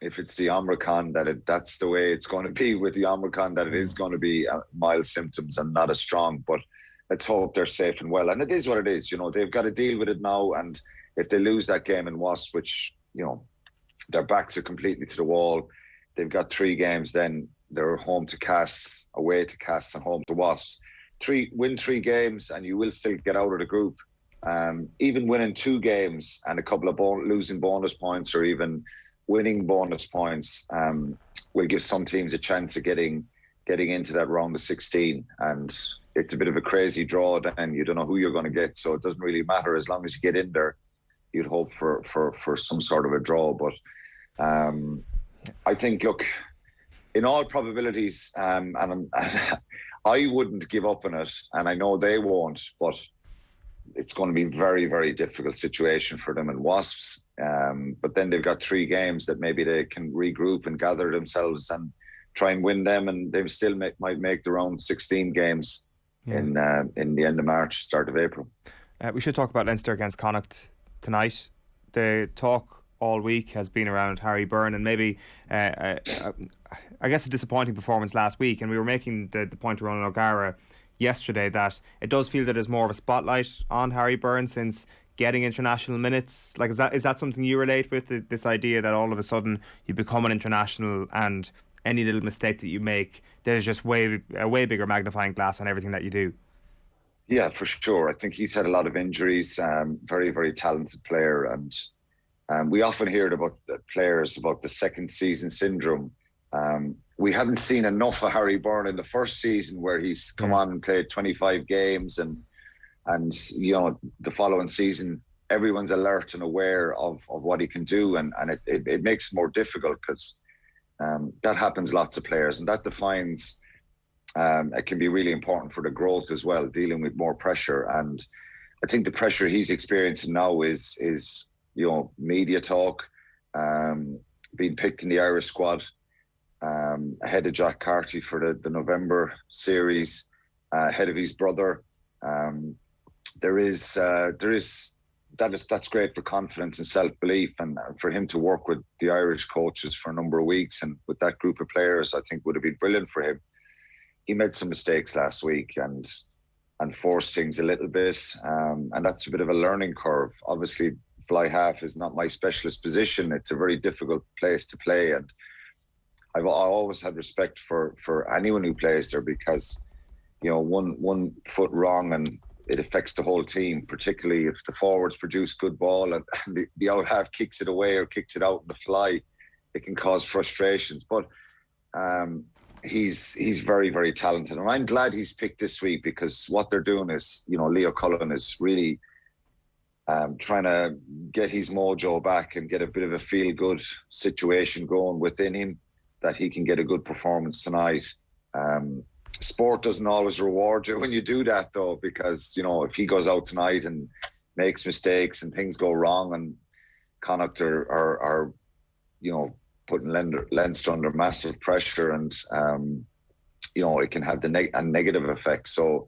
Speaker 16: if it's the Omicron, that's the way it's going to be with the Omicron, that it is going to be mild symptoms and not as strong. But let's hope they're safe and well. And it is what it is. They've got to deal with it now. And if they lose that game in Wasps, which their backs are completely to the wall, they've got 3 games. Then they're home to Cass, away to Cass, and home to Wasps. Win 3 games, and you will still get out of the group. Even winning 2 games and a couple of losing bonus points, or even winning bonus points, will give some teams a chance of getting into that round of 16. And it's a bit of a crazy draw then. You don't know who you're going to get, so it doesn't really matter. As long as you get in there, you'd hope for some sort of a draw. But I think, look, in all probabilities, and I wouldn't give up on it, and I know they won't, but it's going to be a very, very difficult situation for them in Wasps. But then they've got 3 games that maybe they can regroup and gather themselves and try and win them, and they still might make the round 16 games in the end of March, start of April.
Speaker 4: We should talk about Leinster against Connacht tonight. The talk all week has been around Harry Byrne, and maybe I guess a disappointing performance last week, and we were making the point around O'Gara. yesterday that it does feel that there's more of a spotlight on Harry Byrne since getting international minutes. Like, is that something you relate with, this idea that all of a sudden you become an international and any little mistake that you make, there's just a way bigger magnifying glass on everything that you do?
Speaker 16: Yeah, for sure. I think he's had a lot of injuries. Very, very talented player, and we often hear about the players about the second season syndrome. We haven't seen enough of Harry Byrne in the first season where he's come on and played 25 games and the following season everyone's alert and aware of what he can do, and it makes it more difficult because that happens lots of players, and that defines it can be really important for the growth as well, dealing with more pressure. And I think the pressure he's experiencing now is media talk, being picked in the Irish squad ahead of Jack Carty for the November series, ahead of his brother. That's great for confidence and self-belief, and for him to work with the Irish coaches for a number of weeks and with that group of players, I think would have been brilliant for him. He made some mistakes last week and forced things a little bit, and that's a bit of a learning curve. Obviously, fly half is not my specialist position. It's a very difficult place to play, and I always had respect for anyone who plays there, because one foot wrong and it affects the whole team, particularly if the forwards produce good ball and the out half kicks it away or kicks it out in the fly. It can cause frustrations. But he's very, very talented. And I'm glad he's picked this week, because what they're doing is, Leo Cullen is really trying to get his mojo back and get a bit of a feel-good situation going within him, that he can get a good performance tonight. Sport doesn't always reward you when you do that, though, because if he goes out tonight and makes mistakes and things go wrong, and Connacht are putting Leinster under massive pressure, and it can have a negative effect. So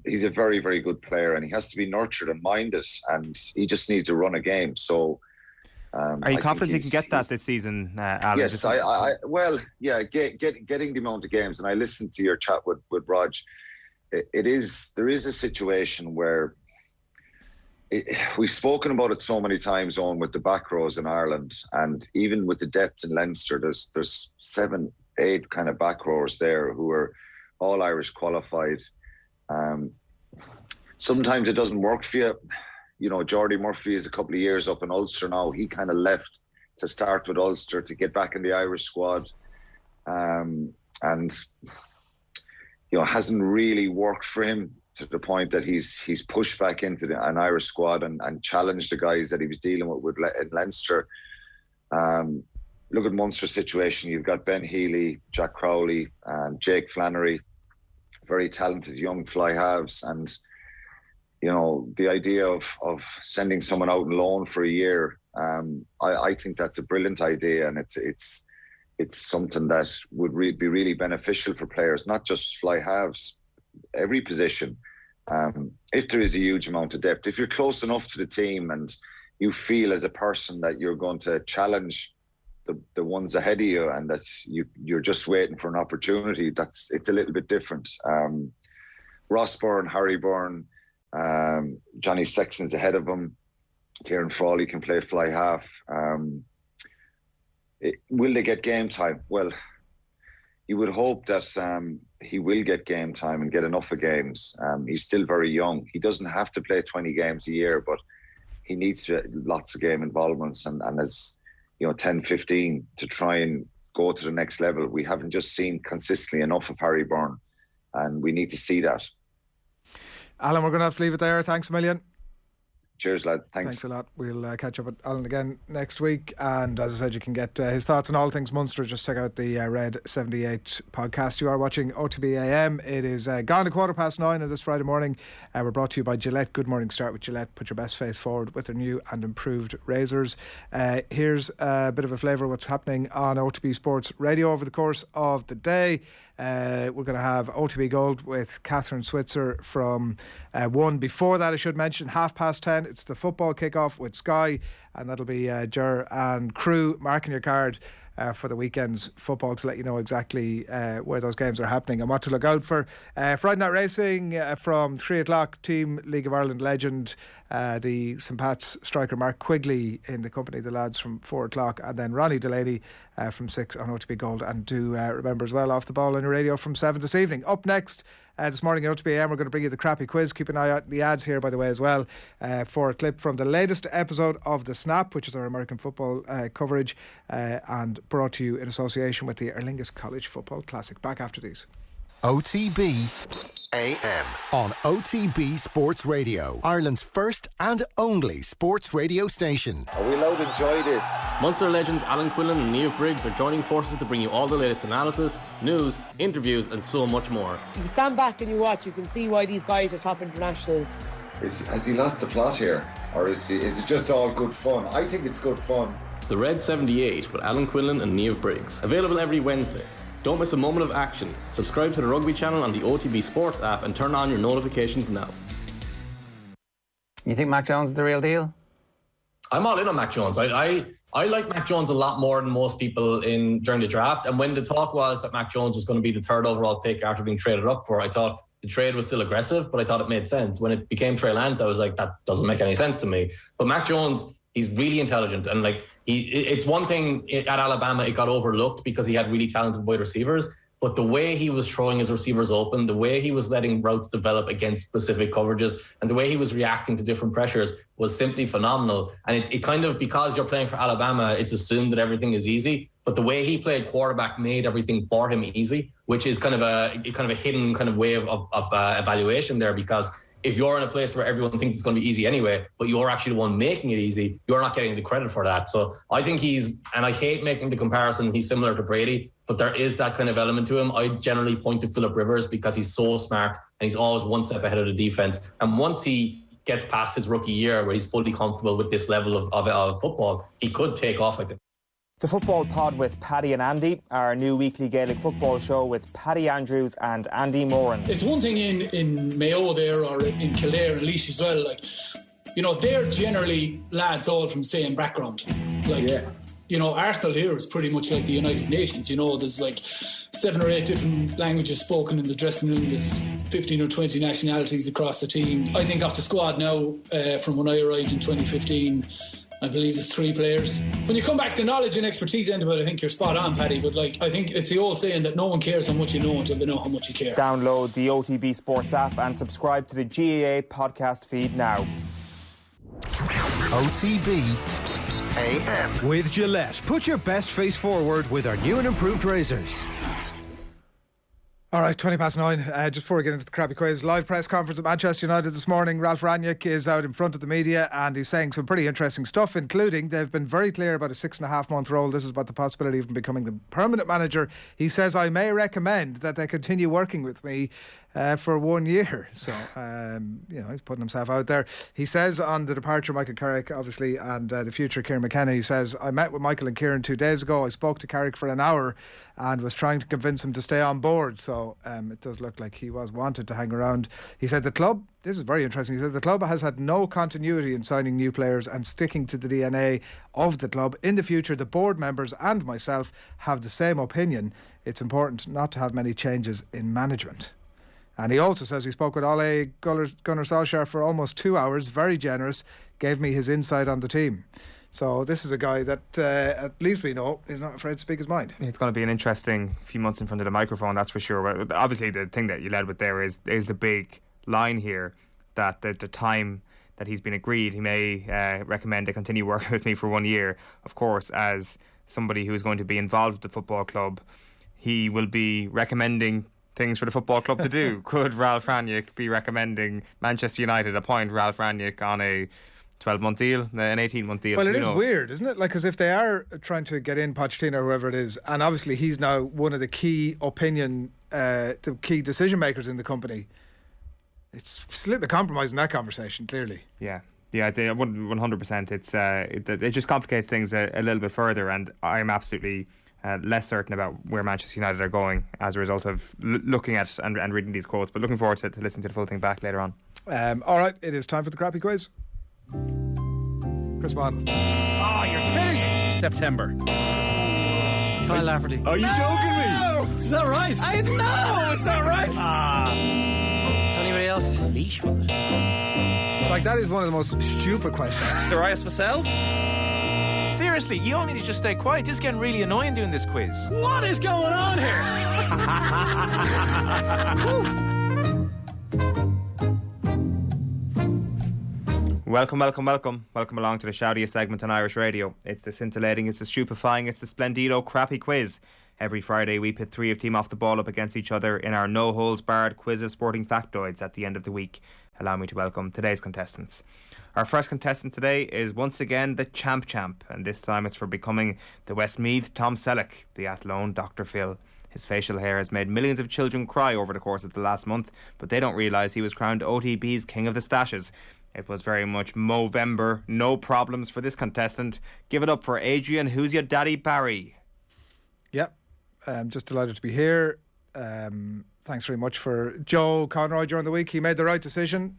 Speaker 16: he's a very, very good player, and he has to be nurtured and minded, and he just needs to run a game. So
Speaker 4: are you confident you can get that this season, Alan?
Speaker 16: Yes, getting the amount of games, and I listened to your chat with Rog. There is a situation where we've spoken about it so many times on with the back rows in Ireland, and even with the depth in Leinster, there's 7, 8 kind of back rows there who are all Irish qualified. Sometimes it doesn't work for you. Jordy Murphy is a couple of years up in Ulster now. He kind of left to start with Ulster to get back in the Irish squad, and hasn't really worked for him to the point that he's pushed back into an Irish squad and challenged the guys that he was dealing with in Leinster. Look at Munster's situation. You've got Ben Healy, Jack Crowley, Jake Flannery, very talented young fly halves, and the idea of sending someone out on loan for a year, I think that's a brilliant idea, and it's something that would be really beneficial for players, not just fly halves, every position. If there is a huge amount of depth, if you're close enough to the team and you feel as a person that you're going to challenge the ones ahead of you, and that you're just waiting for an opportunity, it's a little bit different. Ross Byrne, Harry Byrne, Johnny Sexton's ahead of him. Kieran Frawley can play fly half. Will they get game time? Well, you would hope that he will get game time and get enough of games. He's still very young. He doesn't have to play 20 games a year, but he needs lots of game involvements and as 10, 15 to try and go to the next level. We haven't just seen consistently enough of Harry Byrne, and we need to see that.
Speaker 3: Alan, we're going to have to leave it there. Thanks a million.
Speaker 16: Cheers, lads. Thanks
Speaker 3: a lot. We'll catch up with Alan again next week. And as I said, you can get his thoughts on all things Munster. Just check out the Red 78 podcast. You are watching OTB AM. It is gone to 9:15 of this Friday morning. We're brought to you by Gillette. Good morning. Start with Gillette. Put your best face forward with their new and improved razors. Here's a bit of a flavour of what's happening on OTB Sports Radio over the course of the day. We're going to have OTB Gold with Catherine Switzer from 1. Before that, I should mention, 10:30, it's the football kickoff with Sky, and that'll be Ger and crew. Marking your card for the weekend's football to let you know exactly where those games are happening and what to look out for. Friday night racing from 3 o'clock, Team League of Ireland legend, the St Pat's striker Mark Quigley in the company of the lads from 4 o'clock, and then Ronnie Delaney from 6 on OTB Gold. And do remember as well, Off the Ball on your radio from 7 this evening. Up next this morning at OTB AM, we're going to bring you the crappy quiz. Keep an eye out the ads here, by the way, as well, for a clip from the latest episode of The Snap, which is our American football coverage, and brought to you in association with the Aer Lingus College Football Classic. Back after these.
Speaker 1: OTB AM on OTB Sports Radio, Ireland's first and only sports radio station.
Speaker 17: Are we allowed to enjoy this?
Speaker 18: Munster legends Alan Quinlan and Niamh Briggs are joining forces to bring you all the latest analysis, news, interviews and so much more.
Speaker 19: You stand back and you watch, you can see why these guys are top internationals.
Speaker 17: Has he lost the plot here? Or is it just all good fun? I think it's good fun.
Speaker 18: The Red 78 with Alan Quinlan and Niamh Briggs. Available every Wednesday. Don't miss a moment of action. Subscribe to the rugby channel on the OTB Sports app and turn on your notifications now.
Speaker 20: You think Mac Jones is the real deal?
Speaker 18: I'm all in on Mac Jones. I like Mac Jones a lot more than most people during the draft. And when the talk was that Mac Jones was going to be the 3rd overall pick after being traded up for, I thought the trade was still aggressive, but I thought it made sense. When it became Trey Lance, I was like, that doesn't make any sense to me. But Mac Jones, he's really intelligent, and it's one thing at Alabama, it got overlooked because he had really talented wide receivers, but the way he was throwing his receivers open, the way he was letting routes develop against specific coverages, and the way he was reacting to different pressures was simply phenomenal. And it kind of, because you're playing for Alabama, it's assumed that everything is easy, but the way he played quarterback made everything for him easy, which is kind of a hidden kind of way of evaluation there, because if you're in a place where everyone thinks it's going to be easy anyway, but you're actually the one making it easy, you're not getting the credit for that. So I think and I hate making the comparison, he's similar to Brady, but there is that kind of element to him. I generally point to Philip Rivers because he's so smart and he's always one step ahead of the defense. And once he gets past his rookie year where he's fully comfortable with this level of football, he could take off, I think.
Speaker 20: The Football Pod with Paddy and Andy, our new weekly Gaelic football show with Paddy Andrews and Andy Moran.
Speaker 21: It's one thing in Mayo there or in Kildare and Laois as well, they're generally lads all from the same background. Arsenal here is pretty much like the United Nations, there's 7 or 8 different languages spoken in the dressing room, there's 15 or 20 nationalities across the team. I think off the squad now, from when I arrived in 2015, I believe there's 3 players. When you come back to knowledge and expertise end of it, I think you're spot on, Paddy. But I think it's the old saying that no one cares how much you know until they know how much you care.
Speaker 20: Download the OTB Sports app and subscribe to the GAA podcast feed now.
Speaker 1: OTB AM
Speaker 2: with Gillette. Put your best face forward with our new and improved razors.
Speaker 3: All right, 9:20. Just before we get into the crappy quiz, live press conference at Manchester United this morning. Ralph Rangnick is out in front of the media and he's saying some pretty interesting stuff, including they've been very clear about a 6.5-month role. This is about the possibility of him becoming the permanent manager. He says, I may recommend that they continue working with me for 1 year. So, he's putting himself out there. He says on the departure of Michael Carrick, obviously, and the future Kieran McKenna, he says, I met with Michael and Kieran 2 days ago. I spoke to Carrick for an hour and was trying to convince him to stay on board. So it does look like he was wanted to hang around. He said the club, this is very interesting, he said the club has had no continuity in signing new players and sticking to the DNA of the club. In the future, the board members and myself have the same opinion. It's important not to have many changes in management. And he also says he spoke with Ole Gunnar Solskjaer for almost 2 hours, very generous, gave me his insight on the team. So this is a guy that, at least we know, is not afraid to speak his mind.
Speaker 4: It's going to be an interesting few months in front of the microphone, that's for sure. But obviously the thing that you led with there is the big line here, that the time that he's been agreed, he may recommend to continue working with me for 1 year. Of course, as somebody who is going to be involved with the football club, he will be recommending things for the football club to do. Could Ralph Rangnick be recommending Manchester United appoint Ralph Rangnick on a 12-month deal, an 18-month deal?
Speaker 3: Well, it is weird, isn't it? Because if they are trying to get in Pochettino or whoever it is, and obviously he's now one of the key the key decision makers in the company, it's a little bit compromising that conversation, clearly.
Speaker 4: Yeah, 100%. It just complicates things a little bit further, and I'm absolutely less certain about where Manchester United are going as a result of looking at and reading these quotes, but looking forward to listening to the full thing back later on.
Speaker 3: All right, it is time for the crappy quiz. Chris Waddle.
Speaker 14: Oh, you're kidding me. September.
Speaker 5: Kyle Lafferty.
Speaker 22: Are you joking me?
Speaker 5: Is that right?
Speaker 22: I know it's not right.
Speaker 5: Anybody else?
Speaker 13: Leash, was it?
Speaker 3: Like, that is one of the most stupid questions.
Speaker 22: Darius Vassell? Seriously, you all need to just stay quiet. This is getting really annoying doing this quiz.
Speaker 5: What is going on here?
Speaker 4: Welcome along to the shoutiest segment on Irish radio. It's the scintillating, it's the stupefying, it's the splendido crappy quiz. Every Friday we pit 3 of Team Off the Ball up against each other in our no-holds-barred quiz of sporting factoids at the end of the week. Allow me to welcome today's contestants. Our first contestant today is once again the champ, and this time it's for becoming the Westmeath Tom Selleck, the Athlone Dr. Phil. His facial hair has made millions of children cry over the course of the last month, but they don't realise he was crowned OTB's King of the Stashes. It was very much Movember, no problems for this contestant. Give it up for Adrian, who's your daddy, Barry.
Speaker 3: Yep, just delighted to be here. Thanks very much for Joe Conroy during the week. He made the right decision,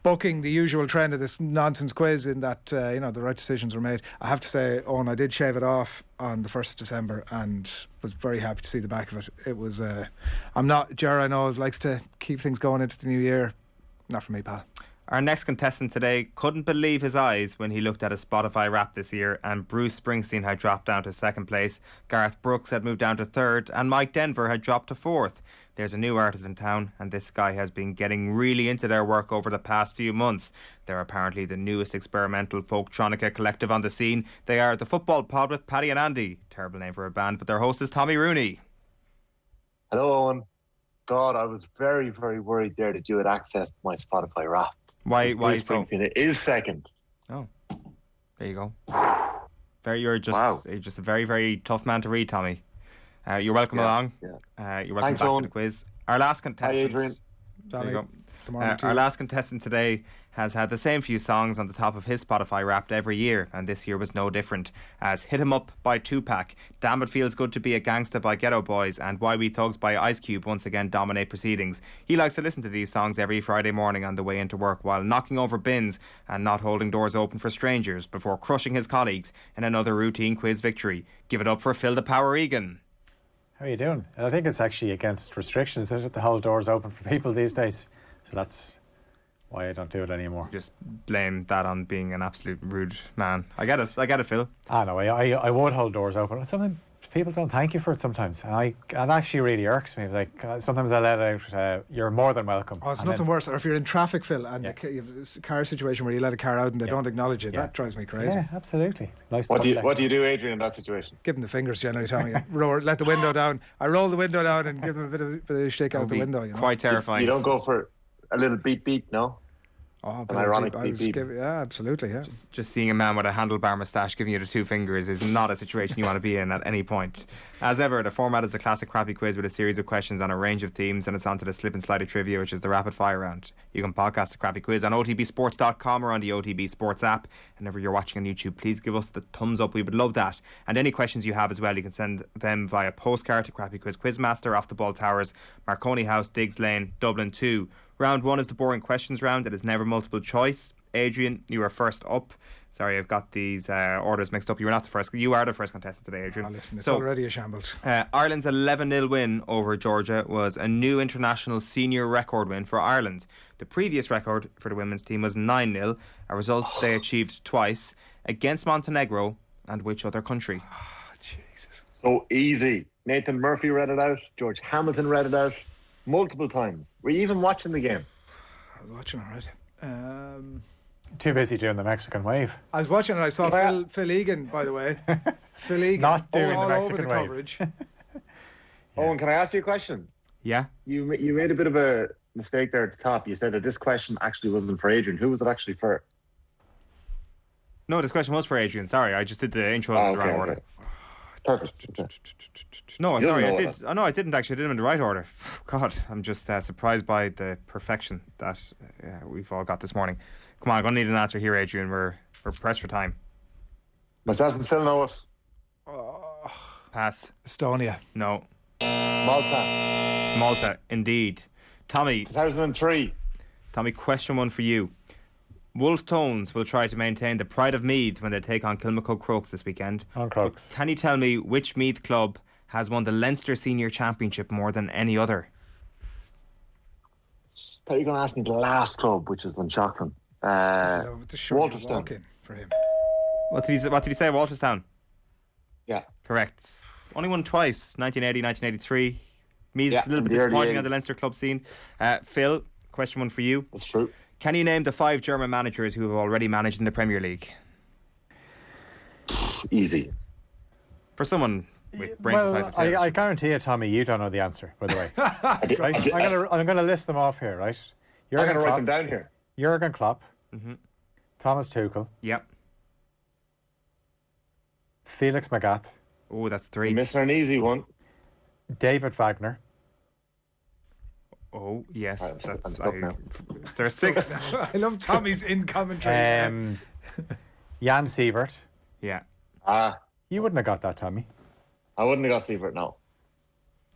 Speaker 3: bucking the usual trend of this nonsense quiz in that, the right decisions were made. I have to say, Owen, I did shave it off on the 1st of December and was very happy to see the back of it. It was, I'm not, Ger, I know, likes to keep things going into the new year. Not for me, pal.
Speaker 4: Our next contestant today couldn't believe his eyes when he looked at his Spotify Wrap this year, and Bruce Springsteen had dropped down to 2nd place, Garth Brooks had moved down to 3rd, and Mike Denver had dropped to 4th. There's a new artist in town, and this guy has been getting really into their work over the past few months. They're apparently the newest experimental folktronica collective on the scene. They are the Football Pod with Paddy and Andy. Terrible name for a band, but their host is Tommy Rooney.
Speaker 23: Hello, Owen. God, I was very, very worried there that you had access to my Spotify Wrap.
Speaker 4: Why so?
Speaker 23: It is 2nd.
Speaker 4: Oh, there you go. You're just a very, very tough man to read, Tommy. You're welcome along. Yeah. You're welcome back to the quiz. Our last contestant.
Speaker 23: Hi, Adrian.
Speaker 4: There you go. Our last contestant today has had the same few songs on the top of his Spotify Wrapped every year, and this year was no different, as Hit 'Em Up by Tupac, Damn It Feels Good to Be a Gangsta by Ghetto Boys, and Why We Thugs by Ice Cube once again dominate proceedings. He likes to listen to these songs every Friday morning on the way into work while knocking over bins and not holding doors open for strangers before crushing his colleagues in another routine quiz victory. Give it up for Phil the Power Egan.
Speaker 24: How are you doing? I think it's actually against restrictions, isn't it, to hold doors open for people these days. So that's why I don't do it anymore.
Speaker 4: Just blame that on being an absolute rude man. I get it, Phil.
Speaker 24: No, I would hold doors open. Sometimes people don't thank you for it sometimes. And it actually really irks me. Like, sometimes I let out, you're more than welcome.
Speaker 3: Oh, it's nothing worse. Or if you're in traffic, Phil, and you have this car situation where you let a car out and they don't acknowledge you, that drives me crazy.
Speaker 24: Yeah, absolutely. Nice.
Speaker 23: What do you do, Adrian, in that situation?
Speaker 3: Give them the fingers, generally, Tommy. Let the window down. I roll the window down and give them a bit of a shake out the window.
Speaker 4: Quite terrifying.
Speaker 23: You don't go for a little beep, no?
Speaker 3: Oh,
Speaker 23: an ironic beep.
Speaker 3: Yeah, absolutely, yeah.
Speaker 4: Just seeing a man with a handlebar moustache giving you the 2 fingers is not a situation you want to be in at any point. As ever, the format is a classic crappy quiz with a series of questions on a range of themes, and it's on to the slip and slide of trivia, which is the rapid fire round. You can podcast the crappy quiz on otbsports.com or on the OTB Sports app. And if you're watching on YouTube, please give us the thumbs up. We would love that. And any questions you have as well, you can send them via postcard to Crappy Quiz Quizmaster, Off the Ball Towers, Marconi House, Diggs Lane, Dublin 2. Round 1 is the boring questions round. It is never multiple choice. Adrian, you are first up. Sorry, I've got these orders mixed up. You were not the first. You are the first contestant today, Adrian.
Speaker 3: Listen, it's already a shambles.
Speaker 4: Ireland's 11-0 win over Georgia was a new international senior record win for Ireland. The previous record for the women's team was 9-0, a result they achieved twice against Montenegro and which other country?
Speaker 23: Jesus. So easy. Nathan Murphy read it out. George Hamilton read it out multiple times. Were you even watching the game?
Speaker 3: I was watching, all right.
Speaker 24: Too busy doing the Mexican wave.
Speaker 3: I was watching and I saw Phil Egan, by the way. Phil Egan.
Speaker 24: Not doing
Speaker 3: all
Speaker 24: the Mexican
Speaker 3: over the
Speaker 24: wave.
Speaker 3: Coverage.
Speaker 23: Owen, can I ask you a question?
Speaker 4: Yeah.
Speaker 23: You made a bit of a mistake there at the top. You said that this question actually wasn't for Adrian. Who was it actually for?
Speaker 4: No, this question was for Adrian. Sorry, I just did the intros in the wrong order.
Speaker 23: Perfect.
Speaker 4: No, sorry, I did. No, I didn't actually. I did them in the right order. God, I'm just surprised by the perfection that we've all got this morning. Come on, I'm going to need an answer here, Adrian. We're pressed for time.
Speaker 23: Myself and Phil know it.
Speaker 4: Pass.
Speaker 3: Estonia.
Speaker 4: No.
Speaker 23: Malta,
Speaker 4: indeed. Tommy.
Speaker 23: 2003.
Speaker 4: Tommy, question 1 for you. Wolf Tones will try to maintain the pride of Meath when they take on Kilmacud Crokes this weekend.
Speaker 24: On Crokes.
Speaker 4: Can you tell me which Meath club has won the Leinster Senior Championship more than any other?
Speaker 23: I thought you were going to ask me the last club, which is Lunchaughlan. Walterstown.
Speaker 3: For him.
Speaker 4: What did he say? Walterstown?
Speaker 23: Yeah.
Speaker 4: Correct. Only won twice, 1980, 1983. Meath, a little bit disappointing on the Leinster club scene. Phil, question one for you.
Speaker 23: That's true.
Speaker 4: Can you name the 5 German managers who have already managed in the Premier League?
Speaker 23: Easy.
Speaker 4: For someone with brains the size of Phil.
Speaker 24: I guarantee you, Tommy, you don't know the answer, by the way. Right? I'm going to list them off here, right?
Speaker 23: I'm going to write them down here.
Speaker 24: Jurgen Klopp. Thomas Tuchel.
Speaker 4: Yep.
Speaker 24: Felix Magath.
Speaker 4: Oh, that's 3.
Speaker 23: You're missing an easy one.
Speaker 24: David Wagner.
Speaker 4: Oh, yes.
Speaker 23: I'm stuck now.
Speaker 4: There's 6.
Speaker 3: I love Tommy's in commentary.
Speaker 24: Jan Sievert.
Speaker 4: Yeah.
Speaker 24: You wouldn't have got that, Tommy.
Speaker 23: I wouldn't have got Sievert, no.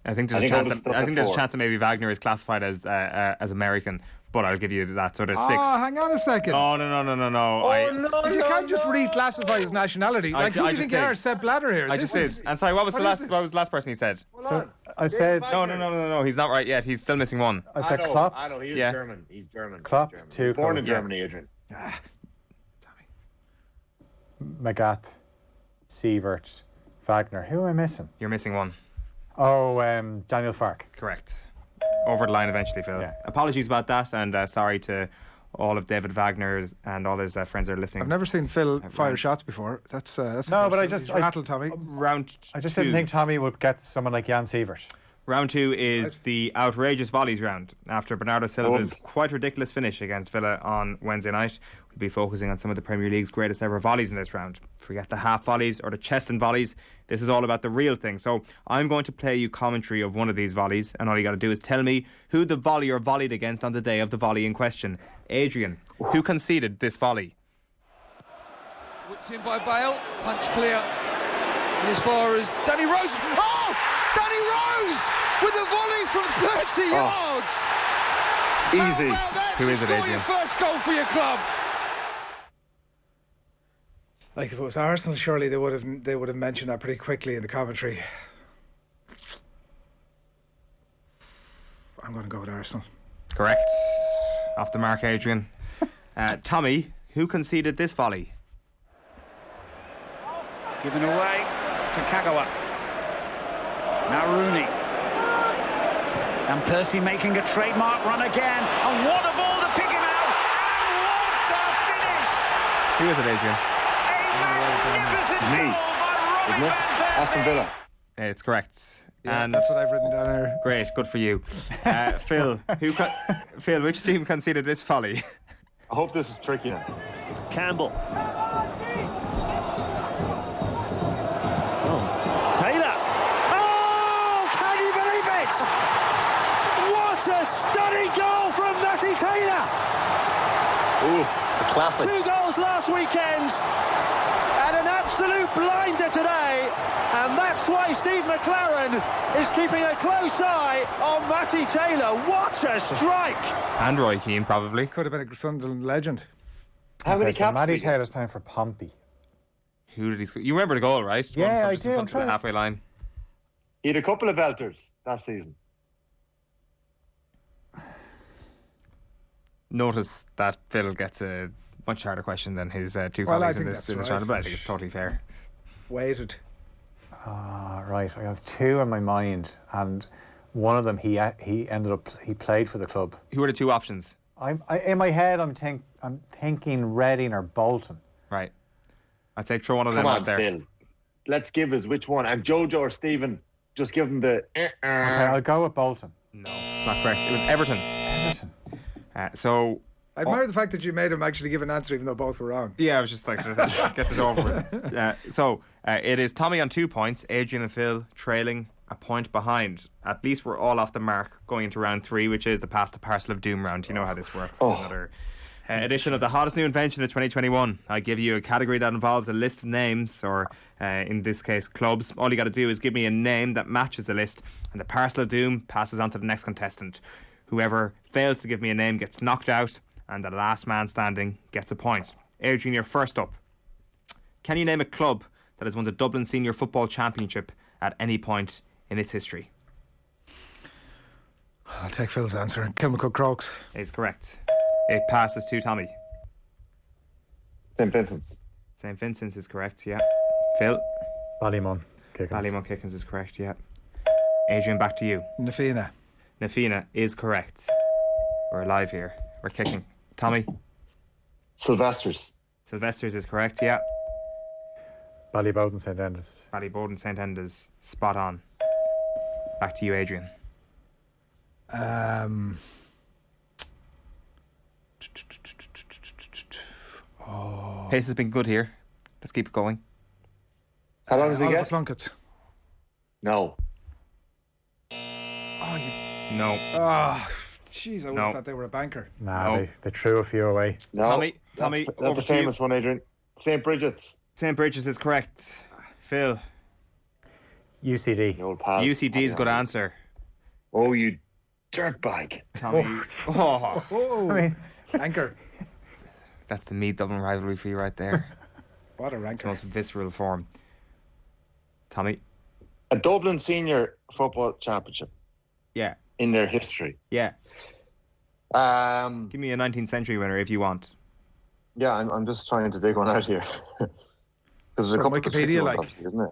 Speaker 4: I think there's a chance that maybe Wagner is classified as American, but I'll give you that. So there's 6.
Speaker 3: Oh, hang on a second.
Speaker 4: Oh, no.
Speaker 3: But you can't just reclassify his nationality. Who do you think you are, Sepp Blatter here?
Speaker 4: I just did. And sorry, what was the last person he said?
Speaker 24: I said...
Speaker 4: No, he's not right yet. He's still missing one.
Speaker 24: I said Klopp.
Speaker 23: I know, he's German. He's German.
Speaker 24: Klopp,
Speaker 23: Tuchel. Born in Germany, Adrian.
Speaker 24: Magath, Sievert, Wagner. Who am I missing?
Speaker 4: You're missing one.
Speaker 24: Oh, Daniel Farke.
Speaker 4: Correct. Over the line eventually, Phil. Yeah. Apologies about that, and sorry to all of David Wagner and all his friends that are listening.
Speaker 3: I've never seen Phil fire shots before. That's
Speaker 24: no, but I just
Speaker 3: rattled Tommy.
Speaker 4: I
Speaker 24: just didn't think Tommy would get someone like Jan Sievert.
Speaker 4: Round 2 is the outrageous volleys round. After Bernardo Silva's quite ridiculous finish against Villa on Wednesday night, we'll be focusing on some of the Premier League's greatest ever volleys in this round. Forget the half volleys or the chest and volleys. This is all about the real thing. So I'm going to play you commentary of one of these volleys, and all you got to do is tell me who the volleyer volleyed against on the day of the volley in question. Adrian, who conceded this volley?
Speaker 6: Whipped in by Bale, punch clear. And as far as Danny Rose. Oh! Danny Rose with a volley from 30 yards.
Speaker 23: Easy.
Speaker 4: Who is it, Adrian?
Speaker 6: Your first goal for your club.
Speaker 3: Like if it was Arsenal, surely they would have mentioned that pretty quickly in the commentary. I'm going to go with Arsenal.
Speaker 4: Correct. Off the mark, Adrian. Tommy, who conceded this volley?
Speaker 7: Given away to Kagawa. Now Rooney. And Percy making a trademark run again. And what a ball to pick him out. And what a finish.
Speaker 4: Who is it, Adrian?
Speaker 7: A magnificent goal by Robin van Persie.
Speaker 23: Aston Villa.
Speaker 4: It's correct.
Speaker 3: Yeah,
Speaker 4: and
Speaker 3: that's what I've written down here.
Speaker 4: Great, good for you. Phil, Phil, which team conceded this volley?
Speaker 23: I hope this is tricky now.
Speaker 7: Campbell. Taylor. Oh, can you believe it? What a stunning goal from Matty Taylor.
Speaker 23: Ooh, a classic.
Speaker 7: 2 goals last weekend and an absolute blinder today. And that's why Steve McLaren is keeping a close eye on Matty Taylor. What a strike.
Speaker 4: And Roy Keane, probably.
Speaker 3: Could have been a Sunderland legend.
Speaker 23: How many caps?
Speaker 24: Matty Taylor's playing for Pompey.
Speaker 4: Who did he score? You remember the goal, right?
Speaker 24: Yeah, I do. I'm
Speaker 4: trying the halfway line.
Speaker 23: He had a couple of belters that season.
Speaker 4: Notice that Phil gets a much harder question than his 2 colleagues in this round, but I think it's totally fair.
Speaker 3: Weighted.
Speaker 24: Right. I have 2 in my mind, and one of them he played for the club.
Speaker 4: Who are the 2 options?
Speaker 24: In my head, I'm thinking Reading or Bolton.
Speaker 4: Right. I'd say throw one of them
Speaker 23: Come on,
Speaker 4: out there.
Speaker 23: Phil. Let's give us which one. And Jojo or Stephen, just give them the.
Speaker 24: Okay, I'll go with Bolton.
Speaker 4: No, it's not correct. It was Everton. So
Speaker 3: I admire the fact that you made him actually give an answer even though both were wrong.
Speaker 4: Yeah, I was just like, get this over with. So it is Tommy on 2 points, Adrian and Phil trailing a point behind. At least we're all off the mark going into round 3, which is the Pass the Parcel of Doom round. You know how this works. There's another edition of the hottest new invention of 2021. I give you a category that involves a list of names, or in this case clubs. All you got to do is give me a name that matches the list, and the Parcel of Doom passes on to the next contestant. Whoever fails to give me a name gets knocked out, and the last man standing gets a point. Adrian, you're first up. Can you name a club that has won the Dublin Senior Football Championship at any point in its history?
Speaker 3: I'll take Phil's answer. Kilmacud Crokes
Speaker 4: is correct. It passes to Tommy.
Speaker 23: St. Vincent's.
Speaker 4: St. Vincent's is correct, yeah. Phil?
Speaker 24: Ballymun Kickens.
Speaker 4: Ballymun Kickens is correct, yeah. Adrian, back to you.
Speaker 3: Nafina.
Speaker 4: Nafina is correct. We're alive here. We're kicking. Tommy?
Speaker 23: Sylvester's.
Speaker 4: Sylvester's is correct, yeah.
Speaker 24: Ballybowden St. Enda's.
Speaker 4: Ballybowden St. Enda's. Spot on. Back to you, Adrian. Pace has been good here. Let's keep it going.
Speaker 23: How long does he
Speaker 3: Oliver
Speaker 23: get?
Speaker 3: Plunkett.
Speaker 23: No.
Speaker 4: No.
Speaker 3: Jeez, I would have thought they were a banker.
Speaker 24: Nah, they threw a few away.
Speaker 23: No.
Speaker 4: Tommy,
Speaker 23: That's
Speaker 4: over
Speaker 23: a
Speaker 4: to you.
Speaker 23: famous one, Adrian. St. Bridget's.
Speaker 4: St. Bridget's is correct. Phil?
Speaker 24: UCD.
Speaker 4: UCD's good answer.
Speaker 23: Oh, you dirtbag.
Speaker 4: Tommy.
Speaker 3: Oh.
Speaker 24: I mean,
Speaker 3: Anchor.
Speaker 4: That's the Meath Dublin rivalry for you right there.
Speaker 3: What a
Speaker 4: It's
Speaker 3: ranker.
Speaker 4: the most visceral form. Tommy?
Speaker 23: A Dublin Senior Football Championship
Speaker 4: Yeah.
Speaker 23: in their history.
Speaker 4: Yeah. Give me a 19th century winner if you want.
Speaker 23: Yeah, I'm just trying to dig one out here. Because there's a
Speaker 3: From
Speaker 23: couple of
Speaker 3: Wikipedia,
Speaker 23: tricky ones,
Speaker 3: like.
Speaker 23: obviously, isn't it?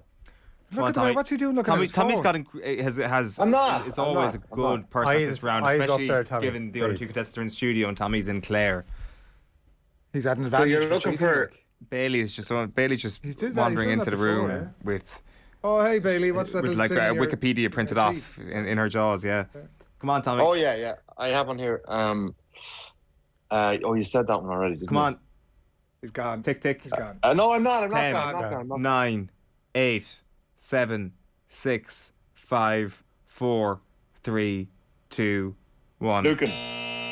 Speaker 3: Look at that. What's he doing looking at his
Speaker 4: Tommy's
Speaker 3: phone?
Speaker 4: got has
Speaker 23: I'm not.
Speaker 4: It's
Speaker 23: I'm
Speaker 4: always
Speaker 23: not.
Speaker 4: a good person at this round,
Speaker 24: eyes up
Speaker 4: especially
Speaker 24: there, Tommy,
Speaker 4: given the other two
Speaker 24: please.
Speaker 4: contestants are in studio and Tommy's in Clare.
Speaker 3: He's had an
Speaker 23: So
Speaker 3: advantage.
Speaker 23: you're
Speaker 3: for
Speaker 23: looking
Speaker 3: cheating,
Speaker 23: for...
Speaker 3: like.
Speaker 4: Bailey's just
Speaker 3: did that,
Speaker 4: wandering
Speaker 3: he's done
Speaker 4: into
Speaker 3: that
Speaker 4: the room
Speaker 3: before,
Speaker 4: with
Speaker 3: Oh, hey, Bailey, what's that little
Speaker 4: like
Speaker 3: thing in your-
Speaker 4: Wikipedia printed off in her jaws. Yeah. Come on, Tommy.
Speaker 23: Oh, yeah. I have one here. You said that one already, didn't
Speaker 4: Come
Speaker 23: you?
Speaker 4: on.
Speaker 3: He's gone.
Speaker 4: Tick tick.
Speaker 3: He's gone.
Speaker 23: No, I'm not. I'm not
Speaker 4: 10,
Speaker 23: gone. I'm not gone. I'm not
Speaker 4: 9, 8, 7, 6, 5, 4, 3, 2, 1.
Speaker 23: Lucan.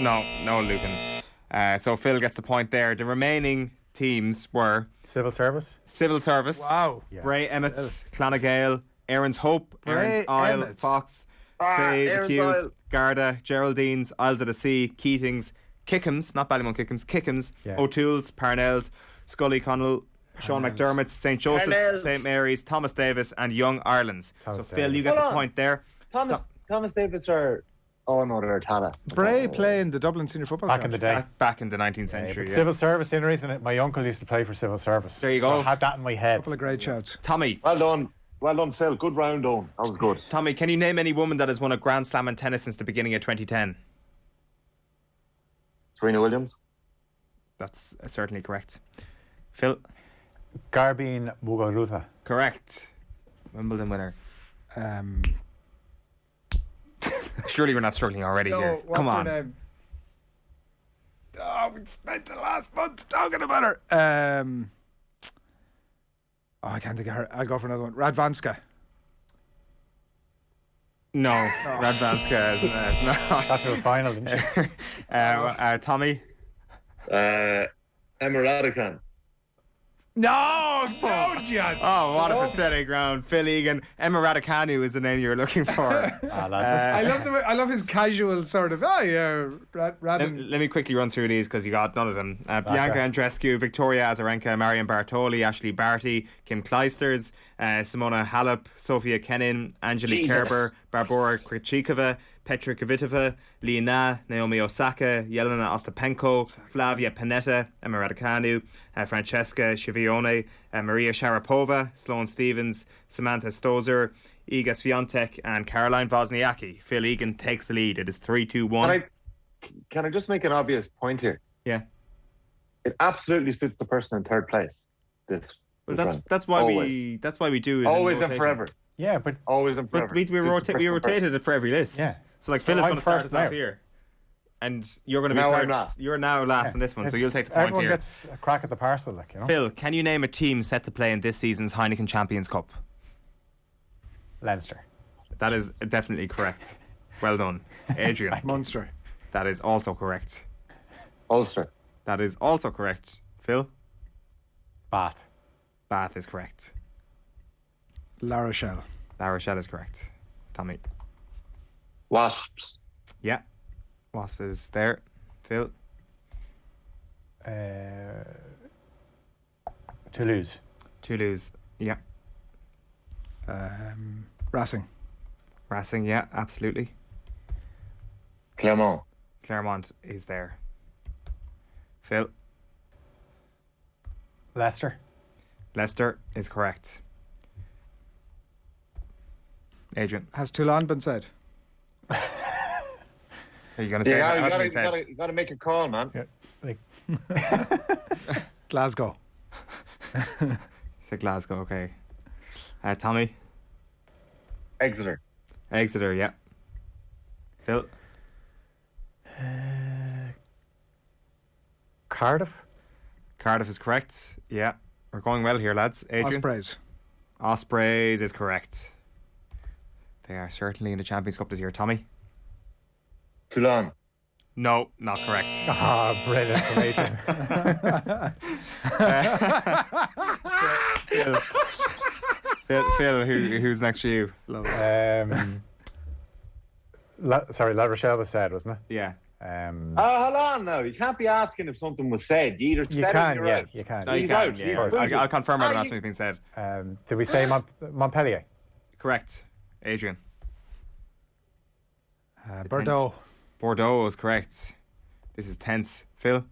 Speaker 4: No, Lucan. So Phil gets the point there. The remaining teams were
Speaker 24: Civil Service.
Speaker 3: Wow.
Speaker 24: Yeah.
Speaker 4: Bray Emmets, Clonagale, Aaron's Hope, Aaron's
Speaker 3: Bray
Speaker 4: Isle,
Speaker 3: Emmets.
Speaker 4: Fox, Faye,
Speaker 23: Aaron's
Speaker 4: Hughes,
Speaker 23: Isle.
Speaker 4: Garda, Geraldines, Isles of the Sea, Keatings, Kickham's, not Ballymun Kickham's, Kickham's,
Speaker 24: Yeah.
Speaker 4: O'Toole's, Parnell's, Scully Connell, Sean McDermott's, St. Joseph's,
Speaker 23: Parnell's.
Speaker 4: St. Mary's, Thomas Davis, and Young Ireland's.
Speaker 24: Thomas
Speaker 4: So Phil, you
Speaker 24: Davis.
Speaker 4: get the
Speaker 23: Hold on.
Speaker 4: point there.
Speaker 23: Thomas Davis are... Oh, no, they're Tala.
Speaker 3: Bray playing the Dublin Senior Football
Speaker 24: Back in the day.
Speaker 4: Back in the 19th
Speaker 24: Yeah,
Speaker 4: century.
Speaker 24: but
Speaker 4: Yeah.
Speaker 24: Civil Service, the only reason my uncle used to play for Civil Service.
Speaker 4: There you
Speaker 24: So
Speaker 4: go.
Speaker 24: I had that in my head.
Speaker 3: Couple of great shouts.
Speaker 4: Tommy,
Speaker 23: Well done, Phil. Good round, Owen. That was good.
Speaker 4: Tommy, can you name any woman that has won a Grand Slam in tennis since the beginning of 2010?
Speaker 23: Serena Williams.
Speaker 4: That's certainly correct. Phil?
Speaker 24: Garbine Muguruza.
Speaker 4: Correct. Wimbledon winner.
Speaker 3: Um,
Speaker 4: Surely we're not struggling already
Speaker 3: no,
Speaker 4: here.
Speaker 3: what's
Speaker 4: Come on.
Speaker 3: her name? Oh, we spent the last month talking about her. I can't think of her. I'll go for another one. Radvanska.
Speaker 4: No, Radvanska is not.
Speaker 24: Got to a final, didn't she?
Speaker 4: Tommy?
Speaker 23: Emma Raducanu.
Speaker 3: No, John.
Speaker 4: Oh, what a pathetic round. Phil Egan. Emma Raducanu is the name you were looking for.
Speaker 3: I love the way, I love his casual sort of. Oh yeah,
Speaker 4: Let me quickly run through these because you got none of them. Bianca Andreescu, Victoria Azarenka, Marion Bartoli, Ashley Barty, Kim Kleisters, Simona Halep, Sofia Kenin, Angelique Kerber, Barbora Krejcikova, Petra Kvitova, Liana, Naomi Osaka, Yelena Ostapenko, Flavia Panetta, Emma Raducanu, Francesca Schiavone, Maria Sharapova, Sloane Stevens, Samantha Stozer, Iga Swiatek, and Caroline Wozniacki. Phil Egan takes the lead. It is 3-2-1.
Speaker 23: Can I just make an obvious point here?
Speaker 4: Yeah.
Speaker 23: It absolutely suits the person in third place.
Speaker 4: Well, that's why we do it.
Speaker 23: Always and forever.
Speaker 24: Yeah, but
Speaker 23: always and forever.
Speaker 4: But we rotated it for every list.
Speaker 24: Yeah.
Speaker 4: So like
Speaker 24: So
Speaker 4: Phil is
Speaker 24: I'm
Speaker 4: going to start
Speaker 24: first
Speaker 4: us off
Speaker 24: now.
Speaker 4: here, and you're going to be
Speaker 23: Now
Speaker 4: third.
Speaker 23: I'm last.
Speaker 4: You're now last on this one, so you'll take the point
Speaker 24: Everyone
Speaker 4: here.
Speaker 24: gets a crack at the parcel, like, you know.
Speaker 4: Phil, can you name a team set to play in this season's Heineken Champions Cup?
Speaker 24: Leinster.
Speaker 4: That is definitely correct. Well done, Adrian.
Speaker 3: Munster.
Speaker 4: That is also correct.
Speaker 23: Ulster.
Speaker 4: That is also correct. Phil?
Speaker 24: Bath.
Speaker 4: Bath is correct.
Speaker 3: La Rochelle.
Speaker 4: La Rochelle is correct. Tommy?
Speaker 23: Wasps.
Speaker 4: Yeah. Wasp is there. Phil?
Speaker 24: Toulouse.
Speaker 4: Toulouse, yeah.
Speaker 3: Racing.
Speaker 4: Racing, yeah, absolutely.
Speaker 23: Clermont.
Speaker 4: Clermont is there. Phil.
Speaker 24: Leicester.
Speaker 4: Leicester is correct. Adrian.
Speaker 3: Has Toulon been said?
Speaker 4: Are you going to say that?
Speaker 23: You got to make a call, man.
Speaker 24: Yeah.
Speaker 3: Glasgow.
Speaker 4: Say Glasgow, okay. Tommy.
Speaker 23: Exeter.
Speaker 4: Exeter, yeah. Phil.
Speaker 24: Cardiff.
Speaker 4: Cardiff is correct. Yeah, we're going well here, lads. Adrian.
Speaker 3: Ospreys.
Speaker 4: Ospreys is correct. They are certainly in the Champions Cup this year. Tommy.
Speaker 23: Toulon.
Speaker 4: No, not correct.
Speaker 24: Ah, brilliant from Adrian.
Speaker 4: Phil, who's next for you?
Speaker 24: Sorry, La Rochelle was said, wasn't it?
Speaker 4: Yeah.
Speaker 23: Hold on now. You can't be asking if something was said. You either said it or you're out.
Speaker 24: You can.
Speaker 4: No,
Speaker 23: He's
Speaker 4: you can.
Speaker 23: out.
Speaker 4: Yeah. I'll confirm whether that's been said.
Speaker 24: Did we say Montpellier?
Speaker 4: Correct. Adrian.
Speaker 3: Bordeaux.
Speaker 4: Bordeaux is correct. This is tense. Phil.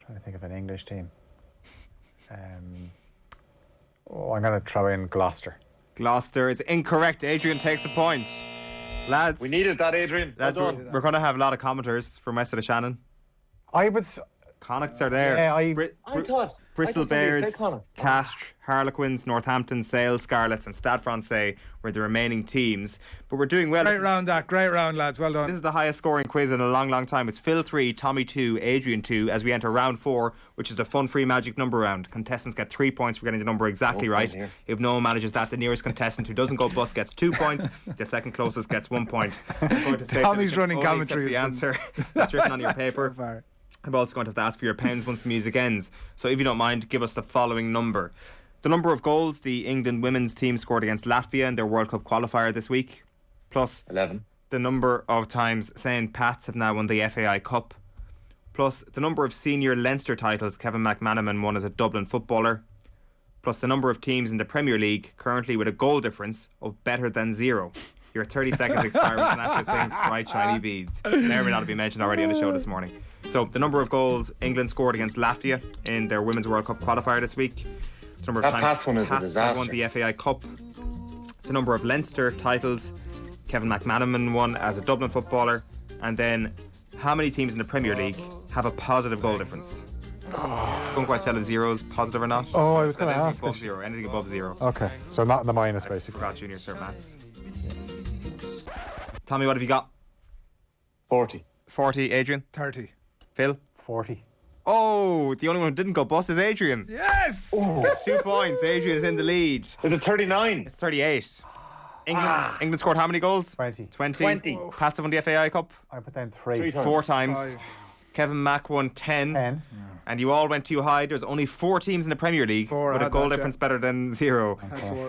Speaker 24: Trying to think of an English team. I'm going to throw in Gloucester.
Speaker 4: Gloucester is incorrect. Adrian takes the point. Lads.
Speaker 23: We needed that, Adrian.
Speaker 4: Lads, we're going to have a lot of commenters from West of the Shannon.
Speaker 24: I was...
Speaker 4: Connacht are there.
Speaker 24: Yeah,
Speaker 23: I thought
Speaker 4: Bristol Bears,
Speaker 23: Connacht.
Speaker 4: Castres, Harlequins, Northampton, Sale, Scarlets and Stade Francais were the remaining teams. But we're doing well.
Speaker 3: Great round, lads. Well done.
Speaker 4: This is the highest scoring quiz in a long, long time. It's Phil 3, Tommy 2, Adrian 2 as we enter round 4, which is the fun-free magic number round. Contestants get 3 points for getting the number exactly right. If no one manages that, the nearest contestant who doesn't go bust gets 2 points. The second closest gets 1 point.
Speaker 3: Tommy's running commentary.
Speaker 4: The answer that's written on your paper. So I'm also going to have to ask for your pens once the music ends. So if you don't mind, give us the following number. The number of goals the England women's team scored against Latvia in their World Cup qualifier this week, plus
Speaker 23: 11.
Speaker 4: The number of times St. Pat's have now won the FAI Cup, plus the number of senior Leinster titles Kevin McManaman won as a Dublin footballer, plus the number of teams in the Premier League currently with a goal difference of better than 0. Your 30 seconds expire when Snatcher sings Bright Shiny Beads. May or may not have been mentioned already on the show this morning. So the number of goals England scored against Latvia in their Women's World Cup qualifier this week. The number of times
Speaker 23: Pat's one is a disaster.
Speaker 4: won the FAI Cup. The number of Leinster titles Kevin McManaman won as a Dublin footballer. And then how many teams in the Premier League have a positive goal difference? Don't quite tell if zeros positive or not.
Speaker 24: Oh, I was going to ask.
Speaker 4: Anything above 0.
Speaker 24: Okay, so not in the minus, basically.
Speaker 4: Forgot junior cert maths. Tommy, what have you got?
Speaker 23: 40.
Speaker 4: 40, Adrian?
Speaker 3: 30.
Speaker 4: Phil?
Speaker 24: 40.
Speaker 4: Oh, the only one who didn't go bust is Adrian.
Speaker 3: Yes!
Speaker 4: That's 2 points. Adrian is in the lead.
Speaker 23: Is it 39?
Speaker 4: It's 38. England scored how many goals?
Speaker 24: 20.
Speaker 23: 20.
Speaker 4: Pats have won the FAI Cup?
Speaker 24: I put down 3.
Speaker 4: 4 times. 5. Kevin Mack won 10. And you all went too high. There's only 4 teams in the Premier League with a goal difference better than 0.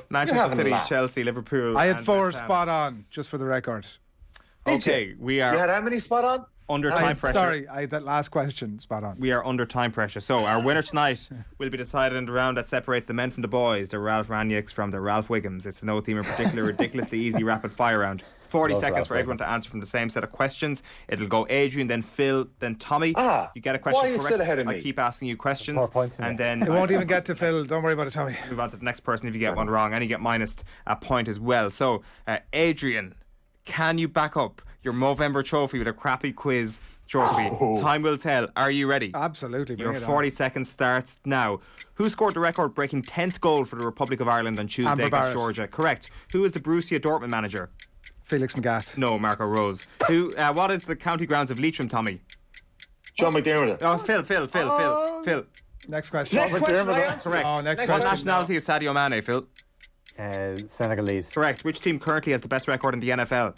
Speaker 4: Manchester City, Chelsea, Liverpool.
Speaker 3: I had 4 spot on, just for the record.
Speaker 4: Okay, we are.
Speaker 23: You had how many spot on?
Speaker 4: Under time pressure.
Speaker 3: Sorry, I had that last question spot on.
Speaker 4: We are under time pressure. So our winner tonight will be decided in the round that separates the men from the boys, the Ralph Raniks from the Ralph Wiggums. It's no theme in particular, ridiculously easy rapid fire round. 40 seconds for everyone to answer from the same set of questions. It'll go Adrian, then Phil, then Tommy. You get a question
Speaker 23: why are you
Speaker 4: correct.
Speaker 23: still ahead of me?
Speaker 4: I keep asking you questions. And then
Speaker 3: it won't even get to Phil. Don't worry about it, Tommy.
Speaker 4: Move on to the next person if you get one wrong. And you get minus a point as well. So, Adrian, can you back up your Movember trophy with a crappy quiz trophy? Time will tell. Are you ready?
Speaker 3: Absolutely.
Speaker 4: Your 40 seconds starts now. Who scored the record-breaking 10th goal for the Republic of Ireland on Tuesday against Georgia? Correct. Who is the Borussia Dortmund manager?
Speaker 3: Felix Magath.
Speaker 4: No, Marco Rose. What is the county grounds of Leitrim, Tommy?
Speaker 23: John McDermott.
Speaker 4: Oh, Phil.
Speaker 3: Next question.
Speaker 23: Next question.
Speaker 4: Correct.
Speaker 3: Oh, next
Speaker 4: What
Speaker 3: question.
Speaker 4: nationality is Sadio Mane, Phil?
Speaker 24: Senegalese.
Speaker 4: Correct. Which team currently has the best record in the NFL?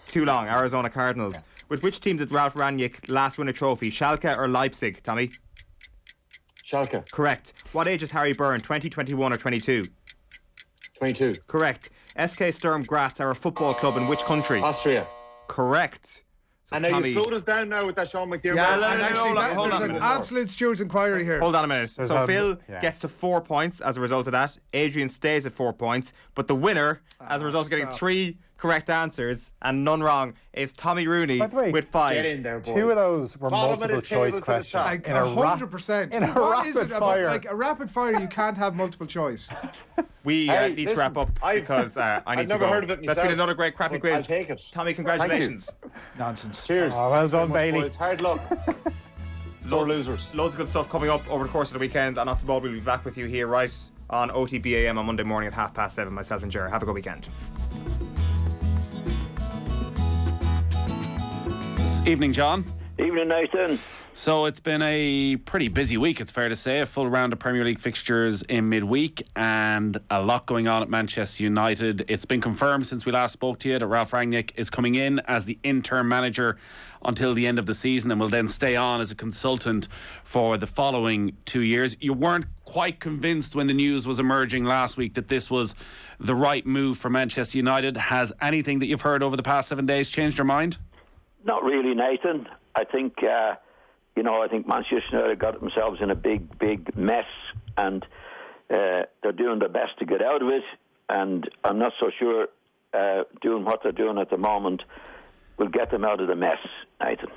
Speaker 4: Too long. Arizona Cardinals. Yeah. With which team did Ralph Rangnick last win a trophy? Schalke or Leipzig, Tommy?
Speaker 23: Schalke.
Speaker 4: Correct. What age is Harry Byrne? 20, 21 or 22?
Speaker 23: 22.
Speaker 4: Correct. SK Sturm Graz are a football club in which country?
Speaker 23: Austria.
Speaker 4: correct. So
Speaker 23: and now you slowed us down now with that Sean McDermott.
Speaker 3: Yeah, there's an absolute Stewart's inquiry here.
Speaker 4: Hold on a minute. So Phil gets to 4 points as a result of that. Adrian stays at 4 points. But the winner, as a result of getting 3 correct answers and none wrong, is Tommy Rooney with 5.
Speaker 23: Get in there, boys.
Speaker 24: 2 of those were multiple choice questions.
Speaker 3: Like
Speaker 24: in a
Speaker 3: 100%.
Speaker 24: In a rapid fire.
Speaker 3: Like a rapid fire, you can't have multiple choice.
Speaker 4: We need to wrap up because I need to go.
Speaker 23: I've never heard of it myself.
Speaker 4: That's been another great crappy quiz.
Speaker 23: I'll take it.
Speaker 4: Tommy, congratulations.
Speaker 3: Nonsense.
Speaker 23: Cheers.
Speaker 24: Oh, well done, Bailey.
Speaker 23: It's hard luck. Sore losers.
Speaker 4: Loads of good stuff coming up over the course of the weekend. And Off the Ball, we'll be back with you here right on OTB AM on Monday morning at 7:30. Myself and Ger. Have a good weekend.
Speaker 14: Evening, John.
Speaker 8: Evening, Nathan.
Speaker 14: So it's been a pretty busy week, it's fair to say. A full round of Premier League fixtures in midweek and a lot going on at Manchester United. It's been confirmed since we last spoke to you that Ralph Rangnick is coming in as the interim manager until the end of the season and will then stay on as a consultant for the following 2 years. You weren't quite convinced when the news was emerging last week that this was the right move for Manchester United. Has anything that you've heard over the past 7 days changed your mind?
Speaker 8: Not really, Nathan. I think, I think Manchester United got themselves in a big mess, and they're doing their best to get out of it. And I'm not so sure doing what they're doing at the moment will get them out of the mess, Nathan.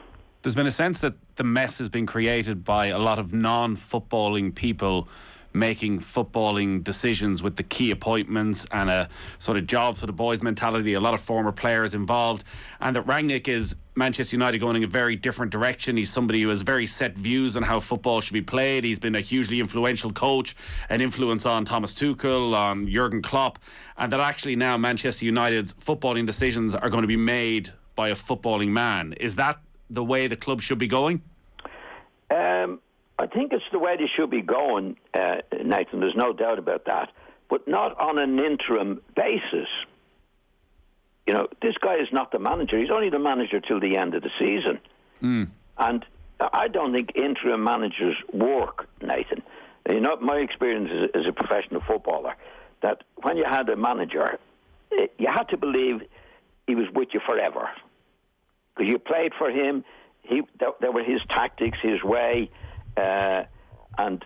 Speaker 14: There's been a sense that the mess has been created by a lot of non-footballing people making footballing decisions with the key appointments and a sort of jobs for the boys mentality, a lot of former players involved, and that Rangnick is Manchester United going in a very different direction. He's somebody who has very set views on how football should be played. He's been a hugely influential coach, an influence on Thomas Tuchel, on Jurgen Klopp, and that actually now Manchester United's footballing decisions are going to be made by a footballing man. Is that the way the club should be going?
Speaker 8: I think it's the way they should be going, Nathan. There's no doubt about that. But not on an interim basis. You know, this guy is not the manager. He's only the manager till the end of the season. And I don't think interim managers work, Nathan. You know, my experience as a professional footballer, that when you had a manager, you had to believe he was with you forever. Because you played for him, there were his tactics, his way, and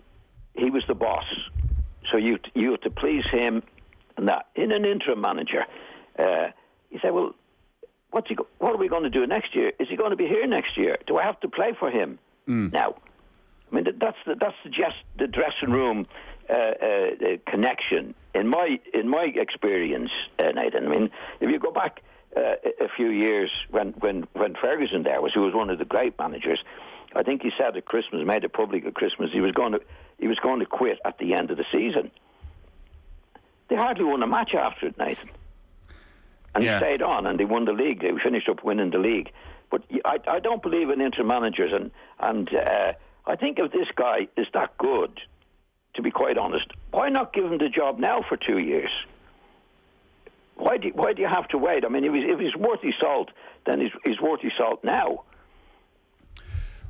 Speaker 8: he was the boss. So you had to please him. And that in an interim manager, you say, well, what are we going to do next year? Is he going to be here next year? Do I have to play for him now? I mean, that's just the dressing room connection. In my experience, Nathan. I mean, if you go back a few years when Ferguson who was one of the great managers, I think he said at Christmas, made it public at Christmas, he was going to quit at the end of the season. They hardly won a match after it, Nathan. And he stayed on, and they won the league. They finished up winning the league. But I don't believe in interim managers, and I think if this guy is that good, to be quite honest, why not give him the job now for 2 years? Why do you have to wait? I mean, if he's worth his salt, then he's worth his salt now.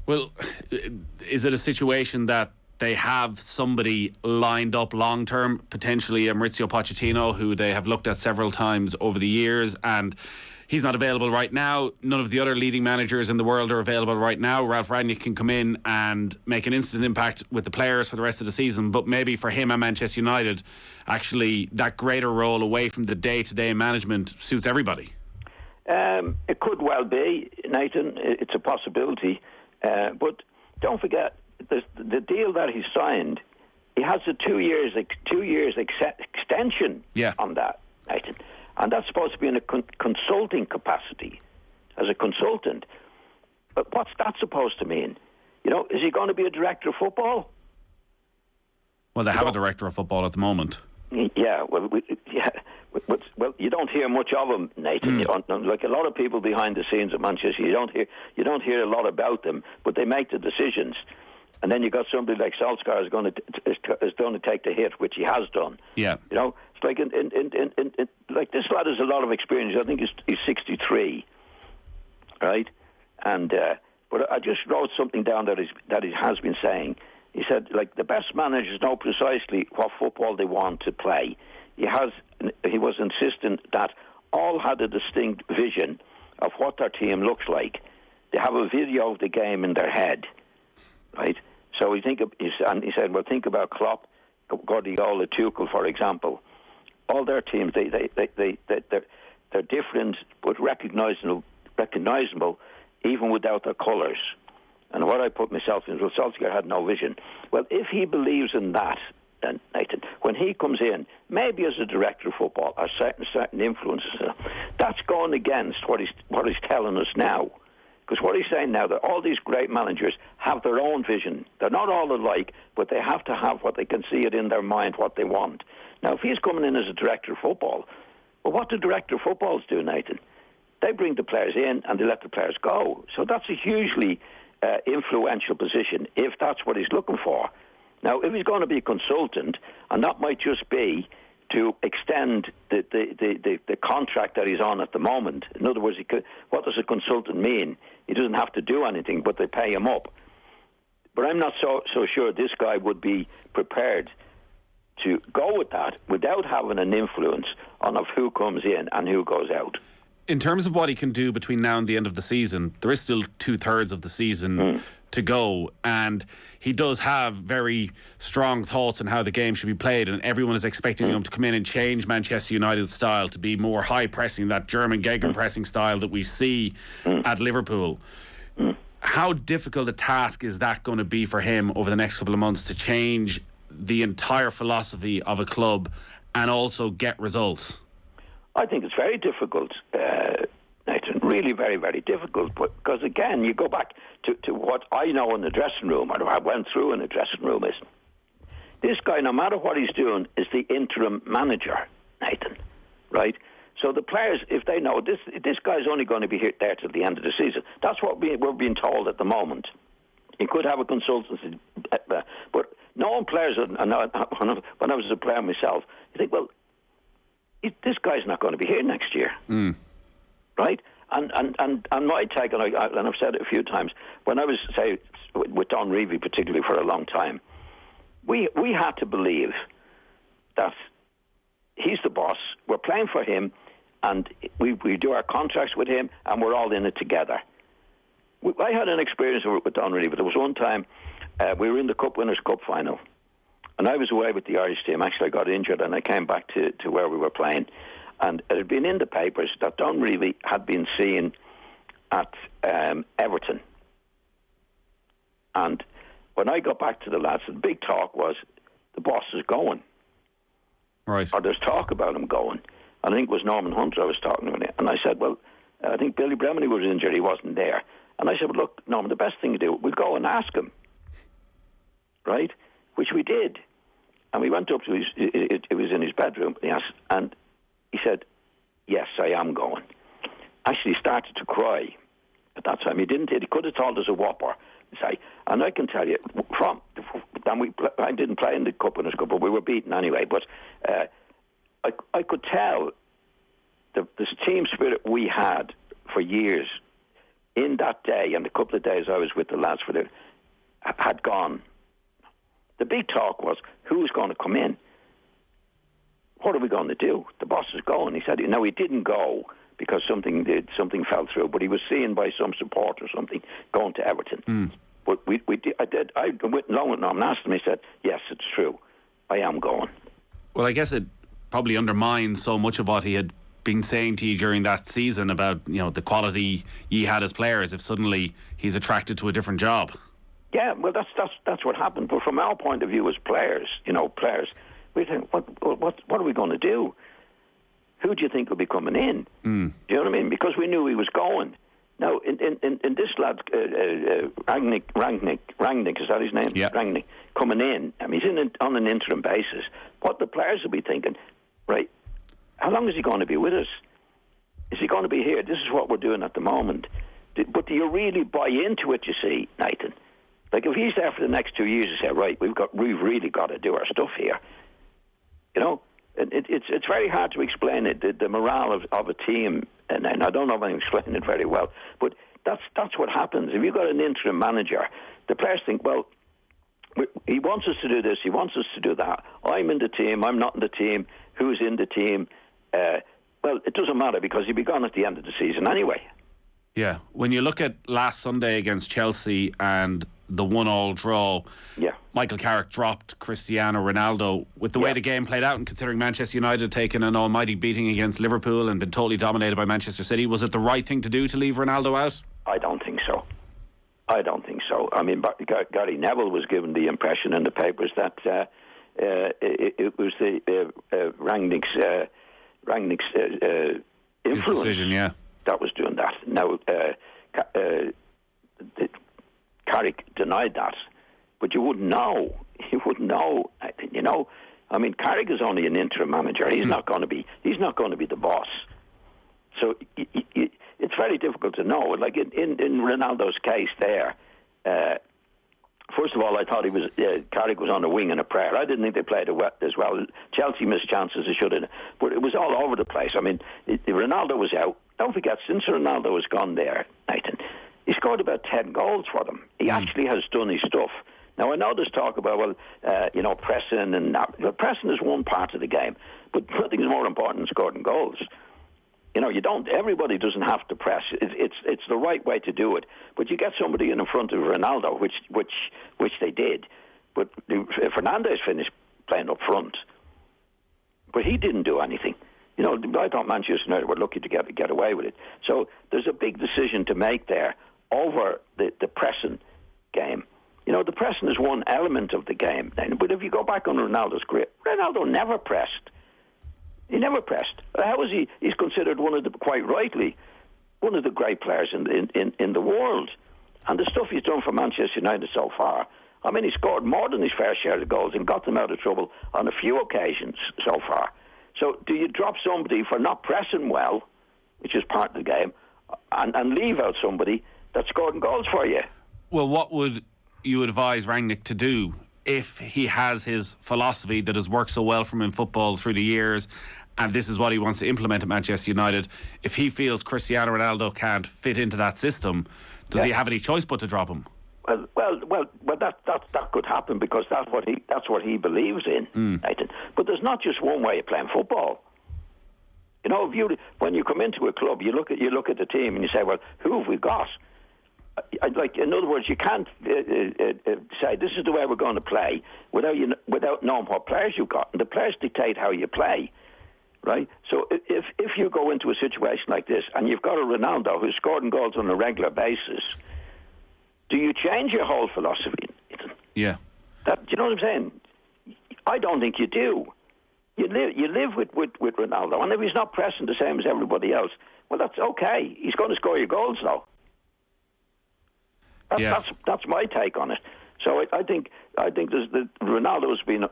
Speaker 14: Well, is it a situation that they have somebody lined up long term, potentially Maurizio Pochettino, who they have looked at several times over the years, and he's not available right now. None of the other leading managers in the world are available right now. Ralph Rangnick can come in and make an instant impact with the players for the rest of the season, but maybe for him and Manchester United, actually that greater role away from the day-to-day management suits everybody.
Speaker 8: It could well be, Nathan. It's a possibility. But don't forget, the deal that he signed, he has a 2 years extension on that, Nathan. And that's supposed to be in a consulting capacity, as a consultant. But what's that supposed to mean? You know, is he going to be a director of football?
Speaker 14: Well, they have a director of football at the moment.
Speaker 8: Yeah, well, you don't hear much of him, Nathan. Like a lot of people behind the scenes at Manchester, you don't hear a lot about them, but they make the decisions. And then you got somebody like Solskjaer is going to take the hit, which he has done.
Speaker 14: Yeah,
Speaker 8: you know, it's like like this lad has a lot of experience. I think he's 63, right? And but I just wrote something down that he has been saying. He said, like, the best managers know precisely what football they want to play. He was insistent that all had a distinct vision of what their team looks like. They have a video of the game in their head, right? So he said, well, think about Klopp, Guardiola, Tuchel, for example. All their teams, they're different but recognisable even without their colours. And what I put myself in, well, Solskjaer had no vision. Well, if he believes in that, then Nathan, when he comes in, maybe as a director of football, or certain influences, that's going against what he's telling us now. Because what he's saying now, that all these great managers have their own vision. They're not all alike, but they have to have what they can see it in their mind, what they want. Now, if he's coming in as a director of football, well, what do director of footballs do, Nathan? They bring the players in and they let the players go. So that's a hugely influential position if that's what he's looking for. Now, if he's going to be a consultant, and that might just be to extend the contract that he's on at the moment. In other words, what does a consultant mean? He doesn't have to do anything, but they pay him up. But I'm not so sure this guy would be prepared to go with that without having an influence on of who comes in and who goes out.
Speaker 14: In terms of what he can do between now and the end of the season, there is still 2/3 of the season to go, and he does have very strong thoughts on how the game should be played, and everyone is expecting him to come in and change Manchester United's style to be more high pressing, that German gegenpressing style that we see at Liverpool. How difficult a task is that going to be for him over the next couple of months to change the entire philosophy of a club and also get results?
Speaker 8: I think it's very difficult, Nathan, really very, very difficult, because again, you go back to what I know in the dressing room, or I went through in the dressing room, is this guy, no matter what he's doing, is the interim manager, Nathan, right? So the players, if they know this guy's only going to be there till the end of the season, that's what we're being told at the moment. He could have a consultancy, but knowing players, and when I was a player myself, you think, well, this guy's not going to be here next year, right? And my take, and I've said it a few times, when I was, say, with Don Reevy particularly for a long time, we had to believe that he's the boss, we're playing for him, and we do our contracts with him, and we're all in it together. I had an experience with Don Reevy. There was one time we were in the Cup Winners' Cup final, and I was away with the Irish team. Actually, I got injured, and I came back to where we were playing. And it had been in the papers that Don Reevy had been seen at Everton. And when I got back to the lads, the big talk was, the boss is going.
Speaker 14: Right.
Speaker 8: Or there's talk about him going. And I think it was Norman Hunter I was talking about. And I said, well, I think Billy Bremeny was injured. He wasn't there. And I said, well, look, Norman, the best thing to do, we'll go and ask him. Right? Which we did. And we went up to it was in his bedroom, and he said, yes, I am going. Actually started to cry at that time. He could have told us a whopper. And I can tell you, I didn't play in the Cup Winners' Cup, but we were beaten anyway. But I could tell the team spirit we had for years in that day and the couple of days I was with the lads had gone. The big talk was, who's going to come in? What are we going to do? The boss is going. He said, no, he didn't go because something fell through, but he was seen by some support or something going to Everton. But I went along with Norman and asked him. He said, yes, it's true. I am going.
Speaker 14: Well, I guess it probably undermines so much of what he had been saying to you during that season about, the quality ye had as players if suddenly he's attracted to a different job.
Speaker 8: Yeah, well, that's what happened. But from our point of view as players, we think, what are we going to do? Who do you think will be coming in? Do you know what I mean? Because we knew he was going. Now, in this lad, Rangnick, is that his name?
Speaker 14: Yeah.
Speaker 8: Rangnick, coming in. I mean, he's on an interim basis. What the players will be thinking, right, how long is he going to be with us? Is he going to be here? This is what we're doing at the moment. But do you really buy into it, you see, Nathan? Like, if he's there for the next 2 years, you say, right, we've really got to do our stuff here. It's very hard to explain it, the morale of a team, and I don't know if I'm explaining it very well, but that's what happens. If you've got an interim manager, the players think, well, he wants us to do this, he wants us to do that. I'm in the team, I'm not in the team. Who's in the team? Well, it doesn't matter because he'll be gone at the end of the season anyway.
Speaker 14: Yeah, when you look at last Sunday against Chelsea and the 1-1 draw, Michael Carrick dropped Cristiano Ronaldo. With the way the game played out, and considering Manchester United had taken an almighty beating against Liverpool and been totally dominated by Manchester City, was it the right thing to do to leave Ronaldo out?
Speaker 8: I don't think so. I mean, Gary Neville was given the impression in the papers that it was the Rangnick's influence
Speaker 14: decision,
Speaker 8: that was doing that. Now, Carrick denied that, but you wouldn't know. You wouldn't know. You know, I mean, Carrick is only an interim manager. He's not going to be. He's not going to be the boss. So it's very difficult to know. Like in Ronaldo's case, there. First of all, I thought Carrick was on a wing and a prayer. I didn't think they played as well. Chelsea missed chances they should have, but it was all over the place. I mean, Ronaldo was out. Don't forget, since Ronaldo has gone there, Nathan, he scored about 10 goals for them. He actually has done his stuff. Now, I know there's talk about, pressing and that. Well, pressing is one part of the game, but nothing is more important than scoring goals. You know, everybody doesn't have to press. It's the right way to do it. But you get somebody in front of Ronaldo, which they did. But Fernandes finished playing up front. But he didn't do anything. You know, I thought Manchester United were lucky to get away with it. So there's a big decision to make there over the pressing game. You know, the pressing is one element of the game. But if you go back on Ronaldo's career, Ronaldo never pressed. He never pressed. How is he? He's considered quite rightly, one of the great players in the world. And the stuff he's done for Manchester United so far, I mean, he scored more than his fair share of goals and got them out of trouble on a few occasions so far. So do you drop somebody for not pressing well, which is part of the game, and leave out somebody that's scoring goals for you?
Speaker 14: Well, what would you advise Rangnick to do if he has his philosophy that has worked so well for him in football through the years, and this is what he wants to implement at Manchester United? If he feels Cristiano Ronaldo can't fit into that system, does he have any choice but to drop him?
Speaker 8: Well, that could happen because that's what he believes in, Nathan. But there's not just one way of playing football. You know, when you come into a club, you look at the team and you say, well, who have we got? Like, in other words, you can't say this is the way we're going to play without knowing what players you've got, and the players dictate how you play, right? So if you go into a situation like this and you've got a Ronaldo who's scoring goals on a regular basis, do you change your whole philosophy?
Speaker 14: Yeah.
Speaker 8: Do you know what I'm saying? I don't think you do. You live with Ronaldo, and if he's not pressing the same as everybody else, well, that's okay. He's going to score your goals, though. That's my take on it. So I think Ronaldo's been,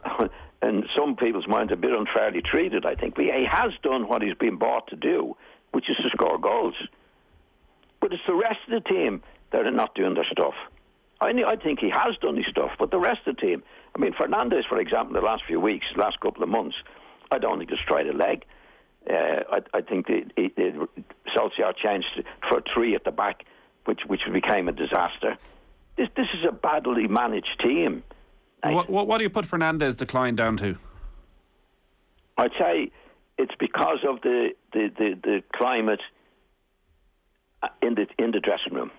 Speaker 8: in some people's minds, a bit unfairly treated. I think, but he has done what he's been bought to do, which is to score goals. But it's the rest of the team that are not doing their stuff. I think he has done his stuff, but the rest of the team. I mean, Fernandes, for example, the last few weeks, last couple of months, I don't think he's tried a leg. I think Solskjaer changed for 3 at the back, which became a disaster. This is a badly managed team.
Speaker 14: What do you put Fernandes' decline down to?
Speaker 8: I'd say it's because of the climate in the dressing room.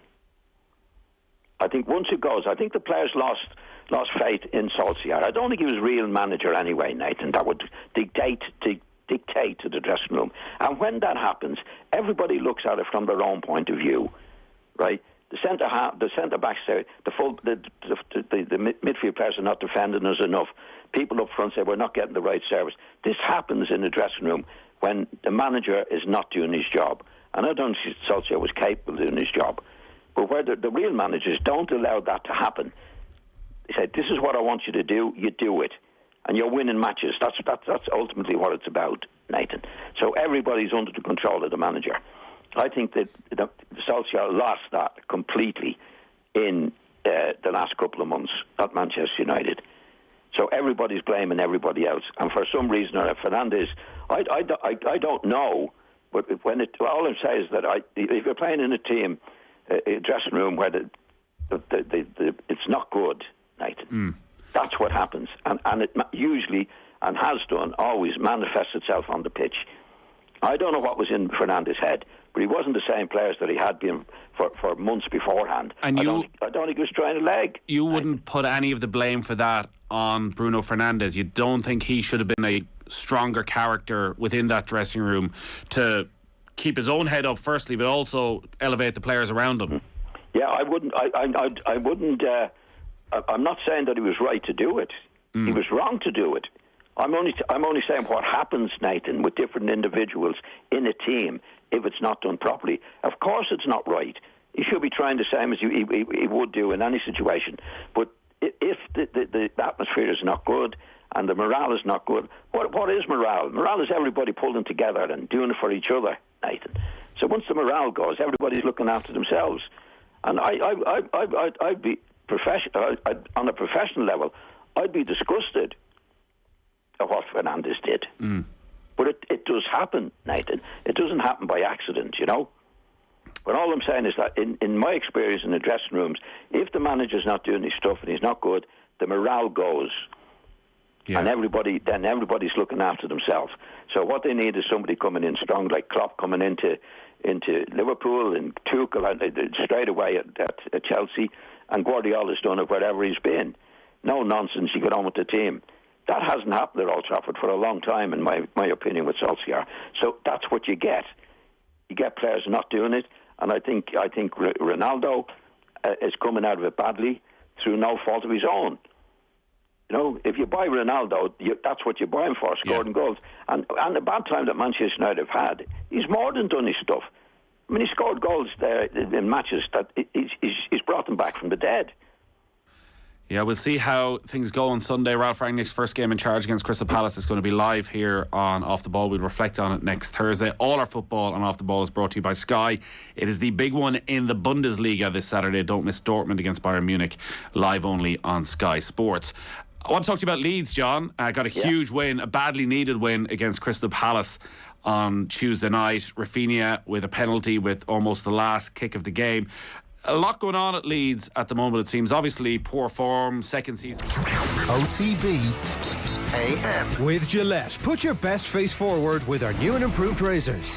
Speaker 8: I think once it goes, I think the players lost faith in Solskjaer. I don't think he was a real manager anyway, Nathan. That would dictate to the dressing room. And when that happens, everybody looks at it from their own point of view, right? The centre backs say the midfield players are not defending us enough. People up front say we're not getting the right service. This happens in the dressing room when the manager is not doing his job. And I don't think Solskjaer was capable of doing his job. But where the real managers don't allow that to happen, they say, this is what I want you to do, you do it. And you're winning matches. That's ultimately what it's about, Nathan. So everybody's under the control of the manager. I think that Solskjaer lost that completely in the last couple of months at Manchester United. So everybody's blaming everybody else. And for some reason, Fernandes, I don't know, but all I'm saying is that if you're playing in a team, a dressing room where it's not good, Nathan. That's what happens, and it usually and has done always manifests itself on the pitch. I don't know what was in Fernandez's head, but he wasn't the same players that he had been for months beforehand.
Speaker 14: And
Speaker 8: I don't think he was trying a leg.
Speaker 14: You wouldn't put any of the blame for that on Bruno Fernandes. You don't think he should have been a stronger character within that dressing room to keep his own head up firstly, but also elevate the players around him?
Speaker 8: Yeah, I wouldn't. I wouldn't. I'm not saying that he was right to do it. He was wrong to do it. I'm only saying what happens, Nathan, with different individuals in a team if it's not done properly. Of course, it's not right. He should be trying the same as he would do in any situation. But if the atmosphere is not good and the morale is not good, what is morale? Morale is everybody pulling together and doing it for each other, Nathan. So once the morale goes, everybody's looking after themselves. And I'd be professional on a professional level. I'd be disgusted at what Fernandes did. But it does happen, Nathan. It doesn't happen by accident, you know. But all I'm saying is that in my experience in the dressing rooms, if the manager's not doing his stuff and he's not good, the morale goes. Yeah. And everybody's looking after themselves. So what they need is somebody coming in strong, like Klopp coming into Liverpool and Tuchel straight away at Chelsea, and Guardiola's done it wherever he's been. No nonsense, you get on with the team. That hasn't happened at Old Trafford for a long time, in my opinion, with Solskjaer. So that's what you get. You get players not doing it, and I think Ronaldo is coming out of it badly through no fault of his own. You know, if you buy Ronaldo, that's what you buy him for, scoring goals. And the bad time that Manchester United have had, he's more than done his stuff. I mean, he scored goals there in matches that he's brought them back from the dead.
Speaker 14: Yeah, we'll see how things go on Sunday. Ralph Rangnick's first game in charge against Crystal Palace is going to be live here on Off the Ball. We'll reflect on it next Thursday. All our football on Off the Ball is brought to you by Sky. It is the big one in the Bundesliga this Saturday. Don't miss Dortmund against Bayern Munich, live only on Sky Sports. I want to talk to you about Leeds, John. Got a huge win, a badly needed win against Crystal Palace on Tuesday night. Rafinha with a penalty with almost the last kick of the game. A lot going on at Leeds at the moment, it seems. Obviously, poor form, second season.
Speaker 1: OTB AM.
Speaker 2: With Gillette, put your best face forward with our new and improved razors.